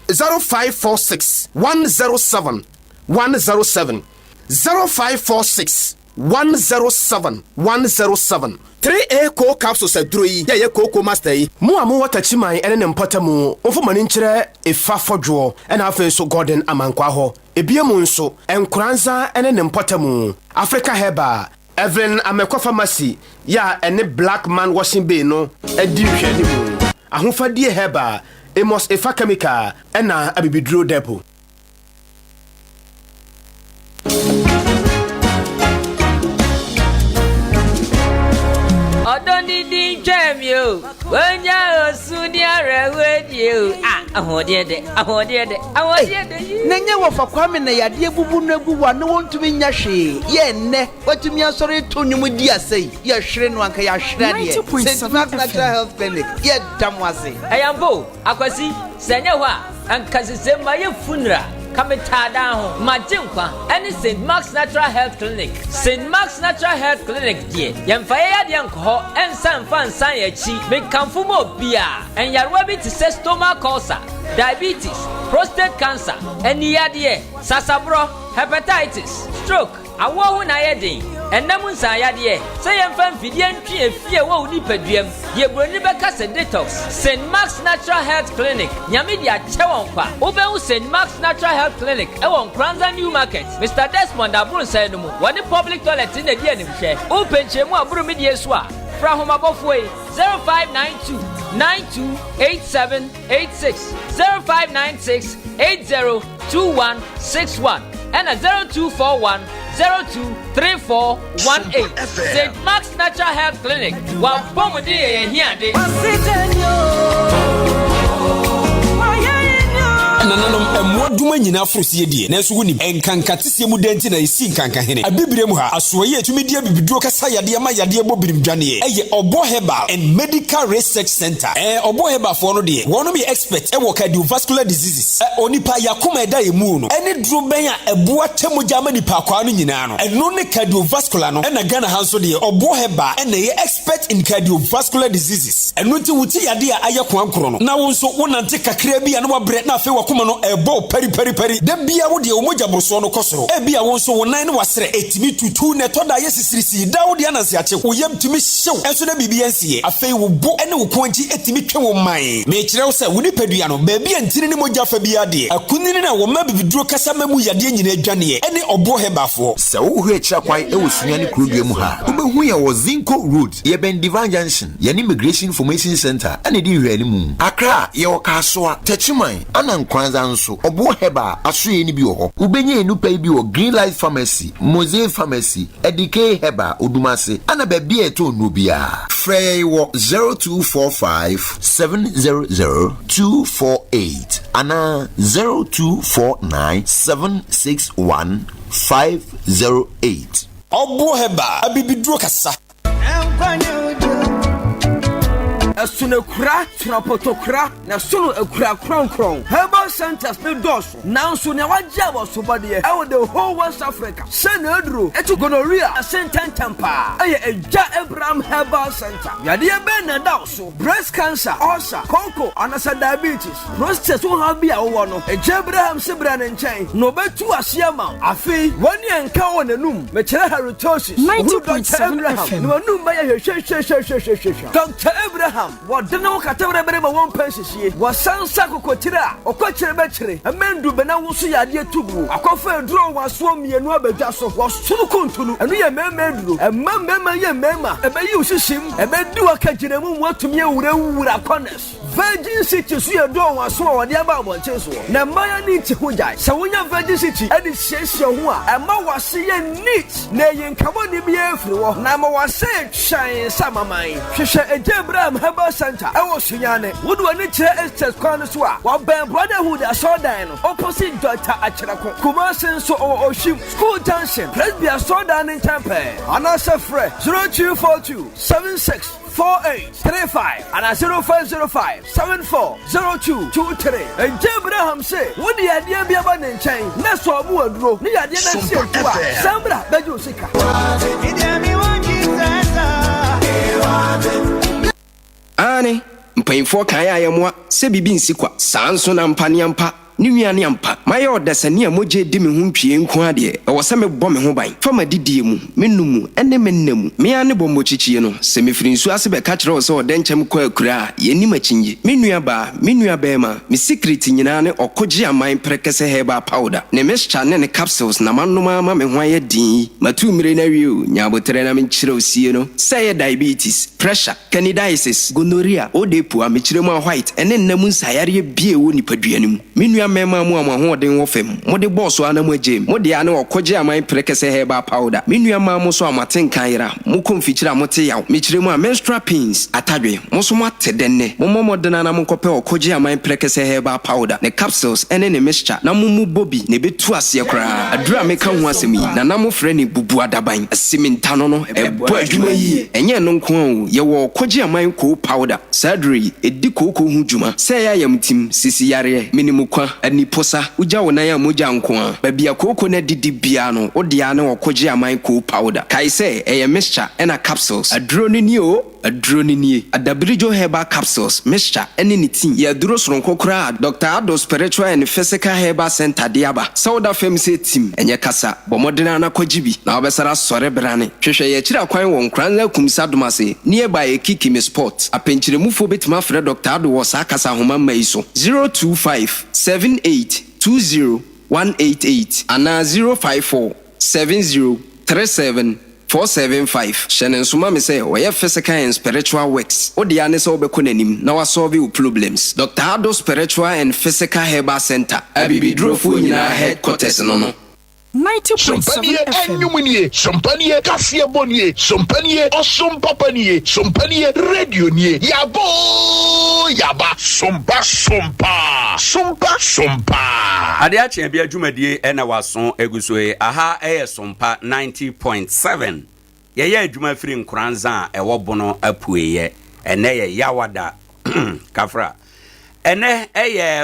D: 0546 107 107 0546 107 107 3A co capsules adroi ya koko master yi mu amu watachiman ene ne mpatamu ofo mani nkyere efa fodwo ena afen so Gordon amankwa ho ebiemu nso Nkoranza ene ne mpatamu Africa Herbal Evelyn Amekwa Pharmacy ya ene Black Man washing bay no edi hwani mu ahofadie Herbal Emos Efa Chemical ena abibidro depot.
P: Odonidi Jamio, when ya Sunia radio. Ahodiede.
Q: Nanya wa Kwame na yade bubu na buwa no want to be nyashi. Ye ne, what to me sorry to you with dear say. Ye shrin one kaya shradi. St. Mark's Natural Health Clinic. Ye damwazi.
P: I am Bo, Akwasi, Senyawa, and Kasisema Funra. Kamita down, Majinkwa, and St. Mark's Natural Health Clinic. St. Mark's Natural Health Clinic, dear. Yamfaya Yanko, and San Fan Sanyachi, make Kamfumo Bia, and Yarwabi to say stomach ulcer, diabetes, prostate cancer, and Yadie, Sasabro, hepatitis, stroke, a woman ayading, and Namunsa Yadie, say I'm fan Fidian Tree, a fear won't nip a dream, ye Brunibacas and detox. St. Mark's Natural Health Clinic, Yamidia Chewonpa, Oben St. Mark's Natural Health Clinic, Nkoranza New Market, Mr. Desmond Abun said, one public toilet in the DNM share, open Chemo Brumidia Swa, from Abofway, 0592 928786, 0596 802161, and a 0241 023418. St. Mark's Natural Health Clinic. One pomody and here.
N: Nananom emwaduma nyina afrosie die nanso wonim enkankatese mu denti na esi nkanka hene abibirem ha asoye etumidie bibiduro kasa yade ma yade bobirim dwane eye Obo Herbal and Medical Research Center Obo Herbal for no de wono be expert wo cardiovascular diseases onipa yakoma eda emu no ene duro ben a eboa temoja ma nipa kwa no nyina no eno ne cardiovascular no na Ghana hanso de Obo Herbal ene ye expert in cardiovascular diseases eno ti wuti yade a aye kwankoro no na wonso wonante kakra bi a no wabre na afi wakoma no ebo peri da bia wo de omoja broso no kosoro bia wonso wonan ne wasere etimi tutu ne to da yesisirisi da wo de ananse ache wo yam timi hyew enso na bibia nsie afei wo bo ene wo kwanji etimi twe wo man me kire wo se wo ni padua no ba bia ntini ne moja fa bia de akunini na wo ma bibiduro kasa mamu yade nyina adwane ene Obo Herbal
R: se wo hu ekira kwan e wo sunyane kurudua mu ha wo behu ya wo Zinco Road ye ben Divine Junction ye ni Immigration Information Center ene di hwani mu Accra ye wo Kasoa Techiman ana nkwa Nkoranza nso obo heba asoye ni bi wo ho ubenye enupa bi wo Green Light Pharmacy Mosaic Pharmacy Edike heba odumase ana ba bi eto no bia frey wo 0245 700 248 ana 0249 761 508
N: Obo heba abibiduro kasa
S: Asunekura trapotokura na sunu ekura kronkron herbal centers ne doso nanso ne wagya wo sobade e the whole West Africa senedro etu gonorrhea asenten tempa eye eja Abraham Herbal Center yade be na daoso breast cancer ulcer coco anasa diabetes prostate so ha bia wo no eja Abraham sebra ne nchen no betu asiama afi woni enka wo nanum me kire halitosis
B: 90.7 FM
S: no nanum ba ye hwe Dr. Abraham what no katawre bere ba won pensihie wa sansa kokotira okokire bekire amendu bena wusu yade tubu akofa eduro waso mienu abadwa so wasunu kontunu enu ye memeduro emma ye memma ebeyi usishim ebedi wakagire mu atumi ewura corners Virgin City so ye do waso wode aba abonche so na maya ni ti hojai se wonya Virgin City edi hyehyɛ ho a emma wase ye neat na ye nkabo ni bi afiri wo na ma wase twan samaman hwehwɛ Abraham Herbal Center ewo sunyane wodu ani kire estate kwan so a wa ben brotherhood asodan no opposite Dr. Achirako Kumasi so Oshim School Junction Presbyterian Sodan in Tempe anasa frɛ 0242 764835 and 0505 740223 and Abraham say what the idea be about in chain na so mu aduro ni yade na se to a sambra beju sika
T: Ane mpanyimfo kan ayemwa se bibi nsikwa sanso na mpane ampa ni wiane ampa maye odasani amoje di me ho ntwie nko ade e wo se me bɔ me ho ban fama didie mu menumu ene mennamu me ane bɔ mochichie no se me firi nsu ase be ka kire wo se odenkyem kwa akura ye ni machinye menua ba ma me secret nyina ne okoje aman prekese herbal powder ne mixture ne capsules na manoma ma me ho aye din matu mire na wiu nyabotere na me nkyire osie no say diabetes pressure candidiasis gonorrhea odepu a me kyire mu white ene nnamu nsayare bie wo nipaduanim menua mema mu amahoden wo fem mode boss anamu agem mode ane okoje aman prekese herbal powder menua ma mo so amatenkan yira mo konfikyira mote yaw mekire mu a menstrual pains atadwe mo so mate denne mo modena na mo kope okoje aman prekese herbal powder ne capsules ene ne mixture na mo bobi ne betu ase kra adura meka ho asemi na na mo frɛ ne bubu adaban asiminta no ebo adwuma yi enye no nko an ye wo okoje aman ko powder surgery edi koko hu dwuma sɛ ya yamtim sisi yare minimu kwa ani posa uja wona ya moja nko a babia koko na didi bia no odia na okoje aman ko powder kai se eye mixture ena capsules adronini adabirijo herbal capsules mixture ene ni tin ya duro soronko kra Dr. Ado Spiritual and Physical Herbal Center diaba Sauda Femse team enye kasa bomodena na kwajibi na obesara sore brane hwehwe ye kira kwan won Nkoranza kumisa domase nearby Kikimi Sport apenchire mufo betima frɛ Dr. Ado wo sa kasa homa mai so 025 7820 ana 054 7037 475 Shannon Suma me say we physical and spiritual works odia ne se obeko nanim na wa solve problems Dr. Ado Spiritual and Physical Herbal Center abibidrofo nyina headquarters no
I: 90.7 FM Sompanie Kasia Bonie Sompanie Osompapanie Sompanie Radio nie Yaba Sompa
A: Ade ache bia dwumadie ena waso egusoe aha Sompa 90.7 ye adwuma firi Nkoranza ewo bono apueye ene ye yawada kafra ene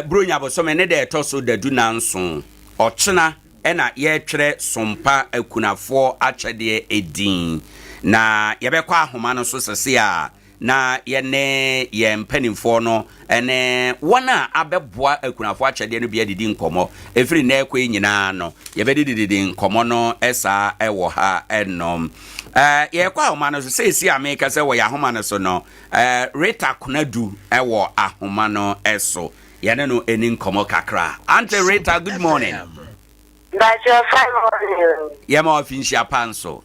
A: bronya bosome ne de etoso dadu nanso ochena ena ye twere sompa akunafo akyede edin na yebekwa ahoma no so sese a na ye mpanimfo no ene wona abeboa akunafo akyede no bia didi nkomo efiri na ekwe nyina no yebedidi nkomo no esa ewo ha enom ye kwa ahoma no so sese ameka se wo ya ahoma no so no reta kunadu ewo ahoma no eso yene no eni nkomo kakra ante Rita, good morning.
U: Baja fine morning.
A: Yama ofinshia panso.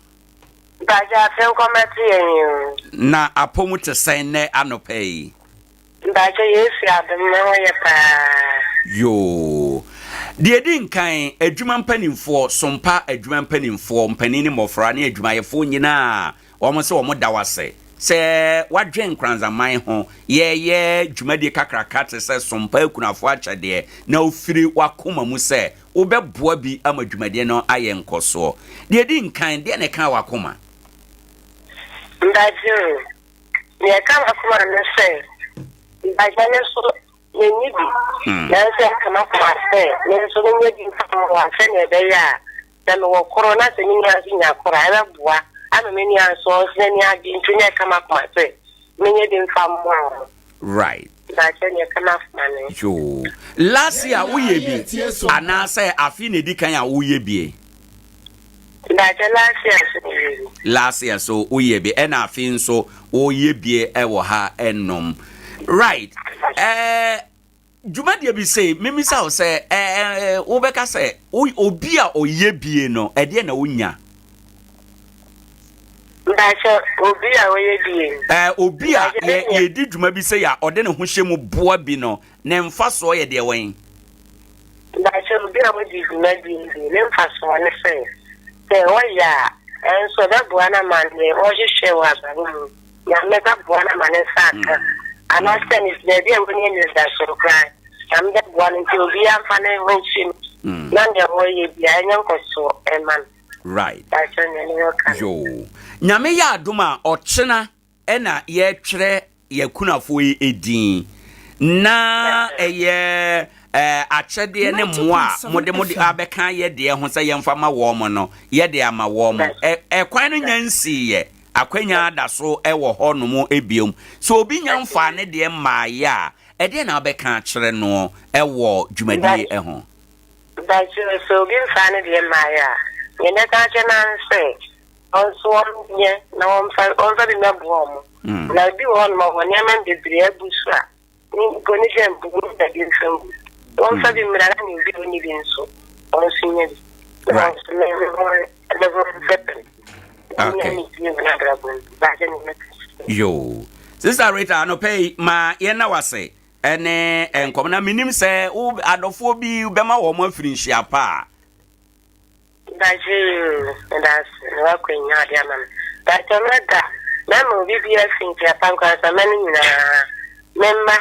U: Baja fen komati yen.
A: Na apomu te sene anopei.
U: Baja yesu adum no ye pa.
A: Yo. The din kan adwuma mpanimfo sompa adwuma mpanimfo mpanini mofra ne adwuma yefo nyina omo se omo dawase se wadwe Nkoranza man ho ye dwumadi kakraka te se sompa ekunafo achade na ofiri wakoma mu se obeboa bi ama dwumadi no aye nkoso the din kan de ne kan wakoma
U: ndaje ne kan wakoma ne se ndaje so Nibi, there's a come up my say, there's so many from one senior day. Then we corona seniors in a corona. I'm a many source, then you have been to come up my say. Many didn't come more.
A: Right.
U: That's when you come up, money.
A: Yo. Last year, we be, and I say, I feel the Dicaya, we be. Last year, so we be, and I feel so, oh, ye be, ever ha, and nom. Right. Jumadi bi say mimi sa say obeka say obi a oyebie no e de na wonya
U: ndacho obi a oyebie
A: obi a ye di juma bi say ya ode ne ho hyemu boa bi no ne mfa so ye de wen
U: ndacho obi a wodi juma bi ne mfa so ne say oya enso da boa na man ne o hye wa ba ya me da boa na man saka and I said, it's the idea when you use that sort of cry. I'm just wanting to be a fan of watching. None of the way you be a man.
A: Right. Yo. Nyame ya aduma ochena ena ye tre ye kunafo edin. Na eye achede ne moa mode abeka ye de ho se ye mfama wo mo no ye de ama wo mo kwan no nyansi ye akwanya adaso ewo ho no mo ebiom so obi nyamfa ne de ma ya e de na obeka kire no ewo dwumadi ho
U: da so obi mfa ne de ma ya ye ne ka che na nse onso nye na onfa bi na bo mo na bi won mo won ya man de bre abusu a ni goni jem bu da bi nsem onfa bi mra na ni bi oni bi nso onso nye bi
A: okay. Yo. Sister Rita no pay ma ye na wase ene enkom na minim se u adofo bi bema wo mo afiri nhia pa.
U: Daji that's no kwenya dia man. That omega na mo bi bi afin tia pa kwa sa mani na memba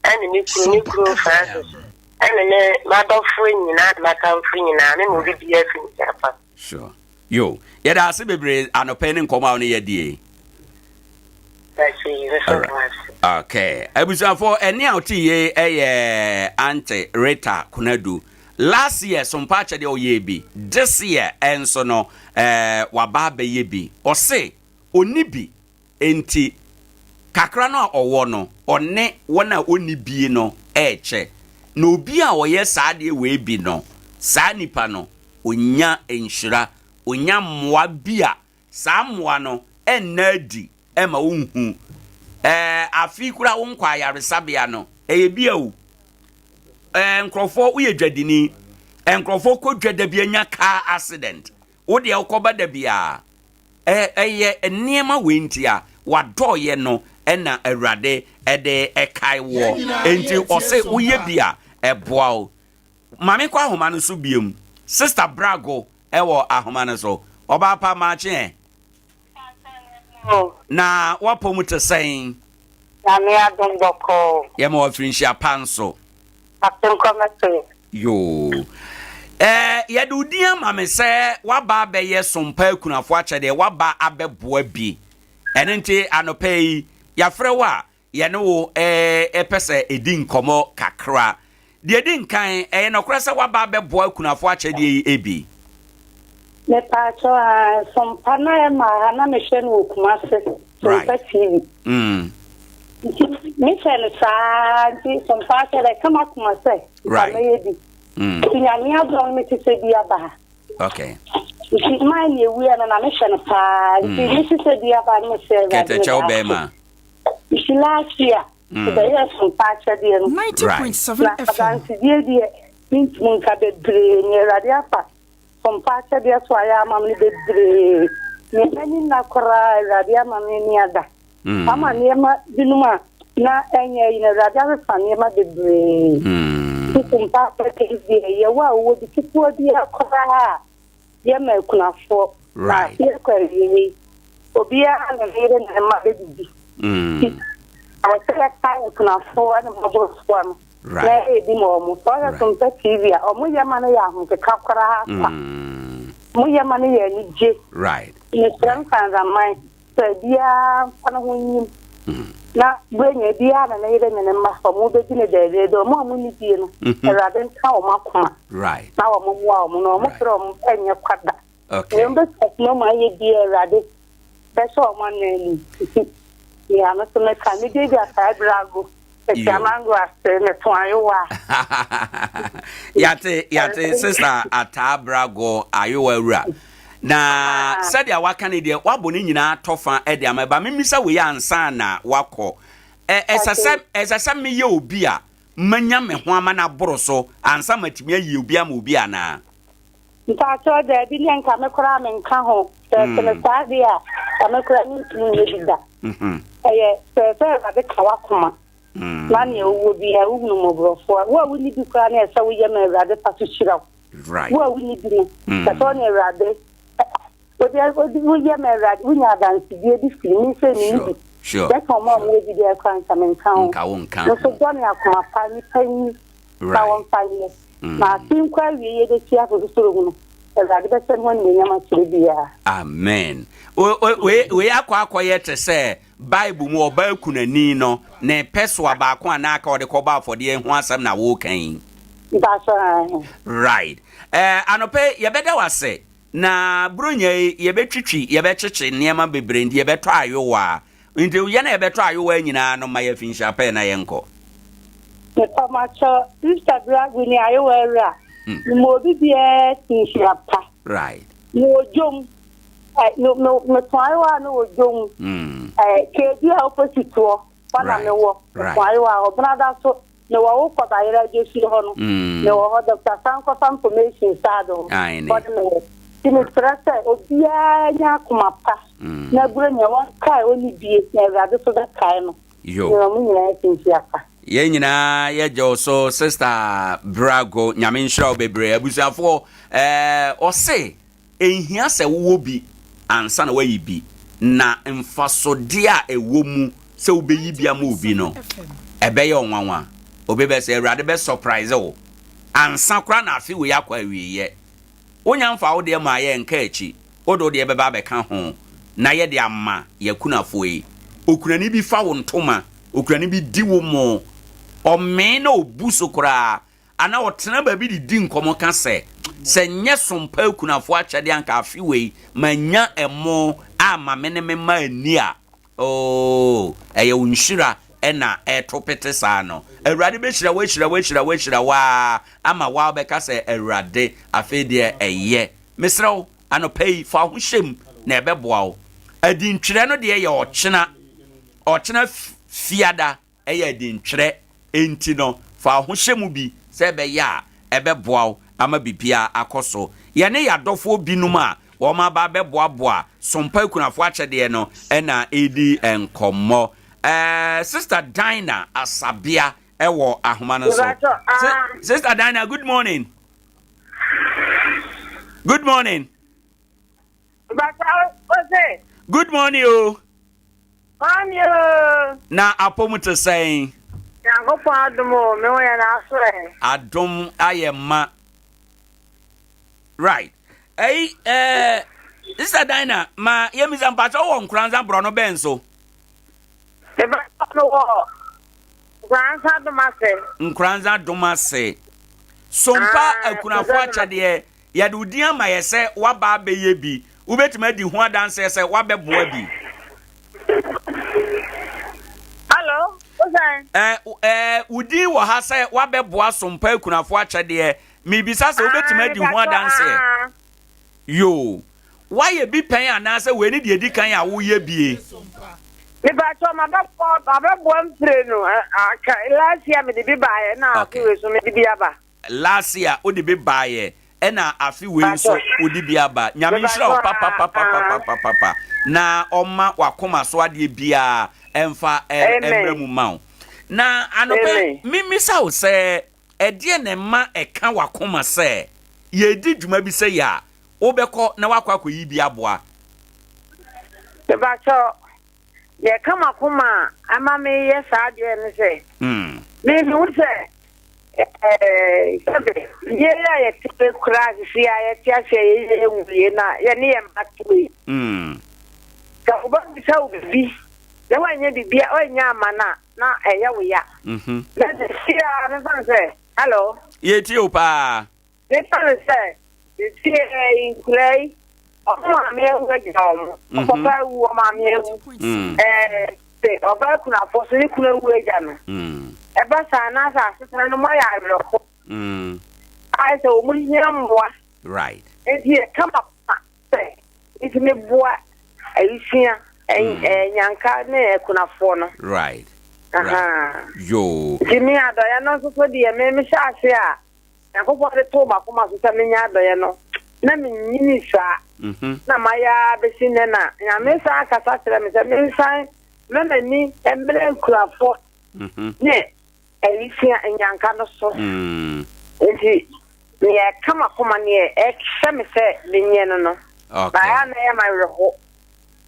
U: ani mi kru Francis. Ani ne madofo nyina makamfo nyina ne mo bi bi afin tia pa.
A: Sure. Yo, yada ase bebre anope ne nkoma ne yedie. Okay. Abusa for eni outi ye ante Rita Kunadu. Last year sompa chede oyebi. This year enso no waba be yebi. Ose onibi enti kakra no owo no one wona onibi no eche. No obi a oye saade we bi no. Sa nipa no onya enhira onya mmoa bia saa mmoa no enadi ema unhu afi kura wonkwa yaresabia no bia o nkrofo uye dwadini nkrofo ko dwada bia nya car accident wo de ukoba da bia enema wentia wadoye no ena awrade de ekai wo enti ose uye bia eboa o mame kwa homa no so biem sister Brago ewo ahoma so oba pa mache na wapo mu te sen
U: na me adon boko
A: ye mo afrinshia panso
U: atem komete
A: yo ye do dia mame se waba be ye sompa akunafo achede waba abeboa bi enente anopai ya frewa ye no pese edin komo kakra de edin kan no krasa waba abeboa akunafo achede ebi
U: me pacho sompa na ma na me hwe no kumase sompa TV me chele sa di sompa chele kama kumase
A: right
U: nyame adon me tse bia ba
A: okay
U: my ye we na me hwe no pa me tse bia ba me se
A: kete chawo be ma
U: last year the year sompa chele
J: 90.7
U: FM mint mun ka be bre ni radio pa sompa chele so aya mamni be bre ni na kora radio mamni ni ada ama niema dinuma na enye ina radio fa niema be bre Sompa Pekezi, Yawa would be people dear Kora, Yama Kunafo, right? Here, Obia and the maiden and my baby. I was select time Kunafo and a mobile swarm. Right. Right. Some TV, or Muya Mania, the Kakara, Muya Mania, Niji. Right. In the strength and mine, so dear, Panawin. Now, bring a dear and a and a master movie in a day, the more money deal, rather than cow macma. Right. Now, I'm a woman, from any of Quada. Okay. No, my dear Raddy. That's all my name. Yeah, I'm not to make a candidate at Brago.
A: Yate sister Atabrago Ayowa na said ya wakane de waboni nyina tofa e de ameba memisa we ansa na wako esasam me ye obi a manya me ho ama na boro so ansa matimi ayi obi ama obi ana
U: nta cho de bi nka me kora me nka ho se sa dia me kora ni tumi da se ba kawa kuma Mani will be a woman for what we need to cry and so we may rather pass to shira. Right. What we need to do. That's only rather. But there will be we are dancing, dear, this film. Sure. That's how mom will be there crying some in town. So don't have my family paying. Right. My team cry, we the chair for the story.
A: Amen. We are quiet to say Bible more balcony no ne peswa ba kwa na aka de koba for de ho asem na wo kan.
U: That's right.
A: Anope ye beda wase na brunya ye betwitwi ye becheche niema bebre ndi ye beto ayowa. Nti ye na ye beto ayowa nyina no ma ye finsha pe na ye nko.
U: Ne pamacho Instagram ni ayowa ra. Mo bi bia finsha pa.
A: Right.
U: Mo jom no twawa no jom ke dia opposite to pana me wo twawa obrada so no wo ko ba ira je si ho no no wo Dr. Sanko information sado but no tini stress obia nya kuma pa na buru nya won kai oni bie na rade so da kai no yo no mu nya tinsia pa
A: ye nyina ye jo so sister Brago nyame nshira bebre abusafo o se ehia se wo bi ansa na wayi bi na mfasode a ewo mu se obeyi bi ama obi no ebeye onwanwa obebe se erade be surprise wo ansa kra na afi we yakwa wiye wonya mfa wo de ma ye nka echi odo de beba be ka ho na ye de ama yakunafo yi okunani bi fa wo ntoma okunani bi di wo mo o me na obuso kra ana otena ba bi di nkomo ka se nye sompa kunafo achade anka afiwe manya emo ama meneme ma ani a eye unshira ena etopete sa no awurade be hira wa ama wa be ka se awurade afede eye mesrew anopai fa ho hyem na ebeboa wo adintwere no de ye ochena fiada eye adintwere enti no fa ho hyem bi se be ya ebeboa wo ama bibia akoso ye ne yadofo binum a wo ma ba beboaboa sompa kunafo achede no ena edi enkomo sister Dinah Asabia ewo ahoma no so sister Dinah good morning good morning good morning oh na apomuto saying Adom ayema right sister Dinah ma yemiza mpacho wo Nkoranza bro no benso Nkoranza domase sompa akunafo achade ya de udia ma yese waba abeye bi ubetima di ho adanse yese wabeboa bi
U: hello
A: udi wo ha se wabeboa sompa akunafo achade mi bisa se ubetima di ho adanse yo why bi pen anase we ni de edikan ya wo ye bie
U: me ba to ma ba bo mpre no last year me de bi baaye na afi so me de bi aba
A: last year o de bi baaye e na afi we so o de bi aba nyame nhira papa na oma wakoma so ade bia emfa emremu mawo na anope mimisa wo se edie ne ma eka wakoma se ye di dwuma bi se ya obekọ na wakọ akoyi bi aboa
U: te ba cho ye kama kuma ama me ye sa de ne se me hu se ye ya ye tipe kura si ya ye tia se ye nwuye na ye ne ye matwe ka oba bi sa obi le wa nye bibia o nya amana na eye wo ya na de si ya ne san se hello
A: ye ti o pa
U: ne san se ti in play ọmọ mi ewu ẹja ọmọ ọpọpọ ewu ọmọ mi ewu ọba kuna afọsọ ní kuna ewu ẹja no ẹbẹ sáà náà sáà sísan ní mo yà àrẹ̀kọ àìsàn òmù yẹn mmoa ẹdí ẹ kama pa sẹ ẹdí mi bua ẹyíṣíà ẹnyanka ní ẹkunafọ no
A: yo
U: jimmy adọyẹ náà soso di ẹmẹ mi ṣe àṣẹ à ẹkọkọ de tó bàkú ma soso mi nya adọyẹ no na mi nyini saa na maya besi ne na ya me saa kasa tere me se me san me na ni embre nkurafo ne elifia enyanka no so enti ne kama koma ne e hye me se me nye no no ba ya na ya ma reho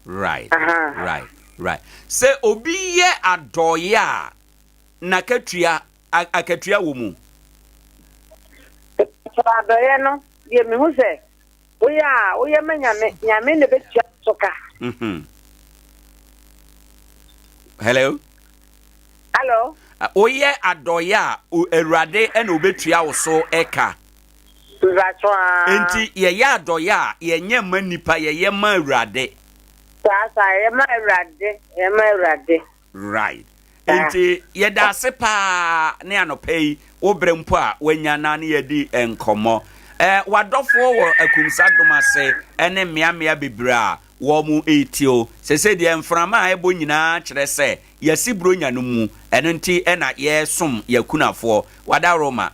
A: right se obi ye adoya na katua akatua wo mu
U: adoya no ye me hu se oya nyame ne betia soka
A: hello oye adoya erade ena obetua wo so eka enti ye ya adoya ye nye manipa ye ma erade
U: ye ma erade
A: right enti ye da se pa ne anopai obrempo a wanya na ne ye di enkomo wadofo wo akumsa domase ene mmea bebra wo mu etio sese de mframa a ebo nyina kire se yasibro nya no mu eno nti ena ye som yakunafo wada roma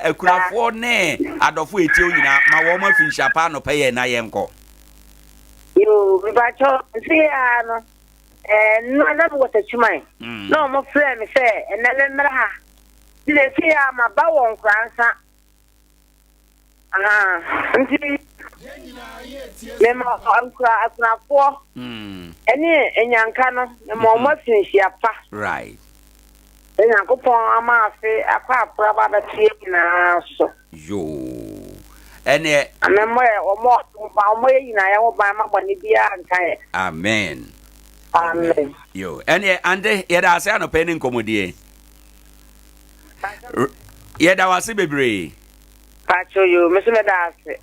A: akunafo ne adofo etio nyina ma wo ma finsha pa no peye na ye nko
U: yo bibacho sia no no na bo tachumai no mo frɛ me se enele mra ha dile sia ma ba wo Nkoranza nti mema akunafo ene enyanka no mema o mafinhia pa
A: right
U: enyankopon amafe akwa apra ba batie na so
A: yo ene
U: amemo omo yina ya wo ba ma bone bia nkan
A: amen yo ene ande yeda ase anope ni nkomodie yeda wase bebre
U: pacho yo meseme da ase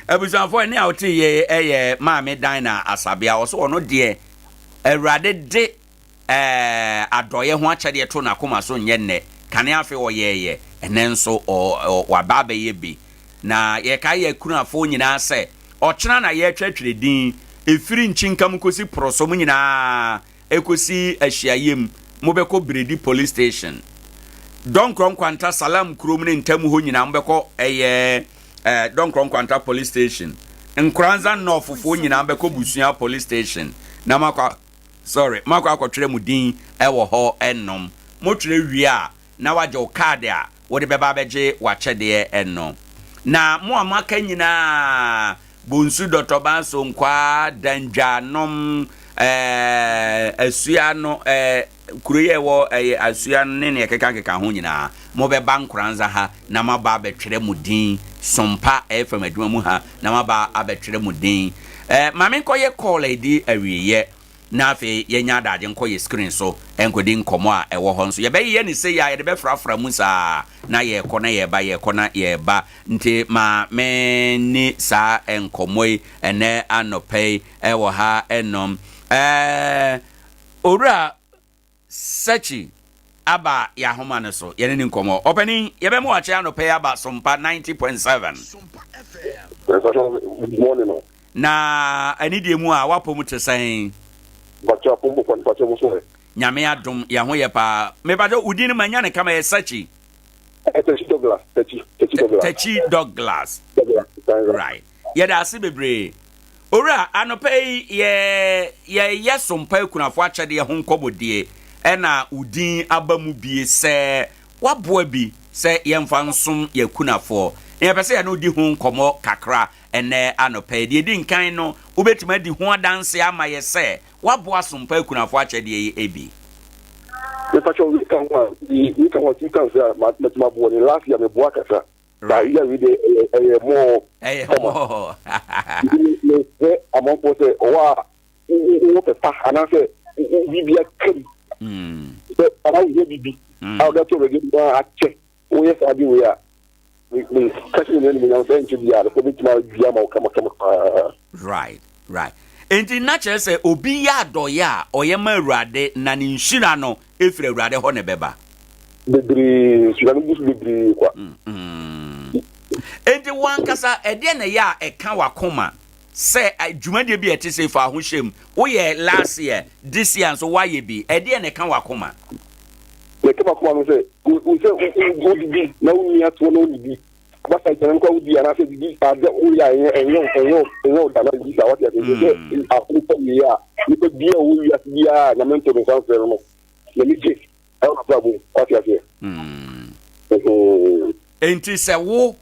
A: abusanfo ne awti ye maame dan na asabia wo so ono de awurade de adoye ho akyede to na koma so nye ne kane afi wo ye enenso wababa ye bi na ye ka ye kunafo nyina se ochena na ye twatwere din efiri nchinkam kosi prosom nyina ekosi ahyiayem mobeko Bredi police station Donkron Kwanta Salam Krum ne ntamu ho nyina mbekọ Donkron Kwanta police station Nkoranza 19th nyina mbekọ Busua police station na makwa akotwere mu din ewo ho ennom motwere wia na waje o card a wo de beba beje wachede ennom na mo amaka nyina bonsu Dr. Banso nkwa danjanom asua no kuroye wo asua ne ne keka ho nyina mo be ba Nkoranza ha na maba betwere mu din Sompa FM adwuma mu ha na maba abetwere mu din mame nkoye call edi awiye na afi yenya daje nkoye screen so enkodi nkomo a ewo ho nso ye be ye ni se ya ye de be frafra mu sa na ye kona ye ba nti ma me ni sa enkomoi ene anopei ewo ha enom ora Sechi aba ya homa ne so yene ni nkomo openi ye be mo ache anopei aba Sompa 90.7
K: Sompa FM good morning
A: na ani die mu a wapo tesen
K: bacha pombo kwa bacha mo so
A: nyame adom ya ho ye pa me ba do udin manya ne kama ye Sechi Techi Douglas right ye da se bebre ora anopei ye Sompa kunafo achede ye ho nkobodie ena udin abamu bie se waboa bi sɛ yɛmfa nsom yɛkunafoɔ na yɛpɛ sɛ yɛno di ho nkɔmmɔ kakra ɛnɛ anɔpɛ deɛ di nkan no wobɛtumi adi ho adanse ama yɛ sɛ waboa sompa akunafoɔ akyɛdeɛ yi ebi
C: we can what you can say my boy last year me boa kasa that year we dey more among people say o papa and I say we be a kid so I will be how that to again I check o yes I be we are we catching any me saying to be the committee my biama come
A: right enti na kyerɛ sɛ obi ya adɔyɛ a ɔyɛ ma awurade na ne nhyira no efiri awurade hɔ ne bɛba
C: bebree sugano bus bebree kwa
A: enti wankasa ɛdeɛ na yɛ a ɛka wakoma sɛ dwumadie bi ɛte sɛ fa ho hyɛm woyɛ last year this year so wayɛ bi ɛdeɛ na ɛka wakoma
C: ne kama kuma no sɛ wo sɛ bi na wo nia to no bi basa jẹun kọ wudi ana se di ade oya ẹyọ dana di sa wati ati ṣe akókò mi ya nípa bíi owó yi ati bíi a na mẹ́ntò mi sáfẹ́ no na mi jẹ ẹ̀rọ kàtó àbò wati ati ẹ̀.
A: Enti sẹ wo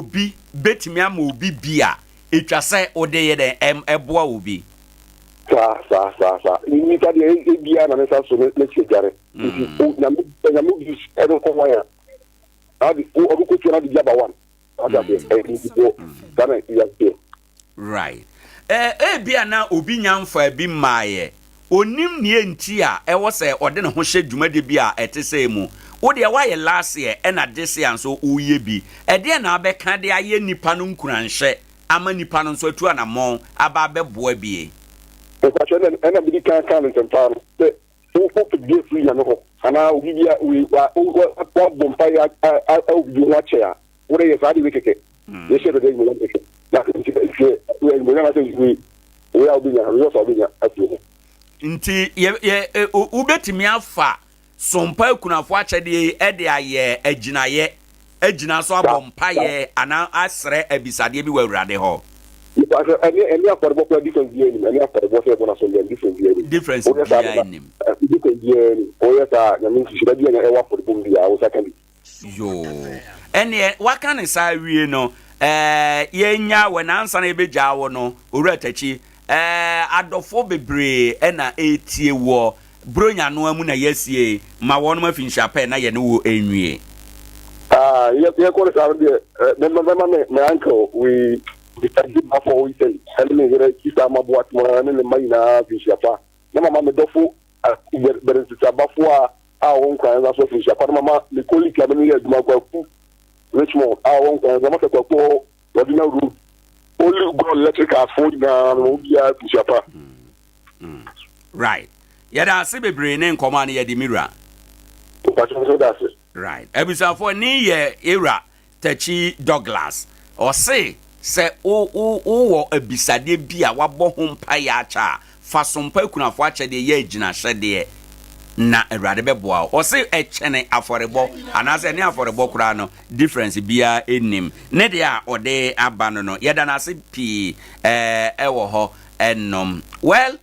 A: bi betumi ama obi bi a etwa sẹ ode yẹ dẹ ẹboa obi.
C: Sa ní ká di ebi a na mi sa so ne ṣe jare na mi bi ẹni kọ́ wáyà.
A: Right. Bia na obi nyamfa bi maaye. Onim ne enti a ɛwɔ sɛ ɔde ne ho hyɛ dwumade bi a ɛte sɛ mu. Wo de wayɛ last year ɛna this year nso uye bi. Ɛde na abɛka de ayɛ nipa no nkuranhye ama nipa no nso atu anamon aba bɛboa bie.
C: Ɛna bi kan ntempa no. Wo bi free na no. Ana ubibia we wa bompa ya ubi wache ya ure ye fadi wekeke yeshe do dey mo leke na we na say we are obinya we also obinya afi
A: nti ye ubetimi afa sompa ekunafo akyede e de aye agina so abompa ye ana asre abisade bi wa awurade ho
C: any affordable for different years any affordable for na so different years
A: difference behind him
C: oyeta na min shi bia na e wa affordable bia o second
A: yo ene waka ne sa wie no yenya wenansa na ebegya wo no owuratachi adofo bebre na etie wo bronya no amu na yasie ma wo no mafinhyape na ye ne wo enwie
C: ye ko sa de me uncle we can give before we say and me here kisa mabuat mo na ne mai na finhyape na mama me dofo beres ta bafo a won kwan na so finhyape na mama le colleague na me ye duma kwa ku Richmond a won kwan na maka kwa ordinary road only go electrical phone na no bia finhyape
A: right yada se bebre ne nkoma na yedi mira right ebisafo ni ye era tachi Douglas or say wo ebisade bia wabɔ ho mpa ya acha fa sompa kunafo akyede ye agina hyede na awurade bɛboa o se ɛkyene aforebo anase ne aforebo kura no difference bia enim ne de a ode aba no no yeda na se pi ɛwɔ hɔ ennom well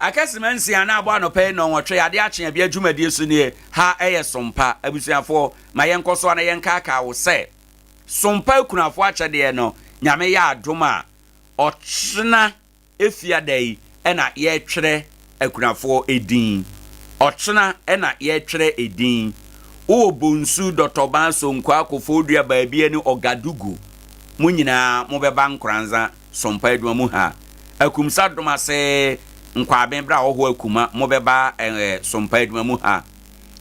A: akasimansi ana abo anɔpɛ no nwɔtwe ade akye bia dwumadie so ne ha ɛyɛ sompa abusuafo ma yɛnkɔso na yɛnkaka wo sɛ sompa kunafo akyede no nyame ya adoma ɔkyena efiadai ɛna yɛtwerɛ akunafo edin ɔkyena ɛna yɛtwerɛ edin wo bonsu dɔtɔban so nkwa akofo dua baabia ne Ogadugu mu nyinaa mo bɛba Nkoranza sompa eduma mu ha akumsa doma sɛ nkwa benbra ho akuma mo bɛba sompa eduma mu ha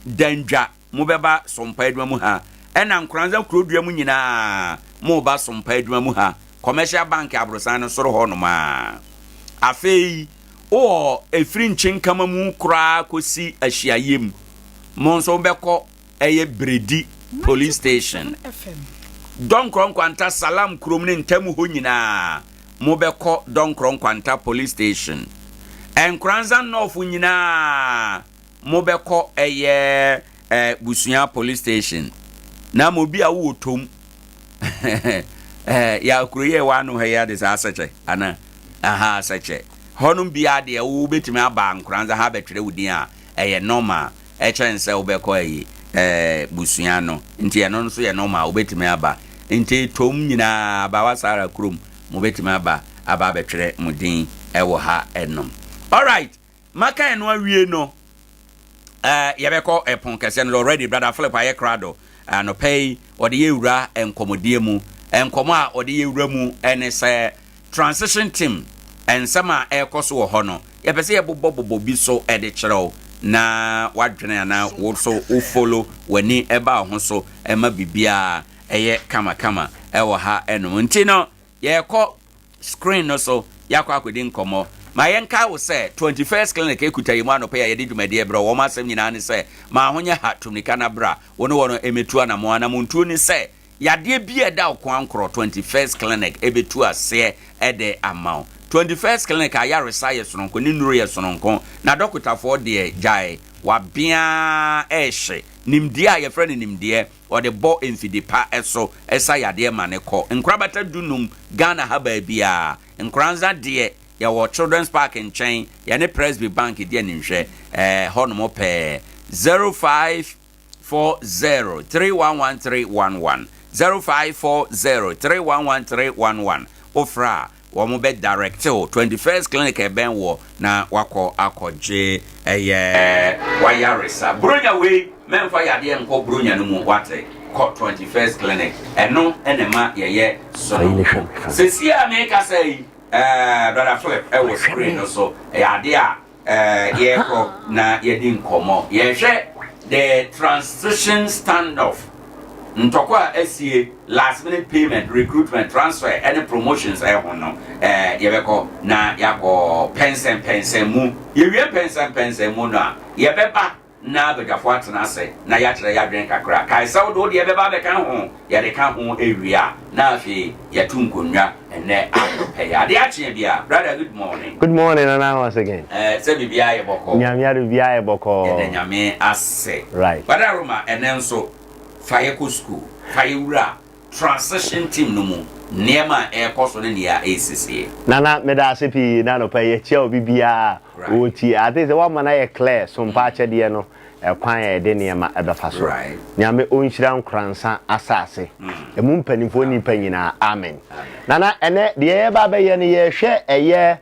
A: dandwa mo bɛba sompa eduma mu ha ɛna Nkoranza kurodua mu nyinaa mo ba sompa eduma mu ha commercial bank abrosan no soro ho no ma afei o efiri nchenkama mu kura kosi ahyiayem mo nso bɛkɔ ɛyɛ Bredi police station Donkron Kwanta Salam kurom ne ntamu ho nyinaa mo bɛkɔ Donkron Kwanta police station Nkoranza North nyinaa mo bɛkɔ ɛyɛ Busua police station na mo bi a wo tom ya kuroye wa no ha ya de sa sache ana aha sache honum bia de wo betimi aba Nkoranza ha betwere wudin a eye normal e chen se wo bekọ yi busua no nti eno nso ye no ma obetime aba nti tom nyina aba wasara krom mobetime aba betwere mudin ewo ha enom. All right, maka eno awie no yebeko epon kese no already brother Philip aye krado no pay ode yewura enkomodie mu enkomo a ode yewura mu ene se transition team ensama ekoso wo ho no yebese yebobobobo bi so ede kyerɛw na wadwene na wo so wo follow wani eba ho so ema bibia eye kama ewo ha enom nti no yekɔ screen no so yakɔ akodi nkomo ma yenka wo se 21st clinic ekuta yimu anope ya yedi dwumade bro wo masem nyina ne se ma honye ha tumnika na bra wono emetu na mo ana muntu ni se yade bi eda okwankro 21st clinic ebetu ase ede amount 21st clinic ayaresa yesononko ni nuru yesononko na dokutafo de jai wa bia ehye nimdie a yefrɛ nimdie ode bo enfidipa eso esa yade ma ne kɔ nkrabata dunum Ghana ha ba bia Nkoranza de ya wo Children's Park in Chain ya ne Presby Bank de ni hwɛ hono pe 0540311311 0540311311 ofra wo mo be direct 21st clinic ben wo na wakɔ akɔje wayaresa bronya we memfa yade enko bronya no mu wate 21st clinic eno enema yeye so sesia me ka say brother Philip was screen so yade a yeko na yedi nkomo yehwe the transition standoff ntokwa asie last minute payment recruitment transfer any promotions hono yebeko na yako pensen mu yewie pensen mu no yebeba na bedafo atena se na ya kire ya dwen kakra kai sawo do de yebeba be kan ho ya de kan ho ewia na afi ya tunkonwa ene akope ya de ache bia brother good morning
M: and I once again
A: se bibia ye boko
M: nyamia bibia ye boko
A: ye de nyame ase
M: right
A: brother Roma ene nso fire school fire transition team no mu nema ekoso ne dia ACC
M: nana meda asepi na no pa ye chia obibia oti ade se wa mana ye clear so mpa che de no ekwan ye de nema ebefa so nyame onhyira Nkoranza asase emu mpanimfo ni panyina amen nana ene de ye ba be ye ne ye hwe eye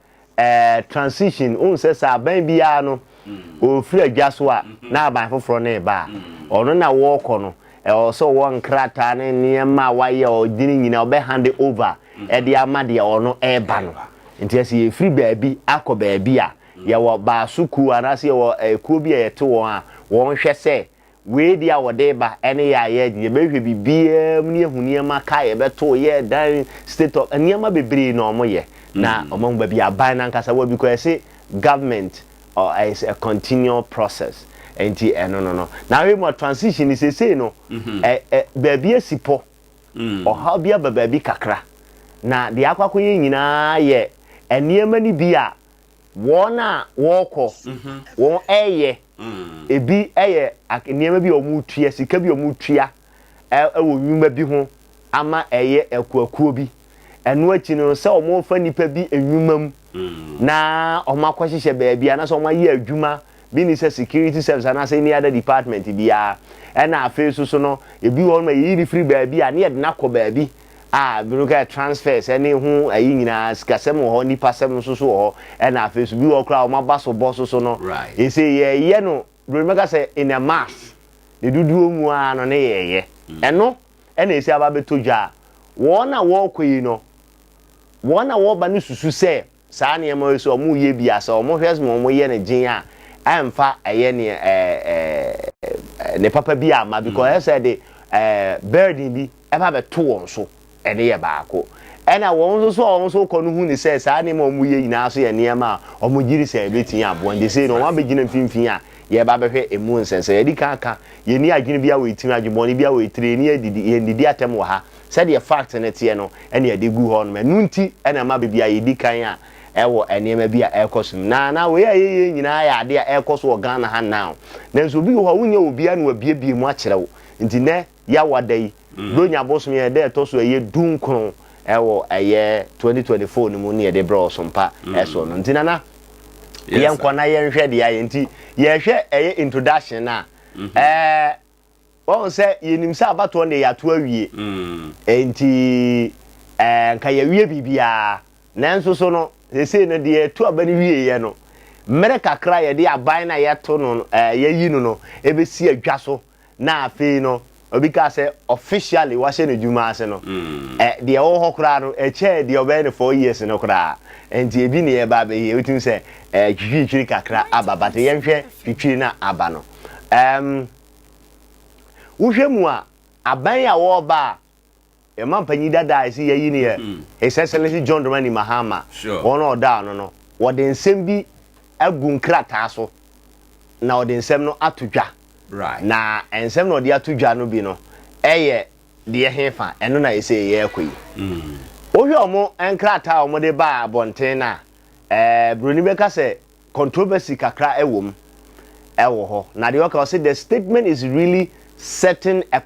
M: transition unse sa ban bia no ofiri adwaso a na aban foforo ne ba ono na wo kɔ no also one krata ne niema waye odini nyina obe hand over e de amade ono eba no nti ase ye free baabi akɔ baabi a ye wo ba suku anase ye wo kuo bi ye to won a won hwɛ sɛ we dia wo de ba ene ya ye behwe bibia mu ne hu niema ka ye beto ye dan state of niema bebre no mo ye na omo ba bi aban na nkasa wo bi ko ese government or is a continual process enti no na we mo transition is say no baabi asipo ha bia baabi kakra na de akwakoye nyina ye eniema ni bia wona woko won eye ebi eye eniema bi omutua sika bi omutua ewo nwuma bi ho ama eye ekwakuo bi eno achi no se omo fa nipa bi enwumam na omakwahye baabi ana so omaye adwuma bini say security service and as any other department bia na afi so no ebi won ma yi free baabi a na ye na kɔ baabi biruka transfers any hu ayi nyina sikasem ho ni pasem so ho na afi so bi wo kra o ma baso boss so no e say ye no remember say in a mass the dudu mu a no ne ye eno na esi aba betodwa won na wo kɔ no won na wo ba no susu say saa ne ma so mu ye bia so mo hwes mo ye ne gin a amfa eye ne papa bi ama because I said the burden bi eba be to won so ene ye baako ena won so ko no hu ni say saa ne ma mu ye nyina so ye ne ma o mu giri say betin abo and they say no wa be gina mfimfin a ye ba be hwe emu nsense ye di kanka ye ni adwene bia we tin adwemoni bia we tire ni adidi ye ndidi atem wo ha said the fact ne tie no ene ye de gu ho no nunti ena ma be bia ye di kan a ewo enema bia ekosum na we ye nyina ya ade a ekoso Ghana ha now na nso bi ho wunye obia na wabiebie mu akyerewo nti ne ya wadai donya bosom ye de to so ye dunkron ewo eye 2024 ni mu ne de bro Sompa eso no nti na ye nkona ye nhwe de aye nti ye hwe eye introduction na won say yenim say abato ne ya to awie enti nka ya wie bibia nanso so no se no de to abani wie ye no mere kakra ye de aban na ye to no ye yi no ebesi adwa so na afi no obi ka say officially wa she ne djuma ase no de wo hokra no eche de obe ne 4 years no kra enti ebi ne ye ba be ye wetin say twitwiri kakra ababa te ye hwe twitwiri na aba no wohwemu a aban ya wo ba e man panyi dada isi ye yi ne ye His Excellency John Dramani Mahama ono oda no wo de nsem bi agu nkrata so na wo de nsem no atodwa
A: right
M: na ensem no de atodwa no bi no eye de hefa eno na ese ye akoyi ohwe omo enkrata omo de ba abonten na broni beka se controversy kakra ewom ewo ho na de oka say the statement is really setting a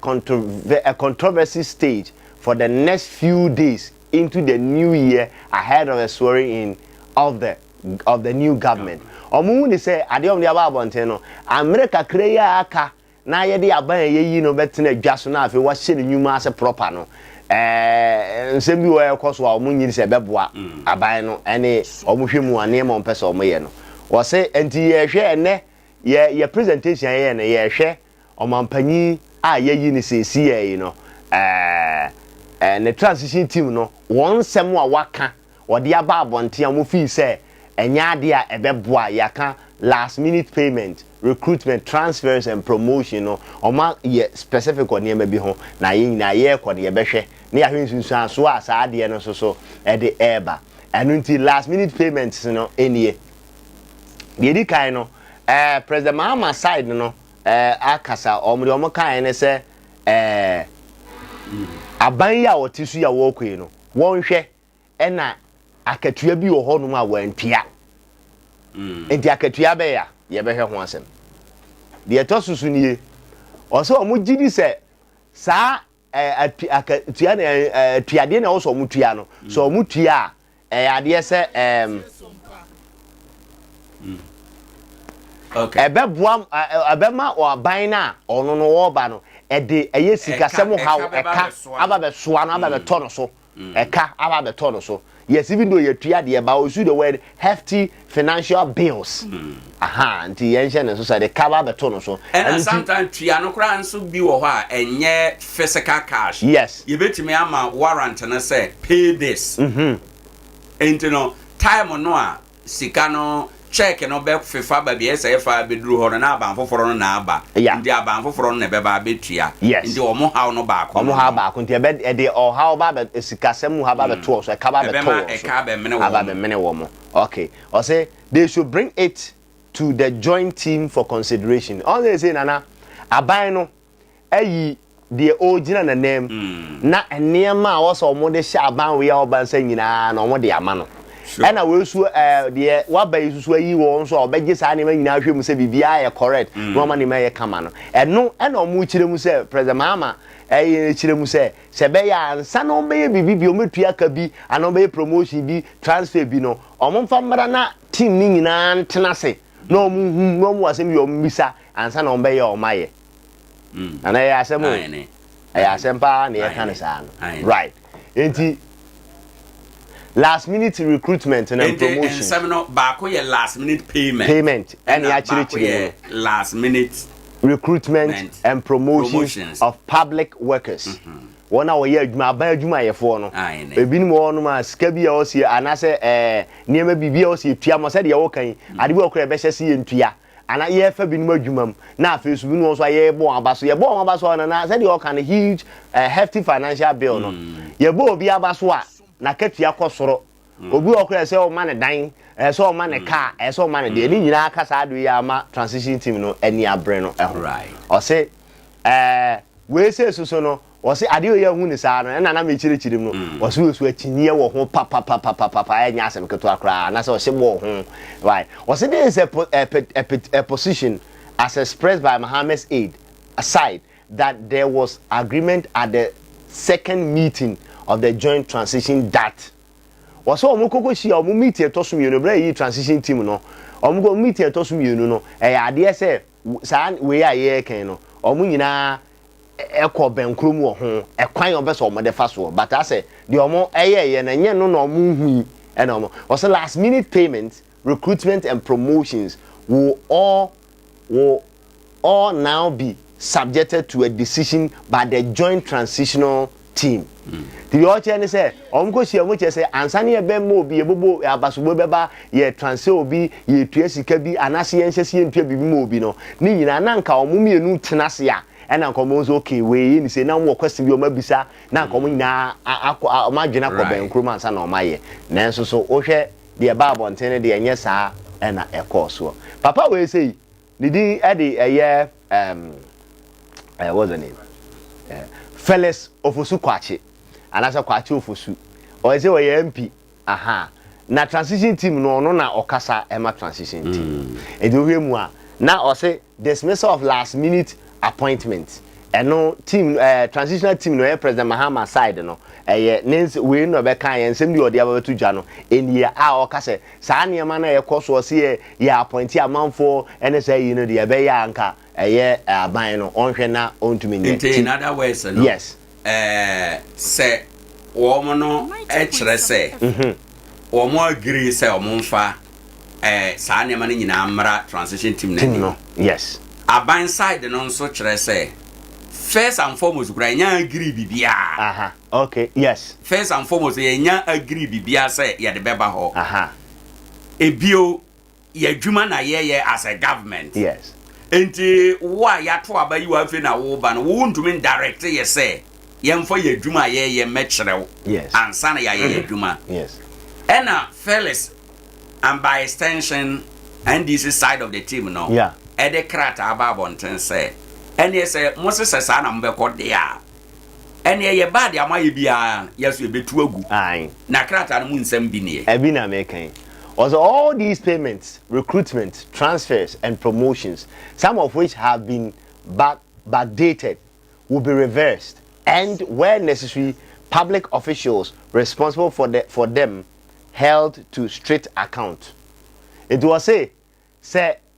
M: controversy stage for the next few days into the new year ahead of the swearing in of the new government. Omu ni say ade om de aba abonten no America kreya aka na ye de aban ye yi no betena dwaso na afi wa hye ne nyuma ase proper no nsem bi wo ekoso a omu nyiri se beboa aban no ene omu hwemu ane mo mpese omu ye no wo say enti ye hwe ene ye presentation ye ne ye hwe omampanyi a ye yi ni se si ye no the transition team no one sem a waka odi aba abonten amu fi say enya ade a ebeboa yaka last minute payment recruitment transfers and promotion no oma ye specific on yema bi ho na ye nyina ye kɔ de behwe na ya hwensunsu so a saa ade no so e de eba enu nti last minute payments no enie de di kai no President Mahama side no akasa omri omo kan ne se aban ya otisu ya wo kwe no won hwe na akatua bi wo ho no ma wantua enti akatua be ya ye be hwe ho asem de etosusu nie oso omo gidi se saa akatua na tuade na oso omo tua no so omo tua ade se
A: okay
M: ebema o ban na ono no wo ba no ede eye sika semo how eka aba be soa no aba be to no so eka aba be to no so yes even though you tua de ba o the word hefty financial bills aha nti yenhye ne so say the cover be to no so
A: and sometimes tua no kra nso bi wo ho a enye physical cash
M: yes
A: you betimi ama warrant na say pay this enti no time no a sika no check no be fefa ba bi esa efa be duru ho na aban foforo no na aba ndi aban foforo no na be ba betua ndi omo haw no ba ko
M: omo haw ba ko ndi be de o haw ba be sikasem ha ba be to so e ka ba be to so
A: e ka be mene
M: wo mo okay o say they should bring it to the joint team for consideration all they say nana aban no ayi the original na name na enema a wo so omo de sha aban we ya oban sa nyina na omo de ama no and I will so the what by so yi won so obeje sa ne ma nyina hwemu se bibia ye correct no ma ne ma ye kama no eno ena omu kire mu se President Mahama kire mu se be ya ansa no be ye bibi bi o metua ka bi ana be promotion bi transfer bi no omo mfa mara na team ni nyina ntena se no omu no mu asem yo mbisa ansa no be ye o maye ana ya asem o ya asem pa ne ye kan sa no right enti last minute recruitment and promotion
A: and seminar baako ye last minute payment
M: and ya chiri
A: last minute
M: recruitment and promotions of public workers wona wo ye adwuma ba adwuma ye fo no ebini mo no ma sika bi ya o sie anase niema bibia o sie tua mo se de ye wo kan ade bi okra be hyese ye ntua ana ye fa bi no adwuma na afi so bi no so ye bo abaso ye bo abaso na se de o kan huge hefty financial bill no ye bo obi abaso a na katua kosoro obi okra se o ma ne dan so o ma ne car so o ma ne de ni nyina aka sa adu ya ma transition team no ani abre no
A: right
M: o se we se so no o se ade o ya hu ni sa no na me chirichirim no o se so atinye wo ho papa enya asem keto akra na se o se wo ho right o se there is a position as expressed by Mohammed's aide aside that there was agreement at the second meeting of the joint transition that was so omukoko shi omu meeting to so mienu bra yi transition team no omugo meeting to so mienu no ade se sa we aye ken no omu nyina ekọ benkrum wo ho ekwan obeso omo de fa so but I say the omo eye na nye no no omo hu and omo also last minute payments, recruitment and promotions will all now be subjected to a decision by the joint transitional team. The other say omko sia mo che say ansane e be mo bi ebobo abasobo beba ye transfer obi ye tua sika bi anase ye nhese ye ntua bibi mo bi no ni nyina na nka omomienu tenase a ena nka omo so okay we ni say na mo question bi o mabisa na nka omo nyina amadwena ko ben kroma ansa na o maye na enso so o hwe de ba abonten de enye saa ena ekoso papa we say ni din e de eye what's the name Fellas Ofosu Kwachi anasa Kwachi Ofosu o say we MP aha na transition team no na okasa ema transition team e do hwe mu a na o say dismissal of last minute appointment no team transitional team no President Mahama side no nens we no be kan yen sem di odi ababetu dwa no enia a o ka se saa niema na ye koso se ye appoint amanfo ene say you know the be ya anka aban no onhwe na ontumi nye
A: in other words no
M: yes
A: say womo no kire say womo agree say womo mfa saa niema no nyina amra transition team
M: no yes
A: aban side no nso kire say first and foremost nya agree bibia
M: aha okay yes
A: first and foremost nya agree bibia say ye de beba ho aha ebio ye dwuma na ye as a government
M: yes
A: enti wa ya to abayi wa fe na wo ba no wo ntumi direct ye say ye mfo ye dwuma ye mecherew
M: yes
A: ansa na ye dwuma
M: yes
A: ena Felix and by extension and this is side of the team no
M: yeah
A: e de krata ababonten say ene say Moses say na mbekọ de a ene ye bad amaye bia yeso ebetu agu
M: ai
A: na krata no mu nsem bi ne
M: e bi na mekan also all these payments, recruitment, transfers and promotions, some of which have been backdated, will be reversed, and where necessary public officials responsible for them held to strict account. It was say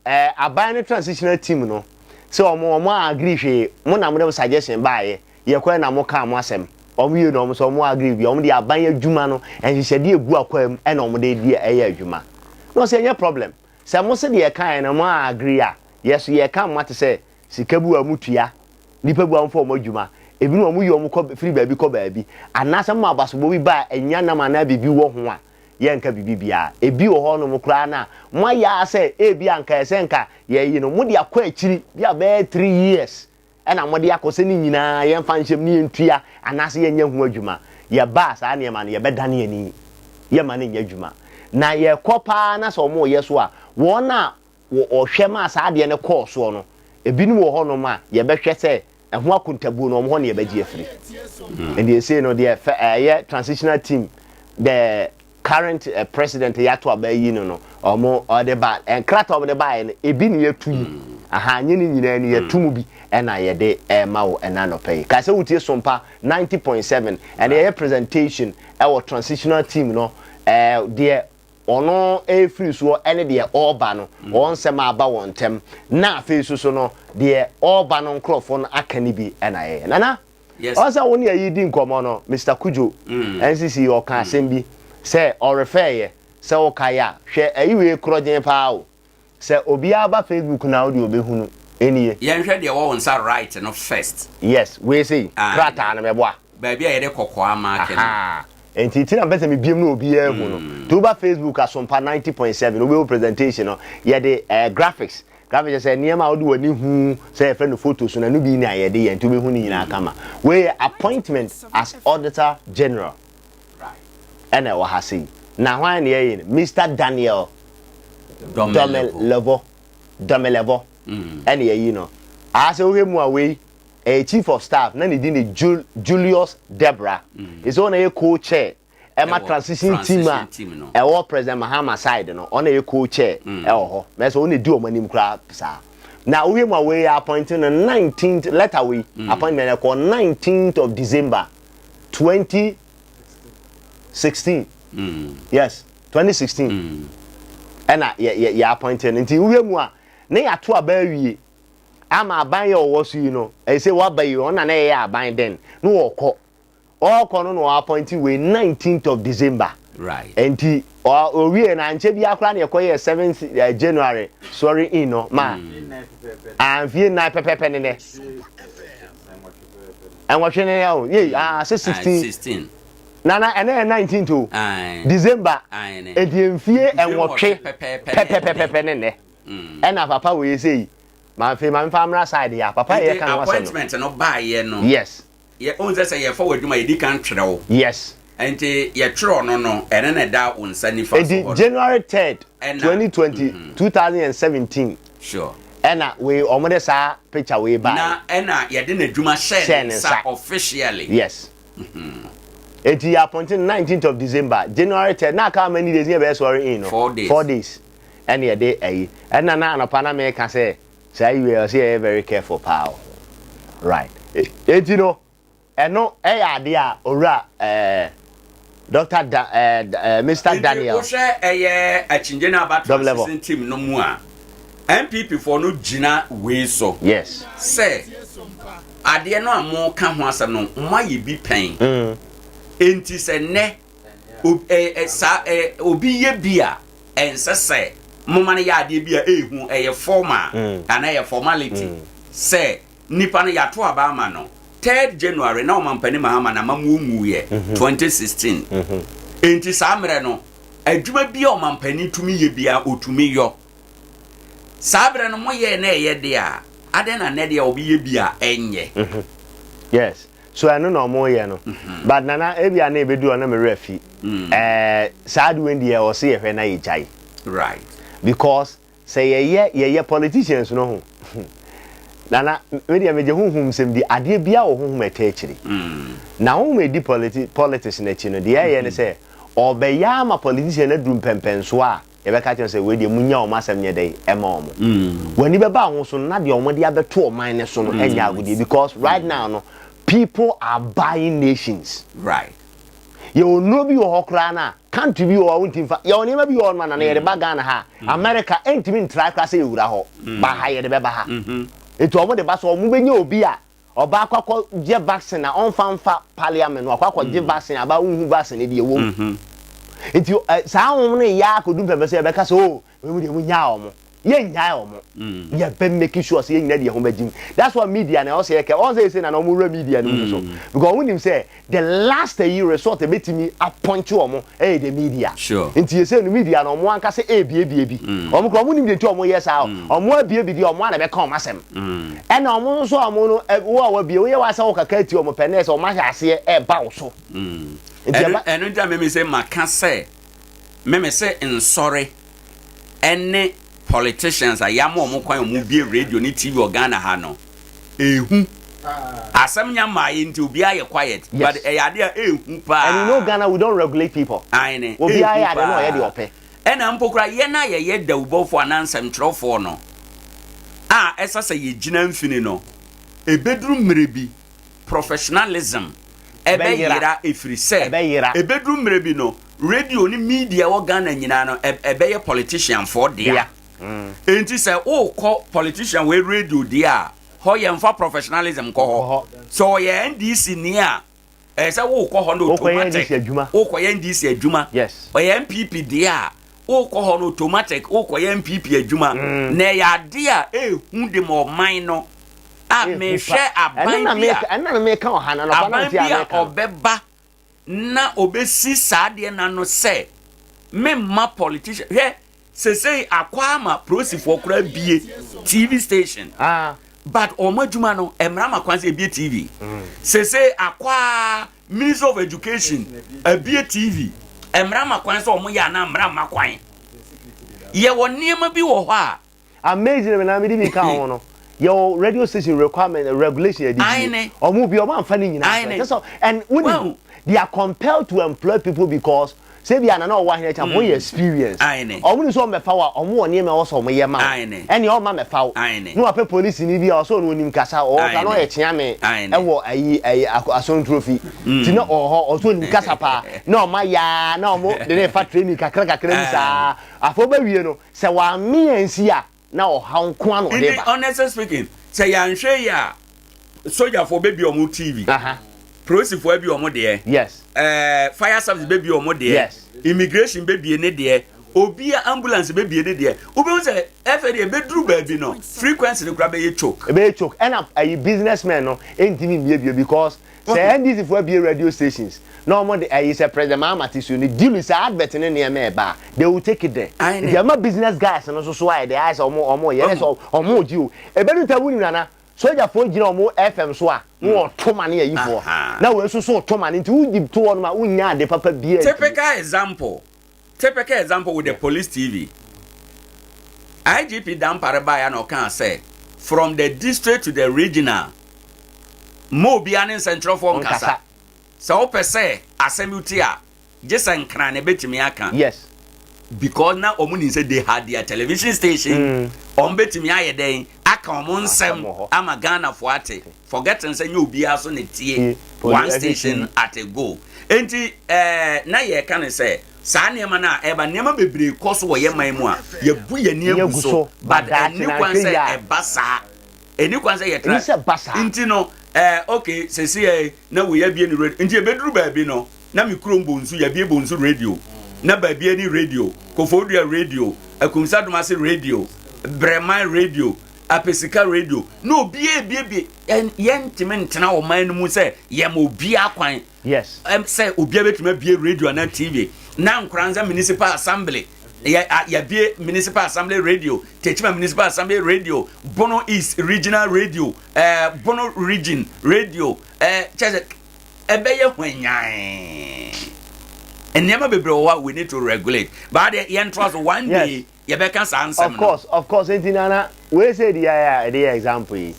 M: a binary transitional team no so omo agree mo na mo suggestion bae ye kwa na mo ka mo asem omo ye no so omo agree bi omo de aban adwuma no enhye de egu akwam e na omo de die eye adwuma no say any problem say mo se de kan na mo agree a yes ye kan mo te say sikabu amutua nipa bu amfo omo adwuma ebi no omo ye omo ko free baabi ko baabi anasa mo abasobo bi ba enya na ma na bibi wo ho a ye nka bibi bia ebi wo ho no mo kra na mo ya say ebi anka esenka ye yi no mo de akwa akiri bia be 3 years ena mo de akose ni nyina ye mfa nhyem ni entua anase ye nya hu adwuma ye ba saa ne ma no ye bedane ani ye ma ne nya adwuma na ye kopa na so mo ye so a wo na wo hwe ma saa de ne course so no ebi no wo ho no ma ye behwe se eho akontabu no mo ho ne ye beji afiri and they say no the transitional team the current president yato abayi no omo the ba and crat of the ba ebi ne yatu aha nye ni nyina ni yatu bi ena ye de ma wo ena no pay ka se wutie Sompa 90.7 and the presentation our transitional team no there ono free so ene de oba no on sema aba won tem na face so no de oba no nkrofo no akani bi ena ye nana yes also woni ayi di nkomo no Mr. Kujo NCC o kan asem say or refer ye say o kaya hwe ayiwe krojen pa o say obi aba Facebook na audio obehunu eniye
A: ye hwe de wo nsa right no first
M: yes we say krata na meboa
A: ba bia ye de kokwa ma ke
M: enti tina bese me biem na obi e hu no to ba Facebook Sompa 90.7 obi presentation no ye de graphics say niema odi wani hu say friend photos na no bi na ye de ye nti obi hu ni nyina kama we appointment as auditor general ene wa hasi na hwan ne ye Mr. Daniel Domelevo ene ye no ase wo mu away chief of staff na ne di ne Julius Debra is on a co-chair Emma transition team e wo President Mahama side no on a co-chair e ho me so only do omanim kra sa na wo mu away appointing on 19th letter we appointment on 19th of December 2016 yes 2016 and ya appointed nti wo mu a na ya to aba wie ama aban ye owo su yi no e say wa ba yi on na ye aban den no okọ no appoint we 19th of December.
A: Right.
M: Enti owie na nche bi akra na ekoye 7th January sorry in no ma and vie na pepepe ne and what ne ya o ye 16 nana ene 19th to December enti enfie enwotwe pepepe ne ena papa we say man family side ya papa ye kan
A: appointment no buy ye no
M: yes
A: ye on say ye forward ma ye di kan twere
M: yes
A: enti ye twere no ene na da unsa ni fa so
M: January 3rd 2020 2017
A: sure
M: ena we omode sa picture we buy
A: na ena ye de na dwuma share sa officially
M: yes enti appointed 19th of December January 3rd na ka many days here be sorry in no 4 days and ye dey ayi ena na anopa na me ka say you will say very careful pal right enti no eno ade a owura Dr. Mr. Daniel
A: o share achinje na about team no mu a MPP for no gina we so
M: yes
A: say ade no amo ka ho asem no mma ye bi pen enti se ne obi ye bia ensese moma na ya ade bia ehu eye formal ana ye formality say nipa no ya to aba ama no 3rd January na o mampani mahama na mamu ye 2016 enti samre no adwuma bia o mampani tumi ye bia otumi yo sabre no moye na ye de a ade na ne de obi ye bia enye
M: yes so I no more ye no but nana ebia na ebedu na me refi sad when the o say e na ye jai
A: right
M: because say ye politicians no ho nana media meje hunhum sem di ade bia wo hunhum etechiri na wo me di politics na chi no de ye ne say obeya ma politician na drum pempenso a ye be ka chen say we de munya o masem nye dey ema omo wani be ba ho so na de omo de abeto o man ne so no enya agudi because right now no people are buying nations
A: right
M: you no bi wo hokra na country bi wo wontim fa ye oni ma bi wo man na ye de ba Ghana ha America entimin try class e wura ho ba ha ye de be ba ha eto omo de ba so omo benye obi a oba akwakọ je vaccine na onfanfa parliament no akwakọ je vaccine aba unhu vaccine de ewo enti saa omo ne ya akodu pebe se be ka so we de mu nya omo ye nya omo ye be make sure say ye nyina de ho magim that's what media na say ke on say na omo re media no so because when him say the last year resort e betimi appoint omo the media
A: sure
M: enti ye say no media na omo anka say ebi omo ko omo nim de tu omo yes a omo abie bi de omo na be ka omo asem e na omo so omo no wo abie wo ye wa sa wo kaka ti omo penes omo hya ase e ba wo so
A: eno nja me say maka say me say sorry ene politicians ayamo omo kwan omo bie radio ni TV Ghana ha no ehu asem nya ma ye nti obi aye quiet but eyade a ehu pa
M: and you know Ghana we don't regulate people
A: aine
M: obi aye ade no ye de ope
A: ena mpokura ye na ye dawubofo anansem trofo no esa se ye gina mfini no ebeduru mrebi professionalism ebe yira efiri se ebeduru mrebi no radio ni media wo Ghana nyina no ebe ye politician for dia enti se o ko politician we radio dia ho ye mfa professionalism ko ho so ye NDC ni a se wo ko ho no automatic o ko ye NDC adwuma
M: yes
A: o ye MPP dia o ko ho no automatic o ko ye MPP adwuma na ya dia hu de mo man no a me hwe aban bia
M: na me ka ohana no pa na ti America
A: obeba na obesi saade na no se me ma politician he say akwama prosifo kura bie TV station but omadwuma no emrama kwanse bie TV say akwa Minister of Education bie TV emrama kwanse omo ya na emrama kwan ye woniema bi wo ho a
M: amazing na me di ka ho no your radio station requirement regulation omo bi omo amfa ni nyina so and when they are compelled to employ people because say bi anana owa here cham boy experience omu so me fawa omu oni me wo so mo ye ma eni o ma me fawo no ape police ni bi o so no nim kasa o ka no ye tia me e wo ayi ason trophy ti no o so nim kasa pa no ma ya na omu de ne fa training kakra ni sa afo ba wie no se wa me ansi a na o ha nko ano de ba
A: honestly speaking say yanhwe ya soldier for baby omo TV police for baby omo de
M: yes
A: fire service baby omo de
M: yes
A: immigration baby ne de obi ambulance baby ne de obi say FD bedru baby no frequency ne kura be choke
M: and a businessman no entimi me because say NDC for be radio stations no more the is a president Mamati you deal with advert in near me ba they will take it there they are my business guys and so why the eyes or more yes or more you e bedu ta wuni nana soldier for gina mo FM so a no to mane yi for na we so to mane nti u give to one ma unya de papa bia
A: typical example with the police TV IGP Dan Paraba ya no can say from the district to the regional mo bia ne central for nkasa so per se asemutia just an crane betimi aka
M: yes
A: because now omuni say they had their television station betimi ayeden aka nsem ama Ghana for ate forgetting say you bia so ne tie one station at a go enti na ye kan say saa niema na eba niema bebre koso wo ye man mu a ye bu ye niema so but any kwan say e basa any kwan say ye tra enti no okay sesi na we ya bie ni radio nti e bedru ba bi no na mi krom bonsu ya bie bonsu radio na ba bie ni radio Kofodua radio akumsa domase radio Brema radio apesika radio no bie yentimentena o man mu say ye mo bia kwan
M: yes
A: say obia betuma bie radio na TV na Nkoranza municipal assembly ya bie municipal assembly radio Techima municipal assembly radio Bono East regional radio Bono region radio chese ebeye hwanyan enema bebre we need to regulate but the entrance one day you be can answer
M: of course entinana we say the example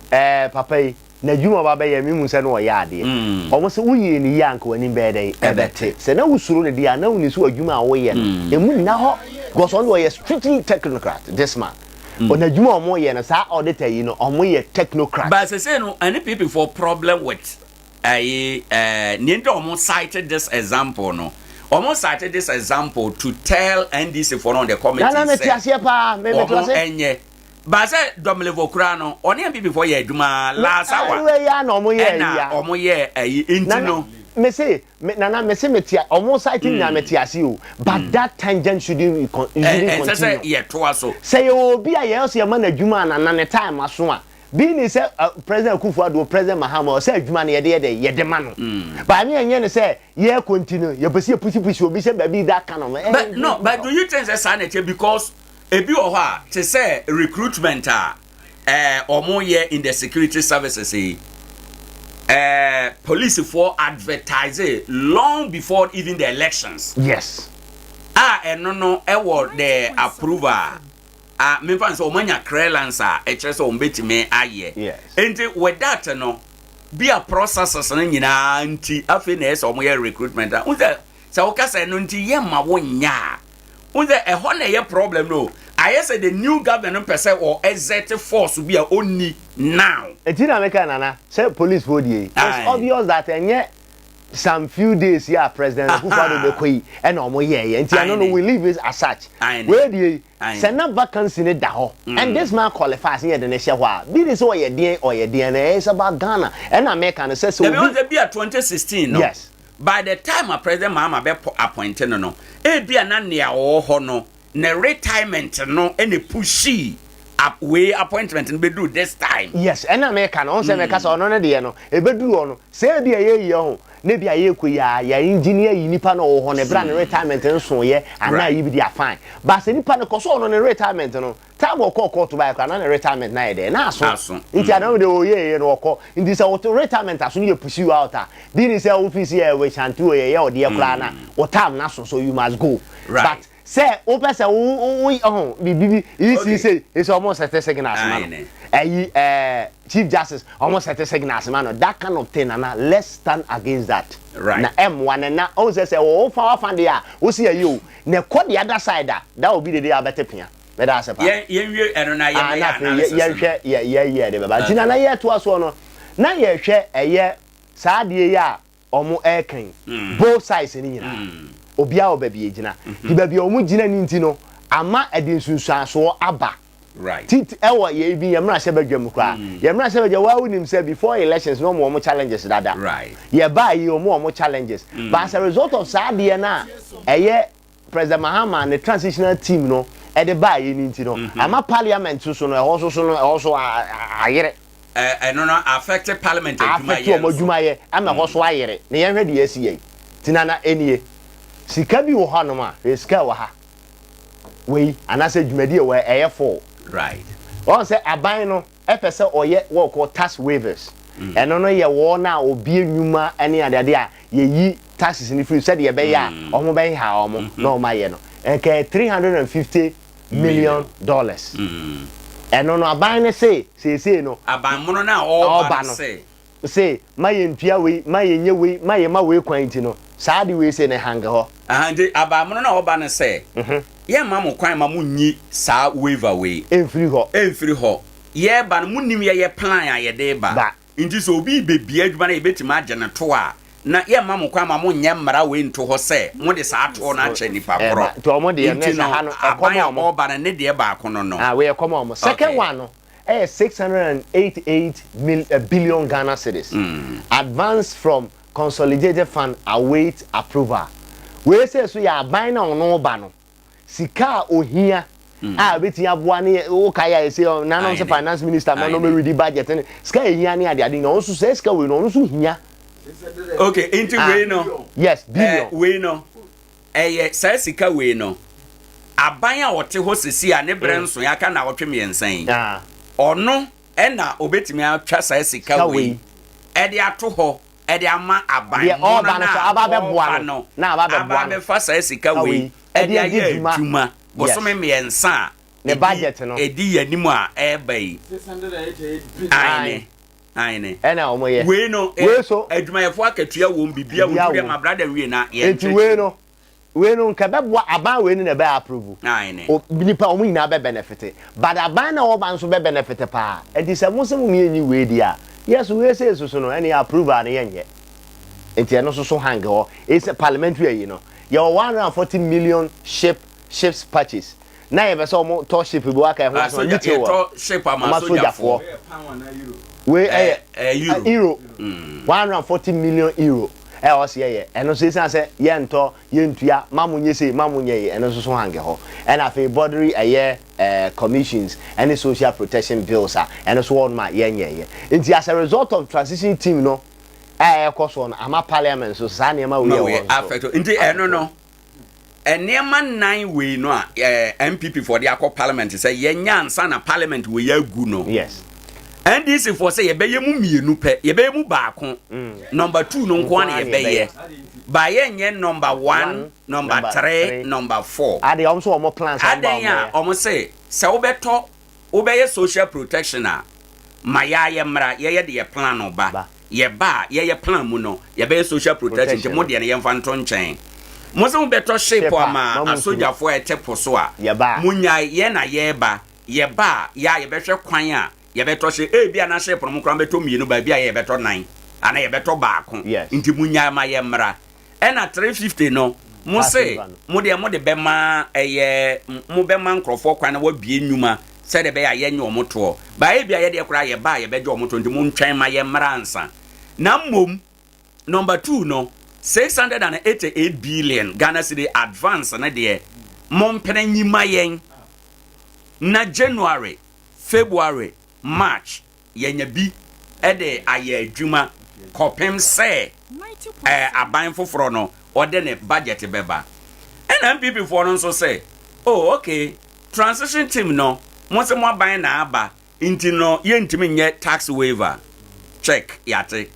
M: papa na juma baba ye mimu se no ya ade omo se wuye ni yank wani bede ebete se na usuru ne dia na uni so adwuma a wo ye no emu na ho because on we strictly technocrat this man on adwuma omo ye no sa auditor yi no omo ye technocrat
A: but say no any people for problem with niente omo cited this example no almost cited this example to tell NDC for on the committee say but say domlevo kura no oni am before ye aduma last hour
M: we ya no mo ye ya
A: omo ye intino
M: me say nana me say metia almost citing na metiasi o but that tangent shouldn't continue
A: say ye to aso
M: say obi a ye so ye man aduma na ne time aso a being say President Kufuor President Mahama say adwuma na ye de ma no but me enye ne say ye continue ye pese push obi say baby that kind of
A: but no but do you think say sanity because ebi o ha to say recruitment omo ye in the security services police for advertise long before even the elections
M: yes
A: no the approval me fan so manya clearance e chere so mbetime aye enti with that no be a processes na nyina anti afi na eso mo ye recruitment unze se wo kasa no nti ye ma wo nya unze e ho na ye problem no I say the new government person or exert force be a only now
M: enti na make nana say police for die it's obvious that enye some few days here president Kufuor be koi and omo ye enti I don't know we leave it as such where the send vacancy ne da ho and this man qualifies here the nation wa be this or ye DNA is about Ghana and America say so
A: there be a 2016 no
M: yes
A: by the time a president Mahama be appointed no e bia na ne a ho no na retirement no any pushy up way appointment be do this time
M: yes and America no say make so no ne de no e be do no say bia ye ho na bia ye ko ya engineer yi nipa no ho ne bra ne retirement nso ye ana yi bi dia fine but say nipa no ko so no ne retirement no time wo call to buy na retirement na ye de na aso nti ana de o ye no ko nti say wo retirement aso ye push you out din say office here we chantu o ye o de kra na o time na so you must go
A: right.
M: But say o person bibi you say it's almost 30 seconds man Chief Justice almost 30 seconds man that kind of thing and let's stand against that
A: right
M: na M1 and now o say o fan there o see you na call the other side that will be the day better pia but that's a
A: ye eno na
M: ye de baba tina na ye to aso no na ye hwe eye saa de ya omo eken both sides ni nyina obia obabi ejina di babi omo jina ni nti no ama edinsunsuaso aba
A: right
M: tit ewo ye bi yemra hye badwam kra yemra hye badwa wa wonim say before elections no mo challenges dada
A: right
M: ye ba yi mo challenges but as a result of saade na eye President Mahama and the transitional team no e de ba yi nti no ama parliament so no e also ayere
A: no affected parliament
M: adwuma ye ama ho so ayere na ye hwe de yesi tinana enie sika bi wo ha no ma sika wo ha we anase dwumadi we eye for
A: right
M: on say aban no efese oye wo call tax waivers eno no ye wo na obi enwuma ene ade a ye yi taxes ni free said ye be ya omo be ha omo no ma ye no nke $350 million eno no aban ne say no
A: aban mono na all ba
M: say maye ntua we maye nye we maye ma we kwan ti no saade we say ne hang ho
A: ande aban mono na oba ne say ye ma mo kwan ma mo nyi sa waiver we enfiri ho ye ba no munim ye plan a ye de ba nti so obi bebia adwuma na ye betima agye ne to a na ye ma mo kwan ma mo nye mmara we nto ho say mo de sa to na ache nipa koro
M: to mo de ne sa ha no
A: aban oba na ne de ba kono no
M: we come on second one no 688 billion Ghana cedis advance from consolidated fund await approval we say so ya aban na ono ba no sika ohia beti aboa ne o kaya say na no say finance minister ma no me ready budget ne sika ehia ne ade no so say sika we no so hia
A: okay into we no
M: yes billion
A: we no say sika we no aban a wote ho sisi a ne brenso ya ka na wotwe miensan ono na obetimi atwa say sika we de ato ho de ama aban
M: no na aba be boa no na aba be boa
A: aba be fa say sika we de aye adwuma bosome miensan
M: ne budget no
A: edi yanimu a eba yi 688 aine
M: ena omo ye
A: we no
M: we so
A: adwumayefo akatua wo mbibia wo dure ma brother we na ye
M: enti we no nka be boa aban we ni na be approve
A: aine
M: o nipa omo nyina be benefit but aban na oba nso be benefit pa enti se mo se mo enyi we dia yes we say so no any approval na yenye enti eno so hang ho it's a parliamentary you know your 140 million ships purchase na ye be so mo to ship bi waka ho so
A: you to ship ama soja for
M: we euro 140 million euro o se ye eno so say ye nto ye ntua mamunye say mamunye ye eno so hang ho and afi bordery commissions and social protection bills eno so on ma ye nye nti as a result of transition team no course on ama parliament so sa ne ma we
A: affect nti eno no enema 9 we no a MPP for the akọ parliament say yenya ansa na parliament we yagu no
M: yes
A: and this for say ye be mu mienu pe ye be mu baako number 2 no nko na ye be ye ba ye nye number 1 number 3 number 4
M: ade om so om plans
A: am ba ya om say se wo beto wo be ye social protection a ma ya ye mra ye de ye plan no ba ye ba ye plan mu no ye be social protection mo de ne ye mfa nto nchen mo se mo beto shape ama asoja fo etepo so a munya ye na ye ba ya ye behwe kwan a ye beto she bia na shape no mo kran beto mienu ba bia ye beto 9 ana ye beto baako nti munya ma ye mra na 350 no mo se mo de be ma mo be ma nkrofo kwan na wa bie nnuma se de be ya ye nye omoto ba bia ye de kra ye ba ye beje omoto nti mo ntwen ma ye mra ansa na mom number 2 no 688 billion Ghana cedi advance na de mompene nyima yen na January February March yenya bi de aye adwuma kopem se aban foforo no ode ne budget beba and MPP for no so say oh okay transition team no mo se mo aban na aba inti no ye ntimi nye tax waiver check yate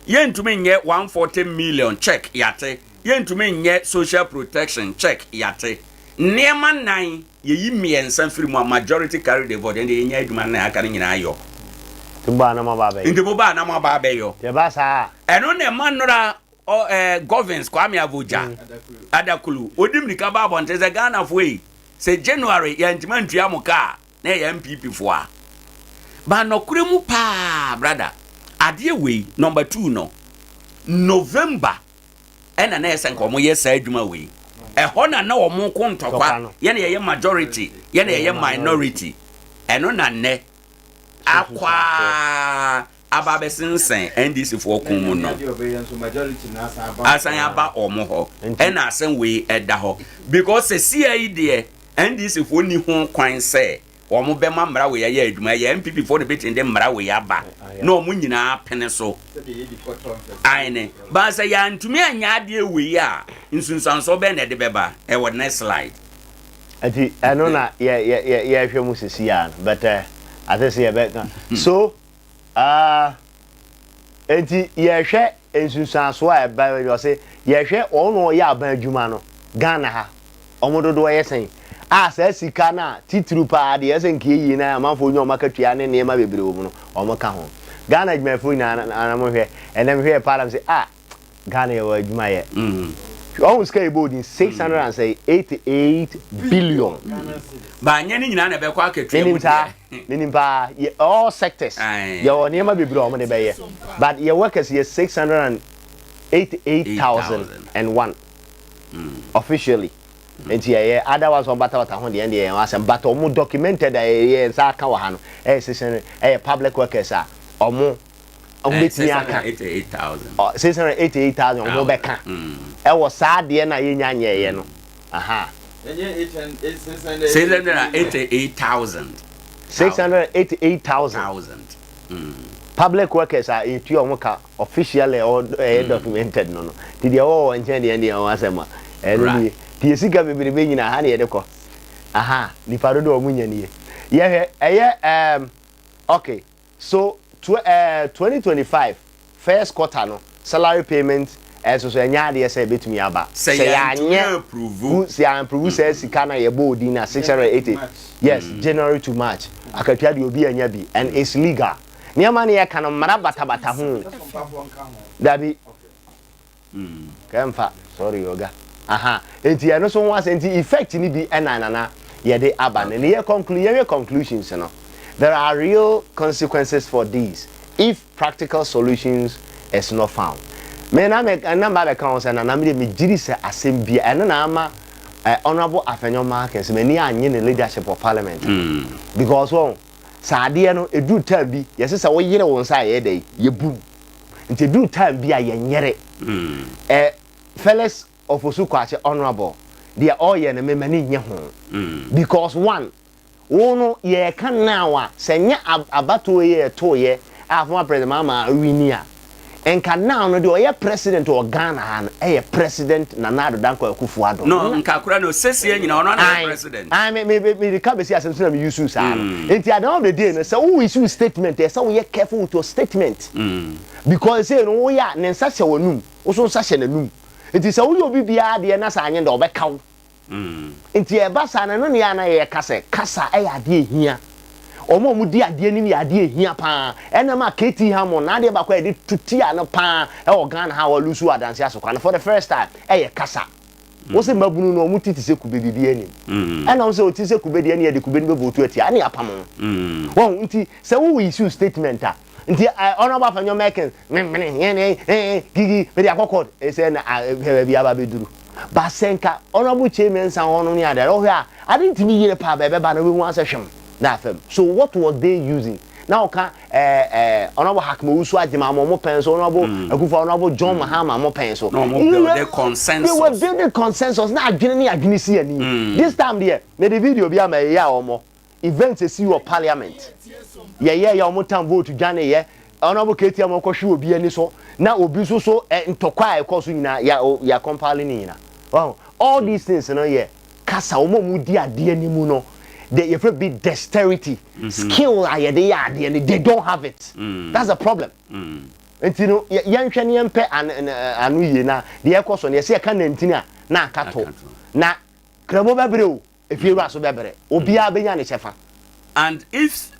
A: ye ntumi nye 140 million check yate ye ntumi nye social protection check yate niema nan ye yi miensan firi mu majority carry the vote and ye nya adwuma na aka nyina ayo
M: timba na mababe
A: ndebo ba na mababe yo
M: te ba sa
A: eno ne manora governance kwa me avoja adakulu odim nika ba bonte ze Ghana fo yi se January ye ntima ntua muka na ye MPP fo a ba no kure mu pa brother ade we number 2 no November ena na esen ko mo yes adwuma we ho na na wo mo ko ntokwa ye na ye majority ye na ye minority eno na ne akwa ababesensen NDC for kumu no asan aba omo ho ena asan we eda ho because se CI de NDC for ni ho kwan se omo be ma mra we ya adwuma ya MPP for the bit in dem mra we ya ba na omo nyina pene so aine ba se ya ntumi anya ade we ya nsunsanso be na de beba e wo next slide
M: ati eno na ya hwe mu sisi ya but I think say back so enti ye hwe ensunsanso a ba we say ye hwe ono ya aban adwuma no Ghana ha omododo ye sen sa sika na titru pa de ye sen kiyi na amanfo nyo makatua ne ne ma bebre wo no omoka ho Ghana adwumafo na mo hwe enem hwe pa say Ghana ye wa adwuma ye almost carry boarding 688 billion.
A: But any na be kwa
M: minimpa all sectors. Your name be bro mo de be ye. But your workers here 688,001 officially. And here other ones on bata ho de end here was but omo documented here sa ka wa ha no 600 public workers are omo 688,000 omo be ka. E was sad de na ye nya ye no. Aha. 688,000 public workers are into omoka officially or documented no. Did you all enjoy the end of asema? Eni die sika bebere nyina ha na ye de ko. Aha, ni parodo omunya ni ye. Okay. So 2025 first quarter no salary payment so nya de say betumi aba
A: say anya approve
M: say sika na ye bodi na 680 yes January to March akatua de obi anya bi and it's legal niam na ye kana mara bata ho dabi kemfa sorry yoga aha enti eno so one enti effect ni bi enanana ye de aba na ye conclusions no there are real consequences for these if practical solutions is not found. Me na be kan say na me jiri se asem bia eno na ama honorable Afenyoma can say many anye ne leadership of parliament because one saade no edu time bi yesi say wo yire won say ye dey ye boom nti edu time bi a ye nyere fellas of Osukwache honorable they all ye na me mani nye ho because one wono ye kan now say nya abato ye to ye afọ president mama winia enka now no de oye president o Ghana na president Nana Danko Akufo-Addo
A: no nka kura no sesi nyina ono na president
M: me ka be si asem so na me use sa enti at the end of the day no say who issue statement say we are careful with your statement because say no we ya ne nsa hye wonum wo so nsa hye nanum enti say wo obi bia de na sa anye de obekaw enti e ba sa na no ne ya na ye kasa ya de ehia omo mu di ade ni ya ade ehia pa ena ma KT Hamon na de ba kwa de tutia no pa e o Ghana ha wa lusu adanse asokwa for the first time ye kasa wo se mabunu no mu titi se kube bibi ani ena wo se o titi se kube de ani de kube ni be votu ati ani apam wo nti se wo issue statement a nti honorable Afenyoma Meken gigi be de akokod e se na bi aba be duru ba senka honorable chairman san hono ni ade o hwa ade ntimi yire pa be ba na we hu asehwem na fem so what were they using now ka honorable Hakmo Usu Ajima mo penso honorable Akufo honorable John Mahama mo penso
A: no mo build consensus
M: they were building consensus na adwene ni adwene si ani this time there me the video bi am ya omo event see your parliament ya omo time vote dwane ye honorable KT mo kwhwe obi ani so na obi so ntokwa e koso nyina ya compiling nyina wow all these things no ye kasa omo mu di ade ani mu no they be dexterity skill they don't have it that's the problem and you know yanhwe ne mpe anu ye na de ekoso ne se ka na ntini na akato na krabo bebre o efieru aso bebre obi a benya ne chefa
A: and if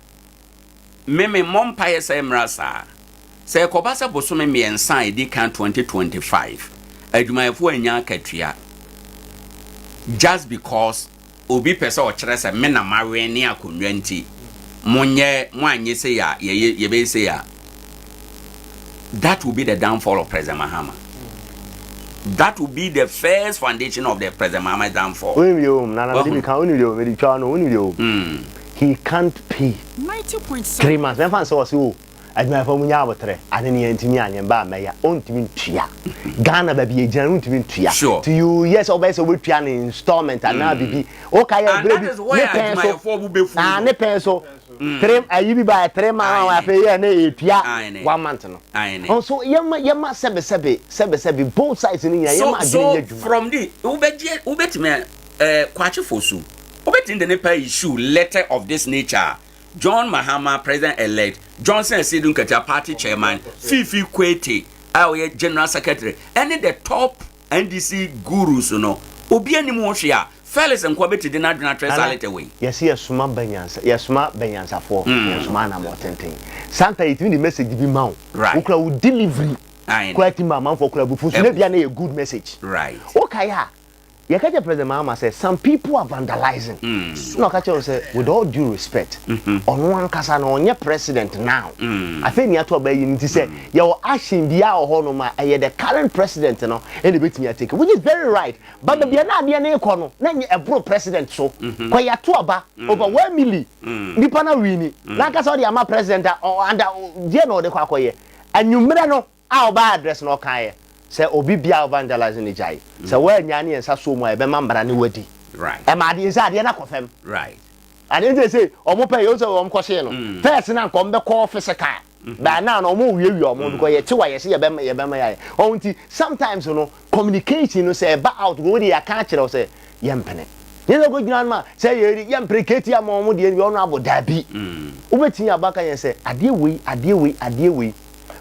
A: meme mompaye say mrasa say kobasa bosome miensan edi kan 2025 adwumayefo anya akatua just because obi pese o kire se me na mawe ni akonwa nti monye mwanye se ya ye be se ya that will be the downfall of President Mahama. That will be the first foundation of the President Mahama downfall.
M: he can't pay
J: 90.7
M: 3 months me fan so o adwuma fa mu nya abotre ane ne yantimi anyen ba meya ontimi ntua Ghana ba bi ejina ontimi ntua to you yes obese obetua ne installment ana bibi o ka ya
A: that is why adwuma for bu befu
M: ne penso 3 ayi bi ba 3 months wa fe ye na etua 1 month no also yema sebe both sides ni yema
A: so from the ubetime kwache fosu obetin the nepa issue letter of this nature John Mahama president-elect Johnson Sidun Keta party chairman Fifi Kwete our general secretary any the top NDC gurus no obi anim wo hwe a Felix Nkwabeti de na dwena tresalete we
M: yes suma banyansa for suma na motenten santa it mean the message bi ma wo ukra wo delivery quality man for kula bu fusu na bia na a good message
A: right
M: okay ha you catch President Mahama say some people are vandalizing. No, catch you say with all due respect, on one kasa no onye president now. I think you have to obey you to say your action be our honor the current president no and bit me take which is very right. But the bia na bia na ekono na a bro president so. Kwa ya to aba over 1 million. Nipa na wini. Na kasa the ama president under je no de kwa koye. Anwumre no a oba address no kan say obi bia vandalizing the jai say we nyane ensa so mu e be mambara ne wadi
A: right
M: e ma de say ade na kofem
A: right
M: ade dey say omo pay yo say omo kwose no first na nkom be call physical ba na no omo wiwi omo because ye che wa ye say ye be ma ya onti sometimes no communication no say ba out go dey aka kire say ye mpene ye no go gina ma say ye imprecate ya mo de ye no abodabi ubeti abaka ye say ade we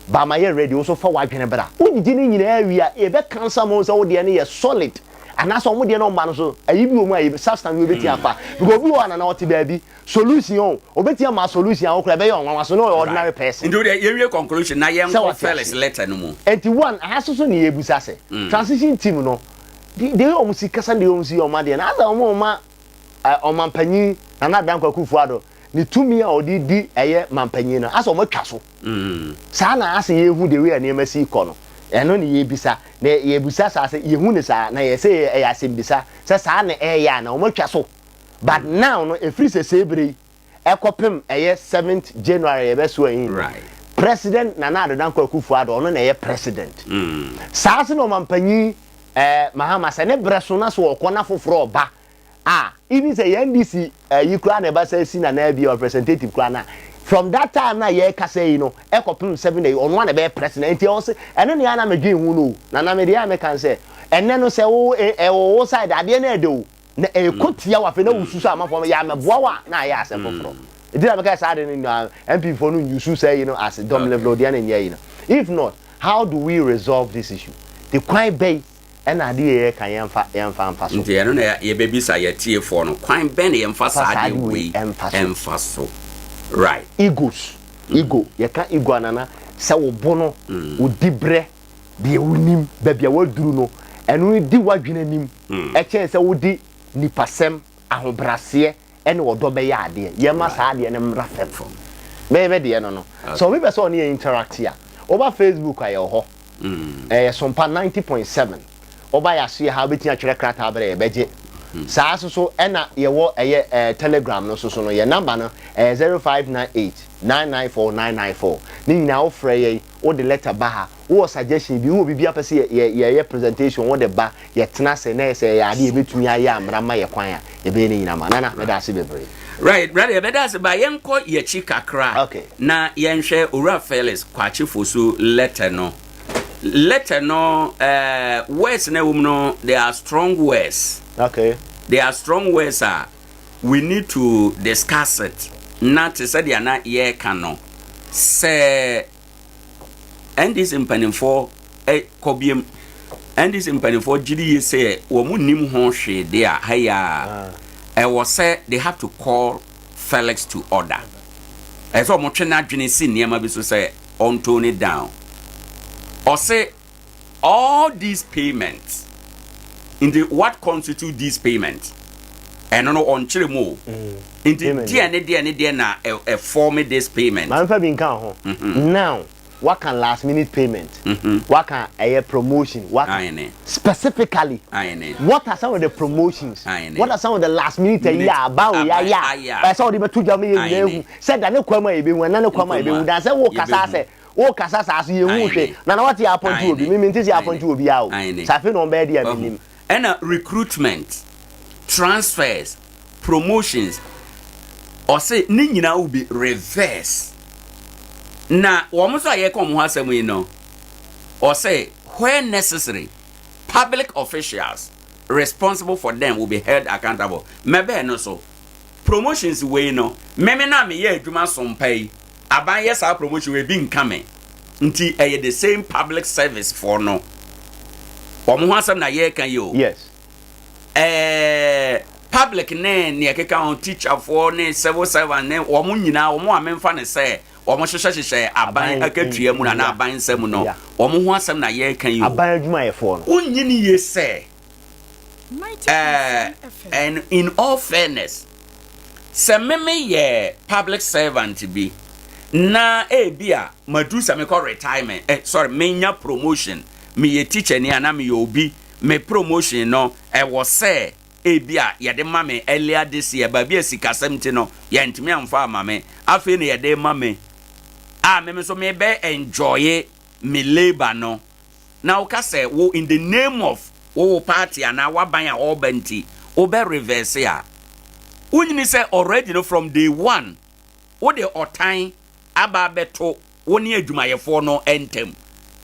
M: ba ma ye ready also for wadwene bra ugigi ni nyina awia e be cancer mo so de ne ye solid anaso mo de no ma no so ayi bi o mu ayi substance we beti afa because bi one na oti ba bi solution obeti ma solution an okra be ye onwa so no ordinary person
A: ndo de ye conclusion na ye nko Felix letter no mu
M: 81 ahaso ni ebusa se transition team no de o mu sikasa de o mu si o ma de na za o mu ma o mampanyi na dan kwakufu ado ni tumi a odi di eye mampanyi na aso mo twa so sa na ase ye hu de we na emasi iko eno ne ye bisa na ye busa sa se ye hu ne sa na ye se ye asem bisa sa na ya na o mo twa so but now no efri se sebre ekopem eye 7th January ye be so yin
A: right
M: president na ado dan kwakufu ado no na ye president sa se no mampanyi Mahama se ne breso na so okona foforo ba even say NDC you kra na ba say si na be representative kra na from that time na ye ka say no ekopim 7 day on one be president e also eno ne na medwen hu no na me dey me kan say enne no say wo side ade na edo na ekotia wa fe na wususu amafo ya meboa wa na ya asem foforo e dey me ka say ade no MP for no yusu say as dom level ode na nya if not how do we resolve this issue the quite bay and idea kan yemfa so
A: nti eno na ye bebisa ye tie for no kwan ben yemfa sa de we emfa so right
M: ego ye ka ego anana se wo bono wo dibre de wonim ba bia waduru no eno di wadwena nim e chen se wo di nipasem ahobrase ene wodo be ya ade ye ma sa ade ne mra fefo be de no so we be so on interact here over Facebook aye ho Sompa 90.7 oba ya so ha beti atwere krata abere beje saa so ena ye wo telegram no so no ye number no 0598994994 ni nyina wo frɛ ye wo de letter ba ha wo suggestion bi wo bibia pese ye presentation wo de ba ye tena se na se ya ade betumi aye amra ma ye kwan a ye be ni nyina ma nana me da se bebre
A: right brother be da se ba ye nko ye chi kakra
M: okay
A: na ye nhwe owura Felix kwachi fosu letter no words na woman no they are strong words
M: okay
A: they are strong words we need to discuss it not to say they are not ye cano say and this impending for kobium and this impending for gidi say wo mu nim ho hwe they are haya was say they have to call Felix to order so mo twe na dwene si niam bi so say on tone it down or say all these payments in the what constitute these payments and no on chiremo in the dia na form this payment
M: man fa bi nkan ho now what can last minute payment, what can a promotion, what specifically, what are some of the promotions, what are some of the last minute about I saw the two Jamaican said that no kwama ebe when no kwama ebe that say wo kasa say wo kasa sa so ye hu hwe na what you happen to obi me ntisi happen to obi a o safi no be dia minim
A: and recruitment, transfers, promotions or say ni nyina will be reverse. Na woman so aye come ho asem yi no or say where necessary public officials responsible for them will be held accountable. Mebe no so promotions we no meme na me ye adwuma sompai aban yes our promotion we be nkame nti eye the same public service for no woman ho asem na ye kan yo
M: yes
A: public ne ekeka on teacher for ne civil servant ne woman nyina woman amemfa ne say omo hwehwehwehwe aban akatua mu na aban nsam no omo ho asem na ye kan yo
M: aban adwuma ye fo no
A: onyini ye say and in all fairness se meme ye public servant bi na bia madu se me call retirement menya promotion me ye teacher ni ana me obi me promotion no was say bia ye de ma me earlier this year ba bia sikasem ti no ye ntimi amfa ama me afi ne ye de ma me me so me be enjoy me labor no now ka say wo in the name of wo party and our ban a all benti wo be reverse ya unyini say already no from day one wo the otan aba beto wo ne adwumayefo no entem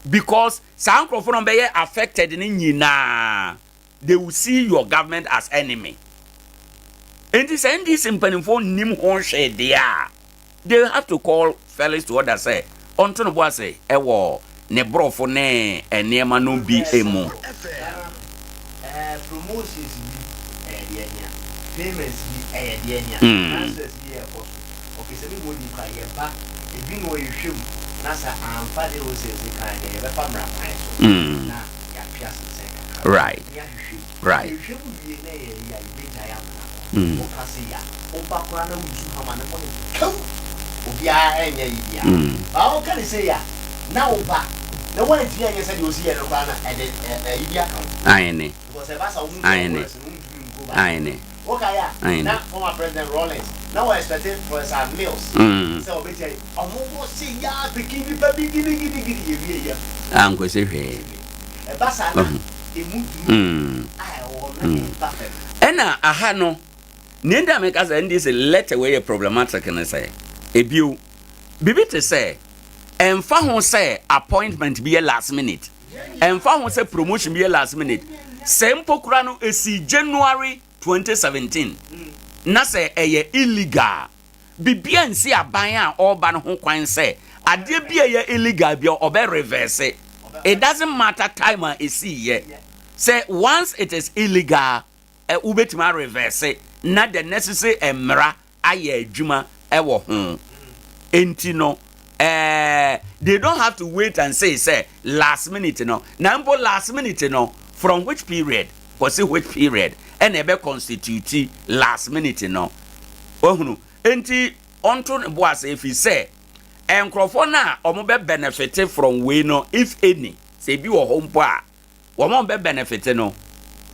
A: because some crofo no be affected ni nyina they will see your government as enemy and this impanifo nim ho hwe dia they have to call fellas to order say onto no boy say ewo ne brofo ne enema no bi emu
M: promotions bi payments bi transfers bi okay say we go di kwa ye ba ebi no yehwem na sa amfa de wo say kan de be famra kwan so na ya pia se
A: right
M: yehwem bi na ye ya bi jaya na o kasi ya o ba kwa na wuju hama na mo obia enye yibia ba o kan say ya na o ba na one ti enye say o si ye no kwa na yibia kan
A: ayene
M: because e ba sa wo
A: ayene
M: okay ya na former president Rollins now we're expecting for some meals so we say omo si ya pikin bi pa bi gidi ya
A: anko se hwe
M: e ba sa na e mu ai o na perfect
A: ena aha no nenda make as this let away problematic na say ebio bibi te say emfa ho say appointment be last minute emfa ho say promotion be last minute sempo kura no esi January 2017 na say eye illegal bibia nsi aban a oba no ho kwan say ade bia ye illegal bia obe reverse it doesn't matter time a esi ye say once it is illegal ubetima reverse na the necessary emra aye adwuma ewo ho enti no they don't have to wait and say last minute no nambo last minute no from which period was it which period and ebe constitute last minute no ohunu enti onto boas if he say enkrofo na omo be benefit from we no if any say bi wo hompo a wo be benefit no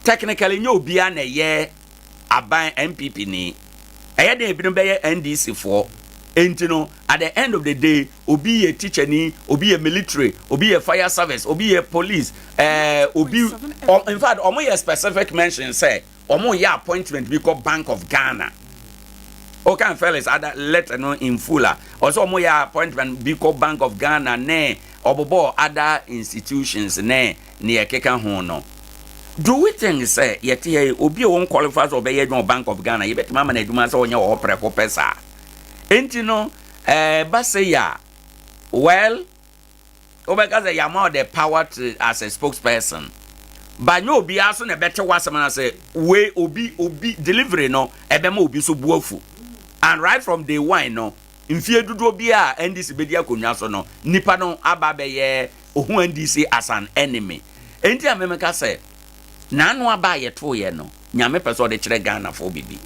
A: technically nyo bia na ye aban MPP ni eye dey bi no be NDC for enti no at the end of the day obi a teacher ni obi a military obi a fire service obi a police obi in fact omo ye specific mention say omo ye appointment we call Bank of Ghana okay fellas other letter no in full also omo ye appointment we call Bank of Ghana ne obobo other institutions ne ekeka ho no do we think say yet here obi won qualifies obey Bank of Ghana you bet mama na adwuma say onya wo preko pesa enti no baseya well obekaze yama the power to as a spokesperson but no obi aso na better wasem na say we obi delivery no ebema obi so buafu and right from day one no mfie dudu obi a NDC bedi akonwa so no nipa no aba be ye ohu NDC as an enemy enti amemeka say na anu aba ye to ye no nyame peso de kire Ghana for bibi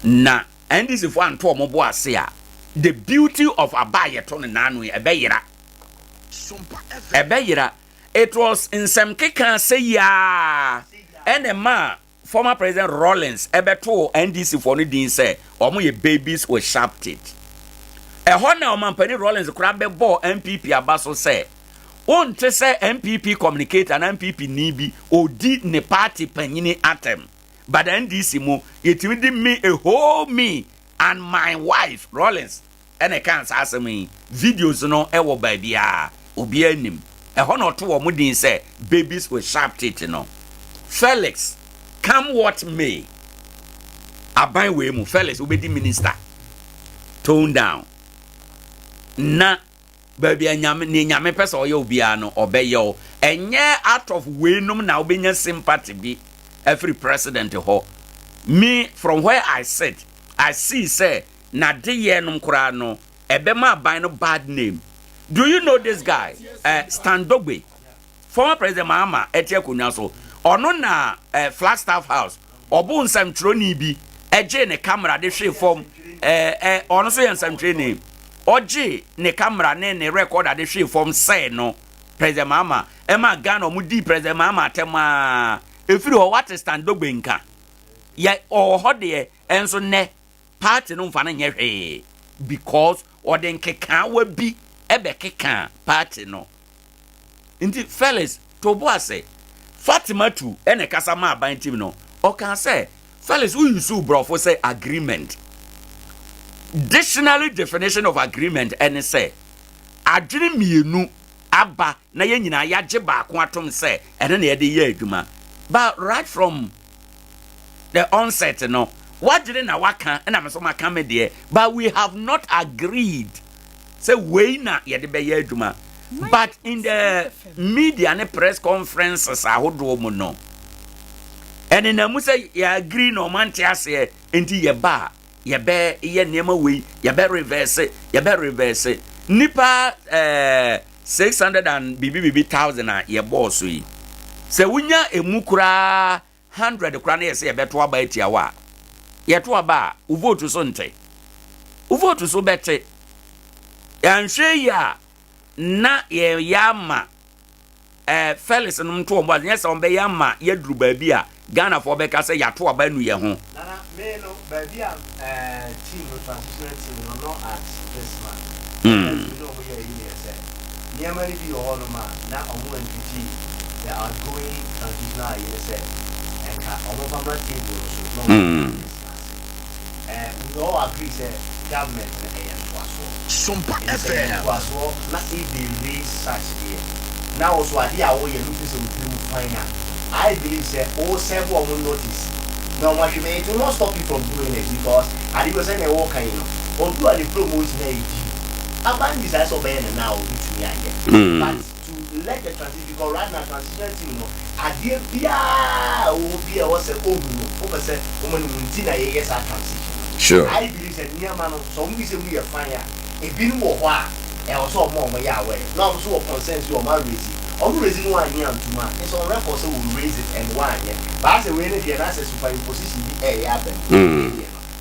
A: na NDC for anto omobo ase a the beauty of abaye to na anu e be yira ebeyira it was in some keka say ya enema former president Rollins ebeto NDC for no din say omo ye babies with sharp teeth ehona omampani Rollins kura bebo MPP abaso say onte say MPP communicate and MPP nibi odi ne party panyini atem but NDC mo yetimi di me a whole me and my wife Rollins ene kan say me videos no ewo babia obi anim ehona to wo din say babies with sharp teeth no Felix come what may aban we mu Felix obedi minister tone down na baby nyame pesa oye obia no obeyo enye out of we num na obenya sympathy bi every president ho me from where I sit I see say na de ye num kura no ebema aban no bad name. Do you know this guy Standogbe former president Mahama etie konwa so ono na Flagstaff House obu nsam troni bi eje ne camera de hwe form ono so yansam treni oje ne camera ne recorder de hwe form say no president Mahama ema Ghana mu di president Mahama tema efiri ho what Standogbe nka ye ho de enso ne party no mfa na nye hwe because orden keka wa bi ebe keka party no inti Felix tobo ase Fatima too ene kasa ma ban team no o can say Felix who you so bro for say agreement dictionary definition of agreement ene say adwene mienu aba na ye nyina ya gye ba ko atom say ene na ye de ye adwuma but right from the onset no what did na waka na me so maka me de but we have not agreed say we na ye de be ye adwuma. But in the media and press conferences, I would do no. And in the Musa, you agree no man say into your bar, your bear, your name away, your bear reverse it, your bear reverse it. Nipa 600 and BB your boss we. Se wunya a mukura 100 crane say a better by tiawa. Yet to a bar, uvo to Sunte. Uvo to so better. And say ya. Na ye yama Felix no to omba nyesa ombe yama ye duru baabi a Ghana for beka say ya to aba nu ye ho
M: na me no baabi a team no transitional team no at this man you know we are here say niam ani bi ho no ma na omo entity they are going transitional you say enka omo papa team so no we all agree say government
I: Sompa FM
M: was not if they raise such here. Now also idea how you looking so fine. I believe say all several will notice. Now what you may do not stop you from doing it because I was saying a walk or do a promote a band is also better now which we are here. But to let the transition because right now transition team no idea will be a was a over say woman Tina yes I transition.
A: Sure.
M: I believe that near man so we say we are fire. If you know why, I also more my way. Now, so consensus on my raising. All raising 1 year and 2 months. It's on record, so we'll raise it and 1 year. But as a way, if you're not super position, the happen.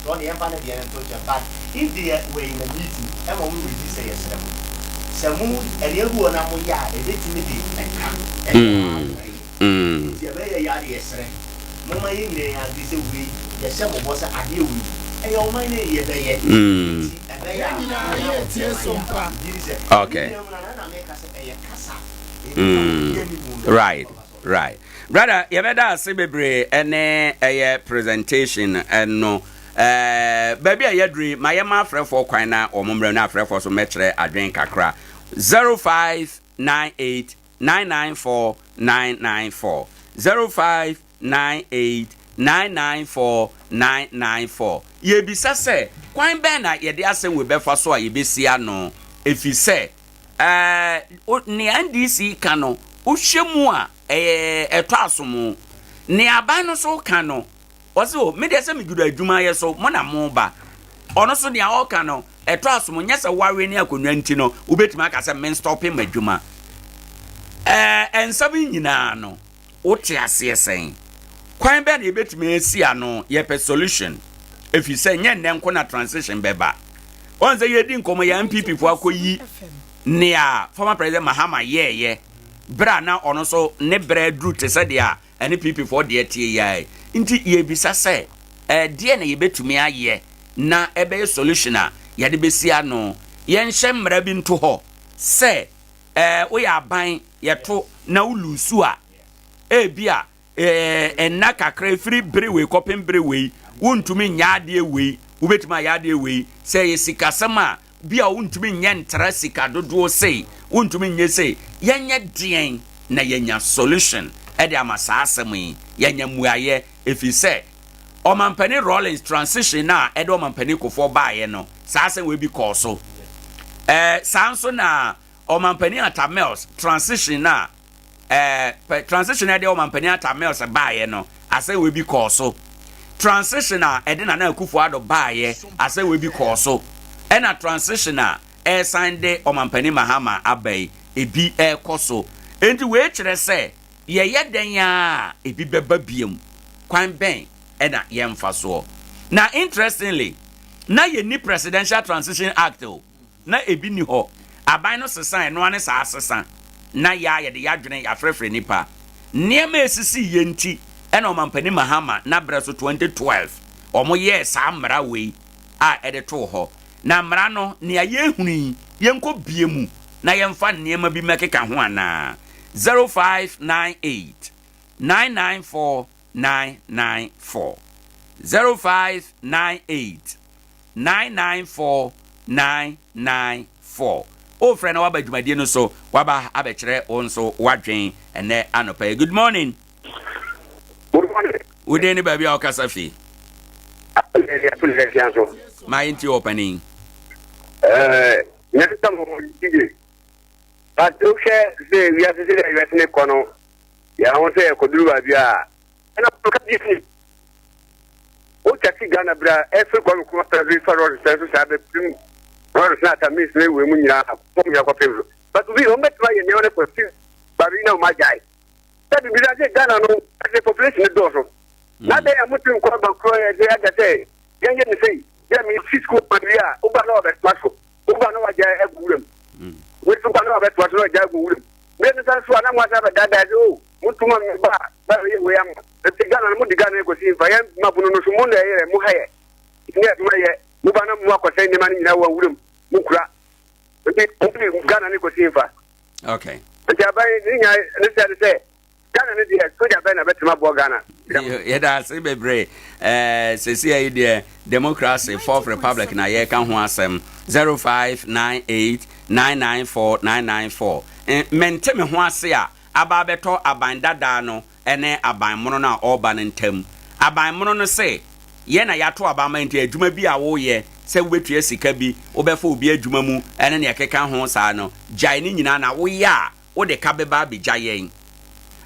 M: Don't the empire the end but if they were in a meeting, I'm only with this say some mood and you go on a yard, a bit timidity and the very yard yesterday. Mama in there, this way, the sum of what's a deal with. And your money, you're
A: okay. Right. Brother, you better say baby any presentation and no baby I dream my ma friend for kwana or mumbre na friend for so metre adwen kakra 0598 994 994 0598 994 994 ye bisa say kwan ben na ye de asem we be fa so a ye besia no efi say ne NDC ka no o hwemu a eto asomo ne aban no so ka no o se o me de se me gudu adwuma ye so mo na mo ba ono so ne a o ka no eto asomo nya se ware ne akonwa nti no obetima aka se men stopping madwuma ensabi nyina no o te ase esen kwan ben e betime esi ano ye pe solution if you say nye nko na transition beba on say ye di nkomo ya MPP fo akoyi nea former president Mahama ye bra na ono so ne bra dru te se dia ene PP for de tie ya nti ye bisa se de na ye betumi aye na ebe solution a ye de besia no ye nhye mra bi nto ho se wo ya ban ye to na ulusu a bia enna kakra free brewe kopem brewe wontumi nyaade we wobetuma yaade we se ye sikasama bia wontumi nyentra sika dodo sei wontumi nye sei yenye dien na yenya solution e de amasa asemi yenya muaye efise omampani Rollins transition na e de omampani kofo baaye no saase we bi koso sanso na omampani Atamels transition na transition e de omampani Atamels baaye no ase we bi koso transition na e de na akufo ado baaye ase we bi koso e na transition na e sande omampani Mahama abai ebi koso enti we kire se ye den ya ebi beba biem kwan ben e na ye mfa so na interestingly na ye ni presidential transition act na ebi ni ho aban no sesan no ane sa asesa na ya ye de yadwene ya frefre nipa niema esisi ye nti e na omampani Mahama na breso 2012 omo ye sa mra we a e de to ho na mra no ne aye huni ye nko biemu na ye mfa niema bi mekeka ho ana 0598 994 994 0598 994 994 o friend wa badwumadie no so waba abekere onso wadwen ene anopa. Good morning.
C: Good morning.
A: Udi ni baby o kasafi my into opening
C: nyata mo dige but o she we are say you are ne kono ya won say ko duru ba bia na ko ka disi o chaki Ghana bra every ko ko service for service have prim or not a miss we mu nyina ko ya ko pebro but we o met ma ye ne one ko si ba bi na ma jai that be that Ghana no the population do so na dey amutin ko ba ko ye dey agate yenye ne sei ya mi fiscal padria o ba no be smartphone o ba no wa jai egurem we so ba no be smartphone no jai egurem me ne san so na mo sa ba dada o mutuma me ba we am te Ghana mo diga na ko si fa ya mabunu no so mo na ye mu haye ne ma ye mu ba na mu akose ne ma ni na wa wurem mu kura te Ghana ne ko si fa
A: okay
C: ja ba ni nya ne se Ghana ne dia so ja ba na betuma bo Ghana
A: ye da se bebre sesi ayi de democracy fourth republic na ye kan ho asem 0598 994 994 mente me ho ase a aba beto aban dada no ene aban mono na oba ntem aban mono no se ye na yato abama nti adwuma bi a wo ye se wetua sika bi obefa obi adwuma mu ene ne ekeka ho saa no jai ni nyina na wo ya wo de ka beba bi jayen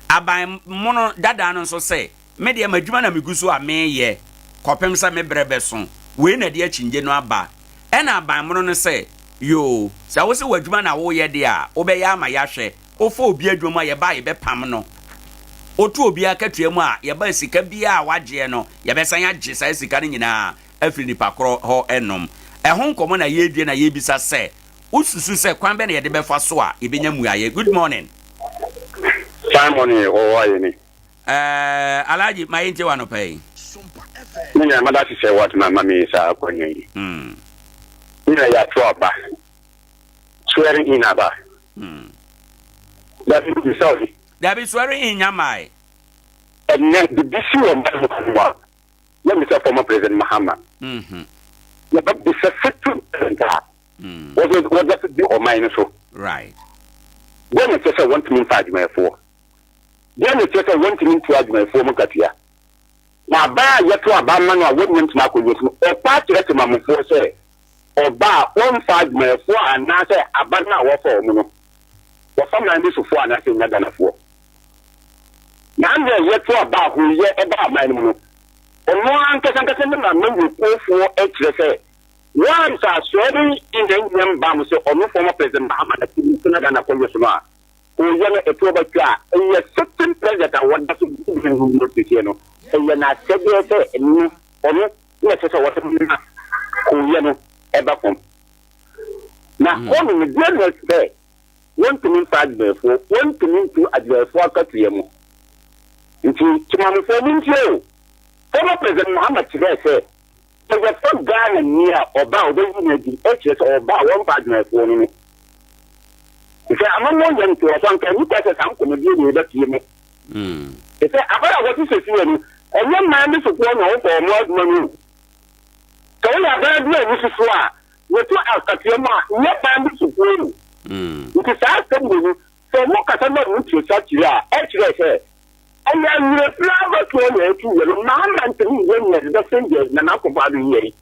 A: aban mono dada no so se me de madwuma na meguso a me ye kopem sa me brebe so we na de achinje no aba ena aban mono no se yo sa wo se wadwuma na wo ye de a obeya ama ya hwe ofo obi adwuma ye ba ye be pam no otu obi akatua mu a ye ba sika bia a waje no ye be san age sai sika no nyina afiri ni pakro ho enom ehon nkomo na ye due na ye bisa se ususu se kwan be na ye de be fa so a ye benya muaye. Good morning.
C: Simon o wa ye ni
A: Alaji my nje wano pay
C: ni nya mada ti se what na mami sa akonyi ni ya to aba swearing in aba that is sorry
A: that be swearing in nyamai
C: and then the issue of Mahama let me say former president Mahama yeah but the secretary was that the or mine so
A: right
C: when it says I want to mean 5 my 4 then it says I want to mean 2 my 4 mukatia na ba yeto abama no wouldn't ma ko yesu e pa kire te mamfo say oba 1 my 4 ana say abana wo for mu no wo fam na ndi so 4 ana say nyada na 4 na nje yeto aba ho ye e ba man mu no ono anka na mangu ko 4 e kire say once I swearing in the Indian Bam say ono former president Mahama na tinna na ko yesu no o yana e to ba twa e certain president I want to be no no e na sebe se no ono na se what ko yana e ba kom na ono ne dia na say want to mean bad before want to mean to adverfo akatu yemu nti tumam fo min tio former president Muhammad Chibet say the first guy near oba obeyi na di HS oba one bad before ni say amamo yan to so kan ni kwese sam ko bi ni da tie me say abara what is say ni enye man bi so ko na o ko mo admanu so ya ba bi ni so a wetu akatu ma nye man bi so ko ni nti saa sɛm ni so mo kasa na mo tio sa tiri a ɛkyerɛ sɛ ɛyɛ nyɛ plaba to na etu yɛ no na na ntɛm yɛ nyɛ da sɛnje na na ko ba do yɛ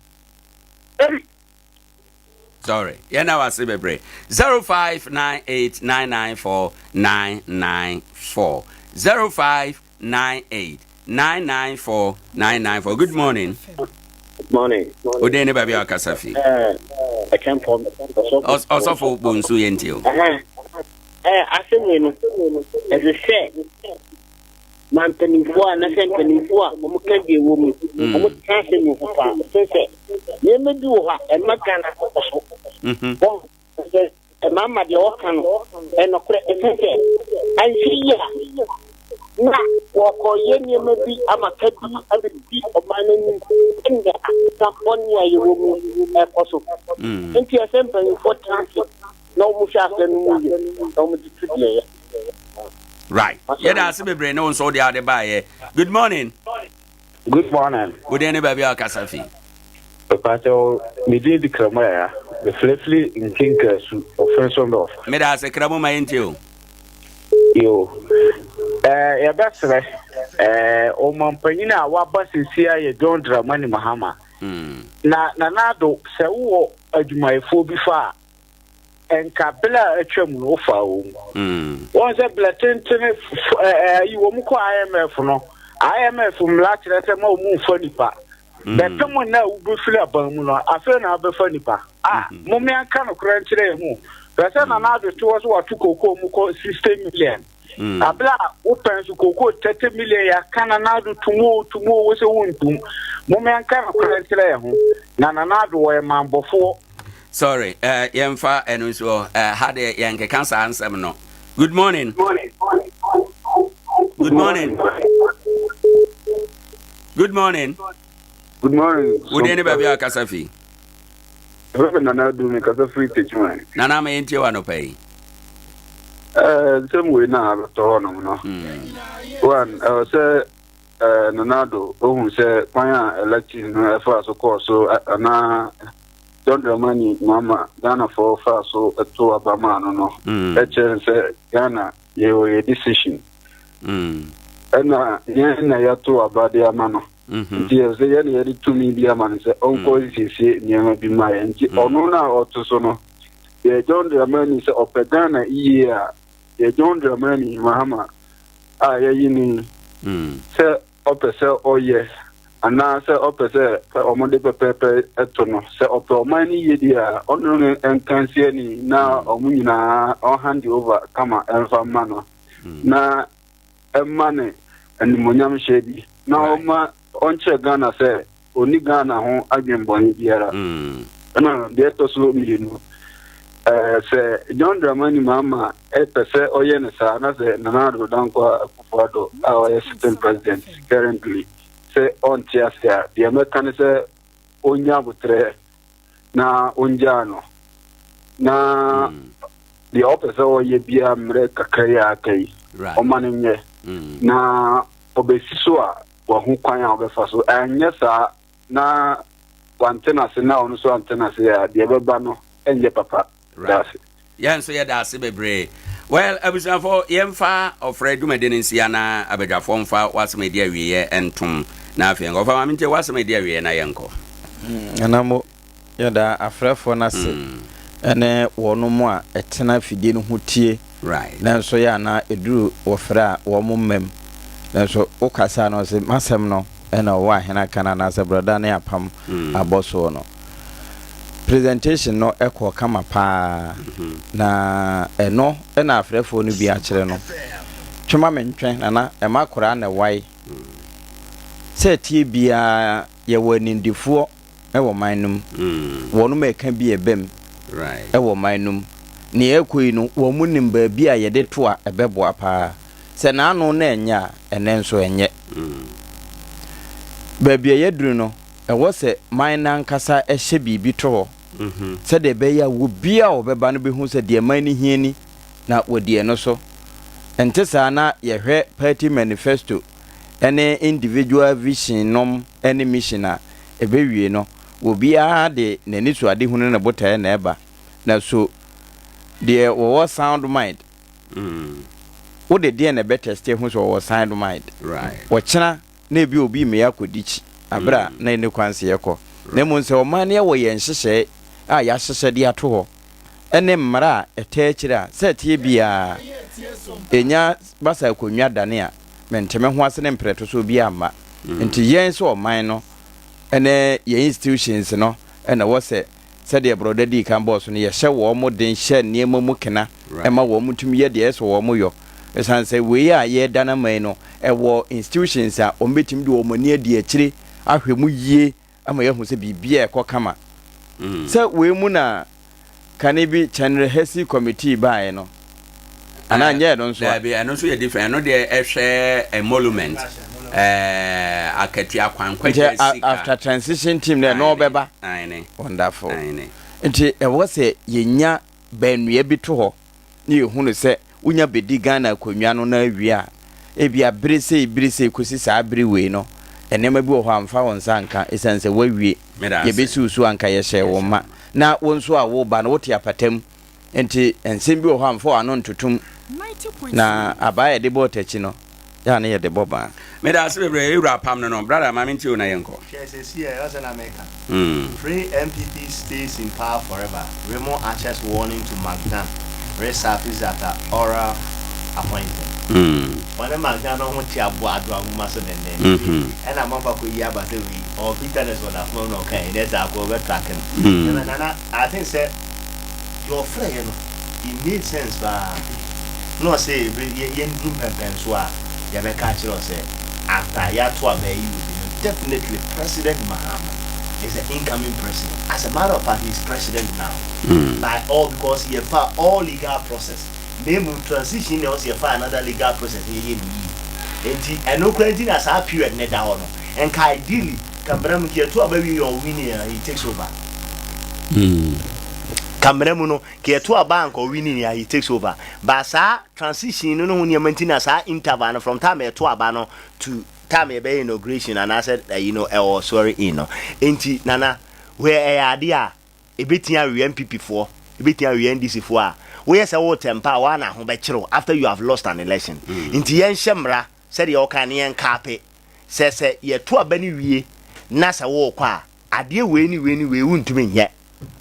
A: sorry yeah now I say bebre 0598994994 0598994994 good morning.
F: Good morning.
A: Ode ne baby akasafi.
F: I came from
A: also for bonsu yentio.
F: I say no. As I say, man penifo na say penifo mo ka bi wo mu. Mo ka say mo fa. Say ye me bi wo ha e maka na so. Bon. E mama de o kan e no kre e say an siya. Na wako yenye mebi ama kadi abi omanani nda California yewo ekoso enti asempa for transit no mu shafe no mu ditudie
A: right yeah that's be brain no so the other by good morning
F: good morning
A: good day baby akasafi
F: pato me di krama ya the flefli in kinka su offension of
A: me da se kramo ma yentio
F: yo ya basre o mampanyina wa basisia ye John Dramani Mahama na do se wo adwumayefo bi fa enka bla atwam no fa wo won se blatenten yi wo mu ko IMF no IMF mla kire se ma o mu fa nipa betom na wo be fili aban mu no afa na be fa nipa mo me aka no kran kire mu pese na do to so watu kokoo mu ko 60 million abla open su koko 30 million ya kana na do tumo wo se wontum mo me anka na kwantire ho na do wo mambofo
A: sorry yemfa enu so had yanke cancer answer no good morning good morning good morning
F: good morning
A: udi ene baby akasafi
F: na do me kasafi techman
A: na ma yentie wa no pay
F: some way na to no one say nanado ohun say kwanya election no efa so call so na John Dramani mama Ghana for fa so to abama no say Ghana ye decision na ya to abade amano nti say ye na to me bi amano say onko sisi nyama bi ma nti ono na oto so no ye John Dramani say opegana iya ye John Dramani Mahama yini se opese oye ana se opese omode pepe etono se opomani yedia onu enkansie ni na omunyina on hand over kama enfa mano na emane animonyam shedi na oma onche Ghana se oni Ghana ho agbenboni biara na de to so milinu se John Dramani Mama pese oye ne sa na se nanado dankwa akufado our sitting president currently se on tiasia the American se onya butre na onjano na the opese oye bia mre kakaya kai o manenye na obesiso a wa hu kwan a obefa so anya sa na wantena se na onu so antena se ya de beba no enye papa.
A: Right. Yeah, so yeah, that's bebre. Well, abusan for yemfa ofredu medensia na abedwafo mfa wasmedia wiye entum na afia ngofa maminte wasmedia wiye na yenko.
L: Anamo yada afrefo na se ene wono mu a etena fidie no hutie.
A: Right.
L: Na so ya na eduru wofra wo mummem. Na so okasa no se masem no ena wo ahena kana na se broda na apam aboso no. Presentation no echo kama pa na eno na afrefo no bi a kire no twema mentwen na emakora na wai se tie bia ye wanindifo e wo manum wono meka bi ebem
A: right
L: ɛwɔ manum ne ekoi no wo munim ba bi a yɛde to a ɛbɛboa paa sɛ naano na enya ɛnɛ nso enye ba bi yɛduru no ɛwɔ sɛ man nankasa ɛhyɛ bibi to hɔ sɛ de bɛya wo bia obɛba no behu sɛ de man ni hiani na wodie no so ente saa na yɛhwɛ party manifesto ɛne individual vision nom ɛne mission a ɛbɛwie no obia de n'ani so ade hunu na botae na ɛba na so de wo sound mind wo de de na better stay hu so wo sound mind
A: right
L: wo kyena na ebi obi me yakodichi abra na ne kwanse yɛkɔ na mu nse o man ye wo yɛn hyehyɛ a ya hyehyɛ de ato hɔ ɛne mmara ɛtɛ kyerɛ a sɛ tie bia enya basa konwa dane a menteme ho ase ne mpreto so bi amma nti yɛn so o man no ɛne yɛn institutions no ɛna wɔ sɛ de broda di kan boss no yɛhyɛ wɔ mo den hyɛ niema mu kena ɛma wɔ mo tumi yɛ de ɛso wɔ mo yɔ ɛsan sɛ wei a yɛ dana man no ɛwɔ institutions a ɔmbetimi de wɔ mo ne adi akyire ahwɛ mu yie ama yɛhu sɛ bibia ɛkɔ kama sɛ wei mu na kane bi General Hesi Committee bae no ana nyɛ no nso
A: a ɛno nso yɛ different no de ɛhwɛ emolument akatua kwankwaje sika
L: after transition team there no beba wonderful nti ɛwɔ sɛ yenya banua bi to hɔ ne yehunu sɛ unya bedi Ghana konwa no na awia ebia brese kosi saa bere wei no enema bi wɔ hɔ amfa wɔn sanka esanse wawie yebesi usu anka yɛhyɛ wo ma na wonso a wo ba no wote apatam nti ensem bi wɔ hɔ amfa ano ntotum na abaya de botachi no ya na yɛ de boba
A: me da se bebre ewura pam no brother ma menti o na yenko
M: yes here was in America free MPP stays in power forever. Raymond Archer's warning to Magdan resurface at an oral appointment when Magdan no tia bo adwa mu so den and I'm up ko ya ba we or bitterness on that phone okay that's a go tracking and I think say your friend you know it needs sense ba no say yen drum pen so a ya be catch you say after ya to a definitely President Mahama is the incoming president. As a matter of fact, he's president now. By all because he have all legal process. Name will transition also have another legal process. And no credit as a period net down. And ideally, Cameron here to a baby or winning he takes over. Cameron no care to a bank or winning he takes over. But sir, transition no when you maintain as a interval from time to a banner to time ebe inauguration and I said or sorry enti nana where idea ebetia we MPP for ebetia we NDC for we say what temper one ho be kiro after you have lost an election enti yen hyemra said you can yen kape say ye to abani wie na say wo kwa ade we ni we untumi nye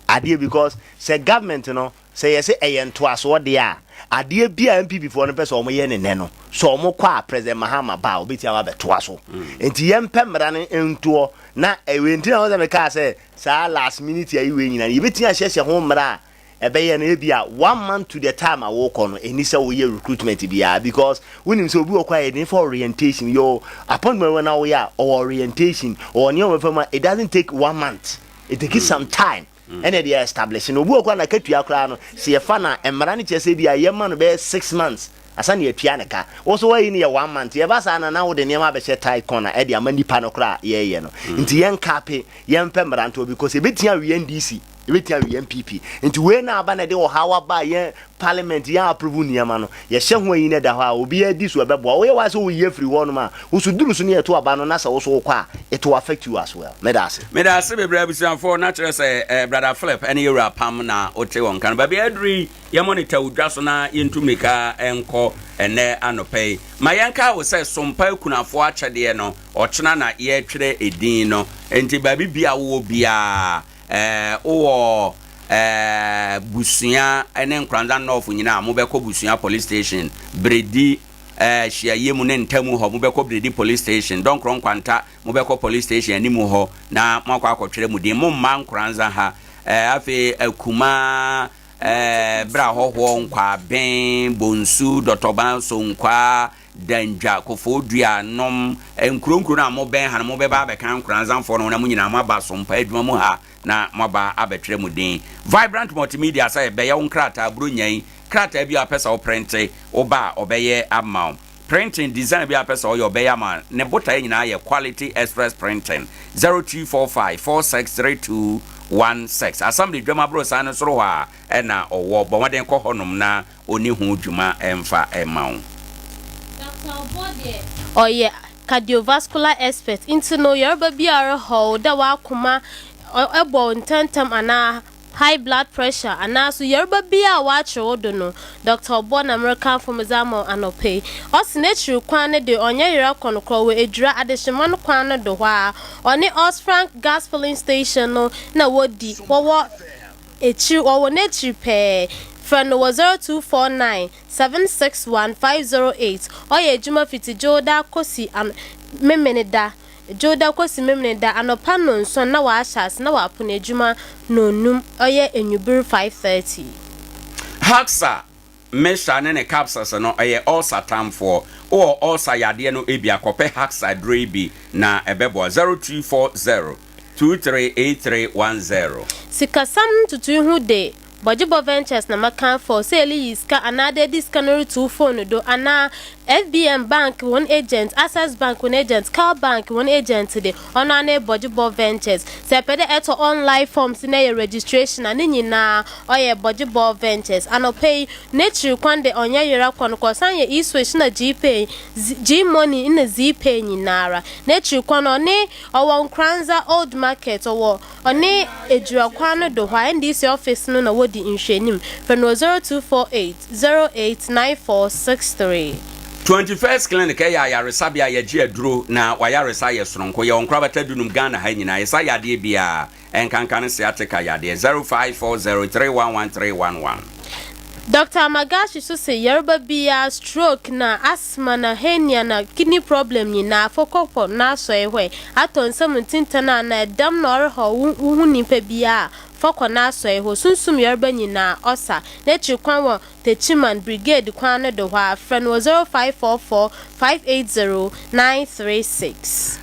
M: ade because say government no say yes eyen to aso de a ade bia MPP for no person o mo ye ne no so mo kwa President Mahama ba obetia wa beto aso enti yempe mra ne nto na ewenti na wo me ka say sa last minute ayi we nyina yebetia hyehye ho mra ebe ye na bia 1 month to the time a wo kɔ no eni say wo ye recruitment bia because wonim say obi wo kwa ye for orientation your appointment when now ya or orientation or new reform it doesn't take 1 month it takes some time and they are establishing obi wo kwa na katua kra no se ye fa na emra ne kyese bia ye ma no be 6 months asani ye tuaneka also why ni 1 month ye ba sa na wo de niam be tight corner e de amani pa no kra ye no nti yen kape yen pemranto because e betia we NDC e betia we MPP nti we na aba na de wo hawa ba ye parliament ya approve niam no ye hye ho yi na da ha obi adi so bebo we wa so we ye free one ma wo so duru so ne to aba no na sa wo so kwa it will affect you as well medase
A: be brabisian for natural say brother Philip any Europe pam na ote won kan ba be adri ye monitor udwa so na yentumika enko ene anopei mayanka wo say sompa kunafo akyede no ochena na ye twere edin no enti ba bibia wo bia o busuya ene Nkoranza 19th nyina mo beko busuya police station bredi hia yemu ne ntamu ho mo beko bredi police station don kron kwanta mo beko police station ani mu ho na mo akwa akotwere mu din mo mma Nkoranza ha afi akuma bra hoho nkwa ben bonsu dotoban so nkwa danja kofo dua nom nkronkro na mo ben ha mo beba be kan Nkoranza mfo no na mo nyina mo aba Sompa adwuma mu ha na moba abetwere mu din Vibrant Multimedia say be ye wonkrata brunyan krata bi apesa wo printe oba obeye amount printing design bi apesa wo obeye man ne bota nyina ye quality express printing 0245463216 assembly dwama bro san soro ha na owo bomoden kɔ honum na oni hu dwuma emfa emawo
E: oh yeah cardiovascular expert into no Yoruba biara ho da wa kuma ebo ntantam ana high blood pressure ana so Yoruba bia wa chodo no Dr. Bon American from Zamo anope osinetri kwan ne de onye yera konokro we edura adehema no kwan no do hwa oni Osfrank gas filling station no na wodi wo echi wo netri pe friend was 0249761508 oye juma fiti joda kosi memeneda joda kosi memeneda anopa no nso na wa ashas na wa pona juma no num oye enyuburu 5:30
A: Haksa mesha ne capsules no oye ulcer time for or ulcer yade no ebia kope Haksa drebi na ebebo 0240238310
E: sikasam tutu hu de Bojibo Ventures na makan for sale iska another discanary 2 phone do ana FBM Bank one agent, Access Bank one agent, Car Bank one agent today. On ane Bojibo Ventures. Sepede eto online forms na your registration and nyina oye Bojibo Ventures. Ano pay nature kwande onye yera kwanko sanye iswish na GPay G money in the ZPay nyinara. Nature kwano ne owo Nkoranza Old Market owo one ejura kwano do hwa ndisi office no na wodi nhwenim. Phone 0248 089463.
A: 21st clinic ya yaresabia ya ji aduro na wayaresa ye soronko ye onkrabata dunum Ghana ha nyina yesa yade bia enkankan se ateka yade 0540311311
E: Dr. Magashi so say Yoruba bia stroke na asthma na hernia na kidney problem ni na fokopo na so ehwe aton 17 na dam na orho wu nipa bia foko na so eho sunsum Yoruba ni na osa na chikwan wo Techiman Brigade kwan no do hwa friend 0544580936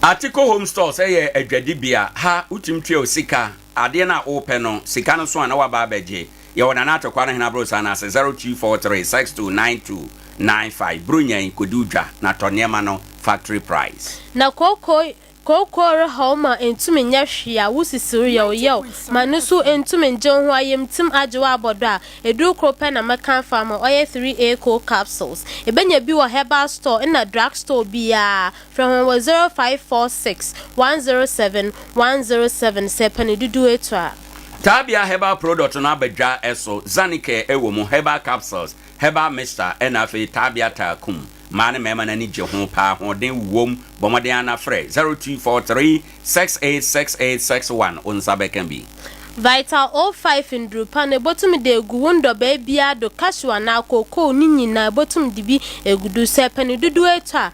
A: Article Home Stores eye adwadibia ha utimtwe osika ade na open no sika no so na wa ba beje ye wona na atokwa na hina bro sana 0243629295 brunyan kodudwa na toniema no factory price
E: na kokoro homa entumi nyahwia wusisiru yo manusu entumi njeho ayem tim ajewa abodo a edu krope na makan farm oye 3A co capsules ebenya bi wo herbal store in a drug store bia from 0546107107 sepani dudu etwa
A: Tabia herbal product na abadwa eso Zanike ewo mu herbal capsules herbal mixture enafe Tabia takum mane mema na ni je ho pa ho den wom bomoden ana frɛ 0243686861 onsabe kan bi
E: Vital 05 ndrupa ne botum de egu wondo ba bia do kashwa na akoko ni nyina botum dibi egudu sepani dudu etwa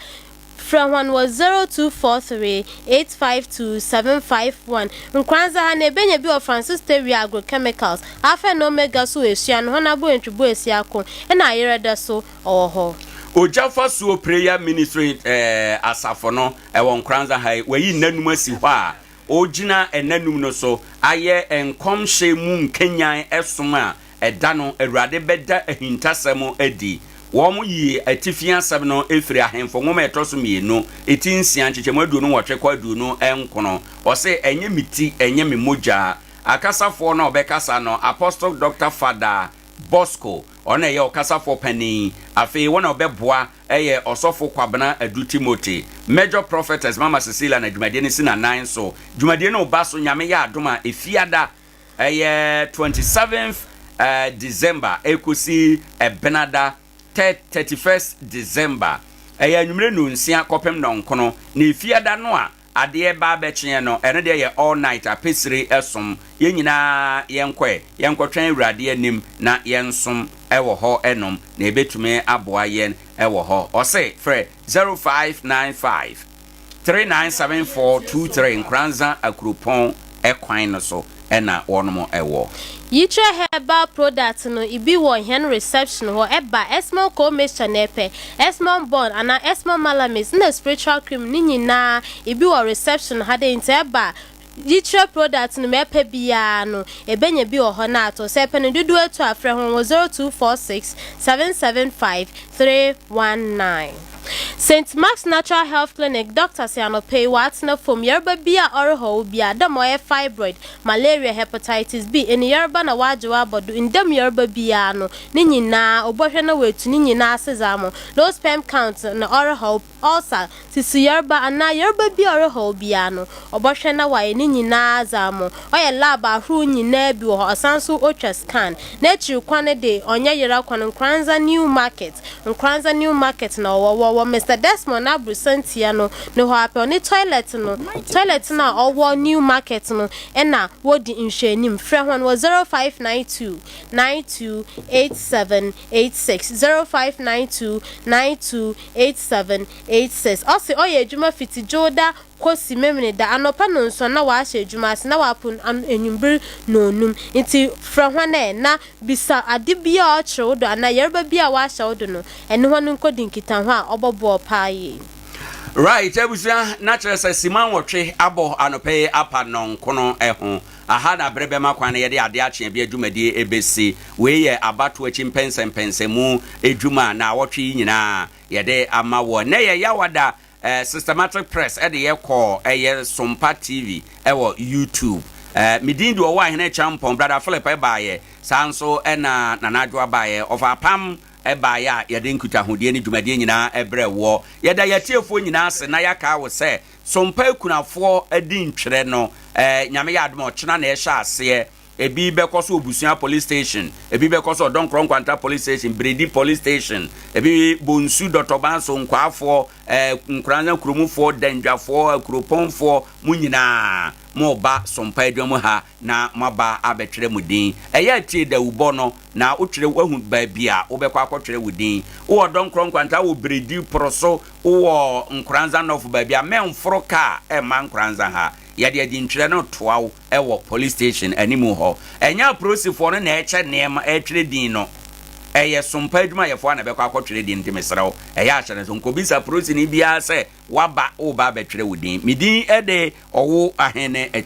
E: from 0243852751 Nkoranza na ebenya bi of Francis Terry Agrochemicals afa no mega so esua no na bo entwebo esia ko na ayereda so oho
A: Ojafa suo prayer ministry asafo no ewo Nkoranza hai wayi nanum asi hɔ a ogina enanum no so aye enkomhye mu nkenyan esom a eda no awurade beda ahintasɛm adi wɔn yi atifia asɛm no efiri ahemfo nwoma etoso mienu etinsia nkyekemu aduonu wɔtwe kwa aduonu enkono ɔse enye miti enye memogya akasafo na obekasa no Apostle Dr. Father Bosco ona ye okasafo pani afi wona obeboa eye osofo kwabena adu Timothy Major Prophetess Mama Cecilia na dwumadie ne sina 9 so dwumadie no baso nyame ya adoma efiada eye 27th December ekosi ebenada 31st December eye anwumre no nsia kopem no nkono na efiada no a ade ba bekye no ene de ye all night apesire esom ye nyina yenkotwen awurade anim na yensom ewo ho enom na ebetume aboa yen ewo ho ose frɛ 0595 397423 Nkoranza akropon ekwan no so ena wonom ewo
E: Yitre herbal product no ibi wo hen reception ho eba esmo co mixture nepe esmo bond ana esmo malamis na spiritual cream ni nyina ibi wo reception hade inte eba Yitra product no mepe bia no ebenya bi oho na ato se pe no dudu eto afre ho 0246 775 319. St. Mark's Natural Health Clinic, Dr. Siano Pay Watsna from Yerba Bia or Ho Bia, Damoe fibroid, malaria, hepatitis B, in Yerba na Wajua Bodu, in dem Yerba Biano, Nini na, Oboshana way to Nini na Sesamo, low sperm count, na or hope, also, Tis Yerba and na Yerba Bia or Ho Biano, Oboshana way Nini na Zamo, or a laba who ni nebu or Sansu ultra scan, nature quantity on Yera Nkoranza Nkoranza New Market now. Mr. Desmond Abrusantiano no happy on the toilet na or New Market no and na what the inshanim friend one was 0592 928786 0592 928786 also oye juma fiti joda kosi memene da anopa no nso na wa ahye juma ase na wa pun enyumbir no num nti frahwa na bisa ade bia o kyerew do na yerba bia wa ahye do no ene ho no nkodi nkitan ho a obobo paaye.
A: Right, ebusia natural say siman wotwe abo anope apa non kono eho aha na brebe makwane ye de ade ache bia dwumadi ebesi we ye abato achi mpense mu edwuma na wotwe nyina ye de ama wo na ye yawada systematic press e de ye call ye Sompa TV wo YouTube midin do wa hene champon brother Philip e baaye sanso na nanadwo baaye of apam ebaya yede nkuta hodie ni dwumadie nyina ebre wo yeda yatiefo nyina ase na yaka wo se Sompa kunafo adi ntwere no nyame ya admo chena na ehya ase ebi bekoso obusuan police station ebi bekoso Donkron Kwanta police station Bredi police station ebi bonsu dotobanso nkwafo Nkoranza kurumufo dandwafo akuroponfo munyina moba Sompa edwom ha na maba abetwere mudin eya tie da ubo no na otwere wahu baabia obekwa akotwere wudin wo Donkron Kwanta wo Bredi proso wo Nkoranza nofu baabia memforo ka ma Nkoranza ha yade di ntwere no toawo ewo police station animu ho enya prosifo no na eche nema etwere din no eye Sompa adwuma yefo na bekwa akotwere din ntimesrew eya ahyere so nkobisa prosi ni bia se waba oba betwere wudin midin ede owo ahene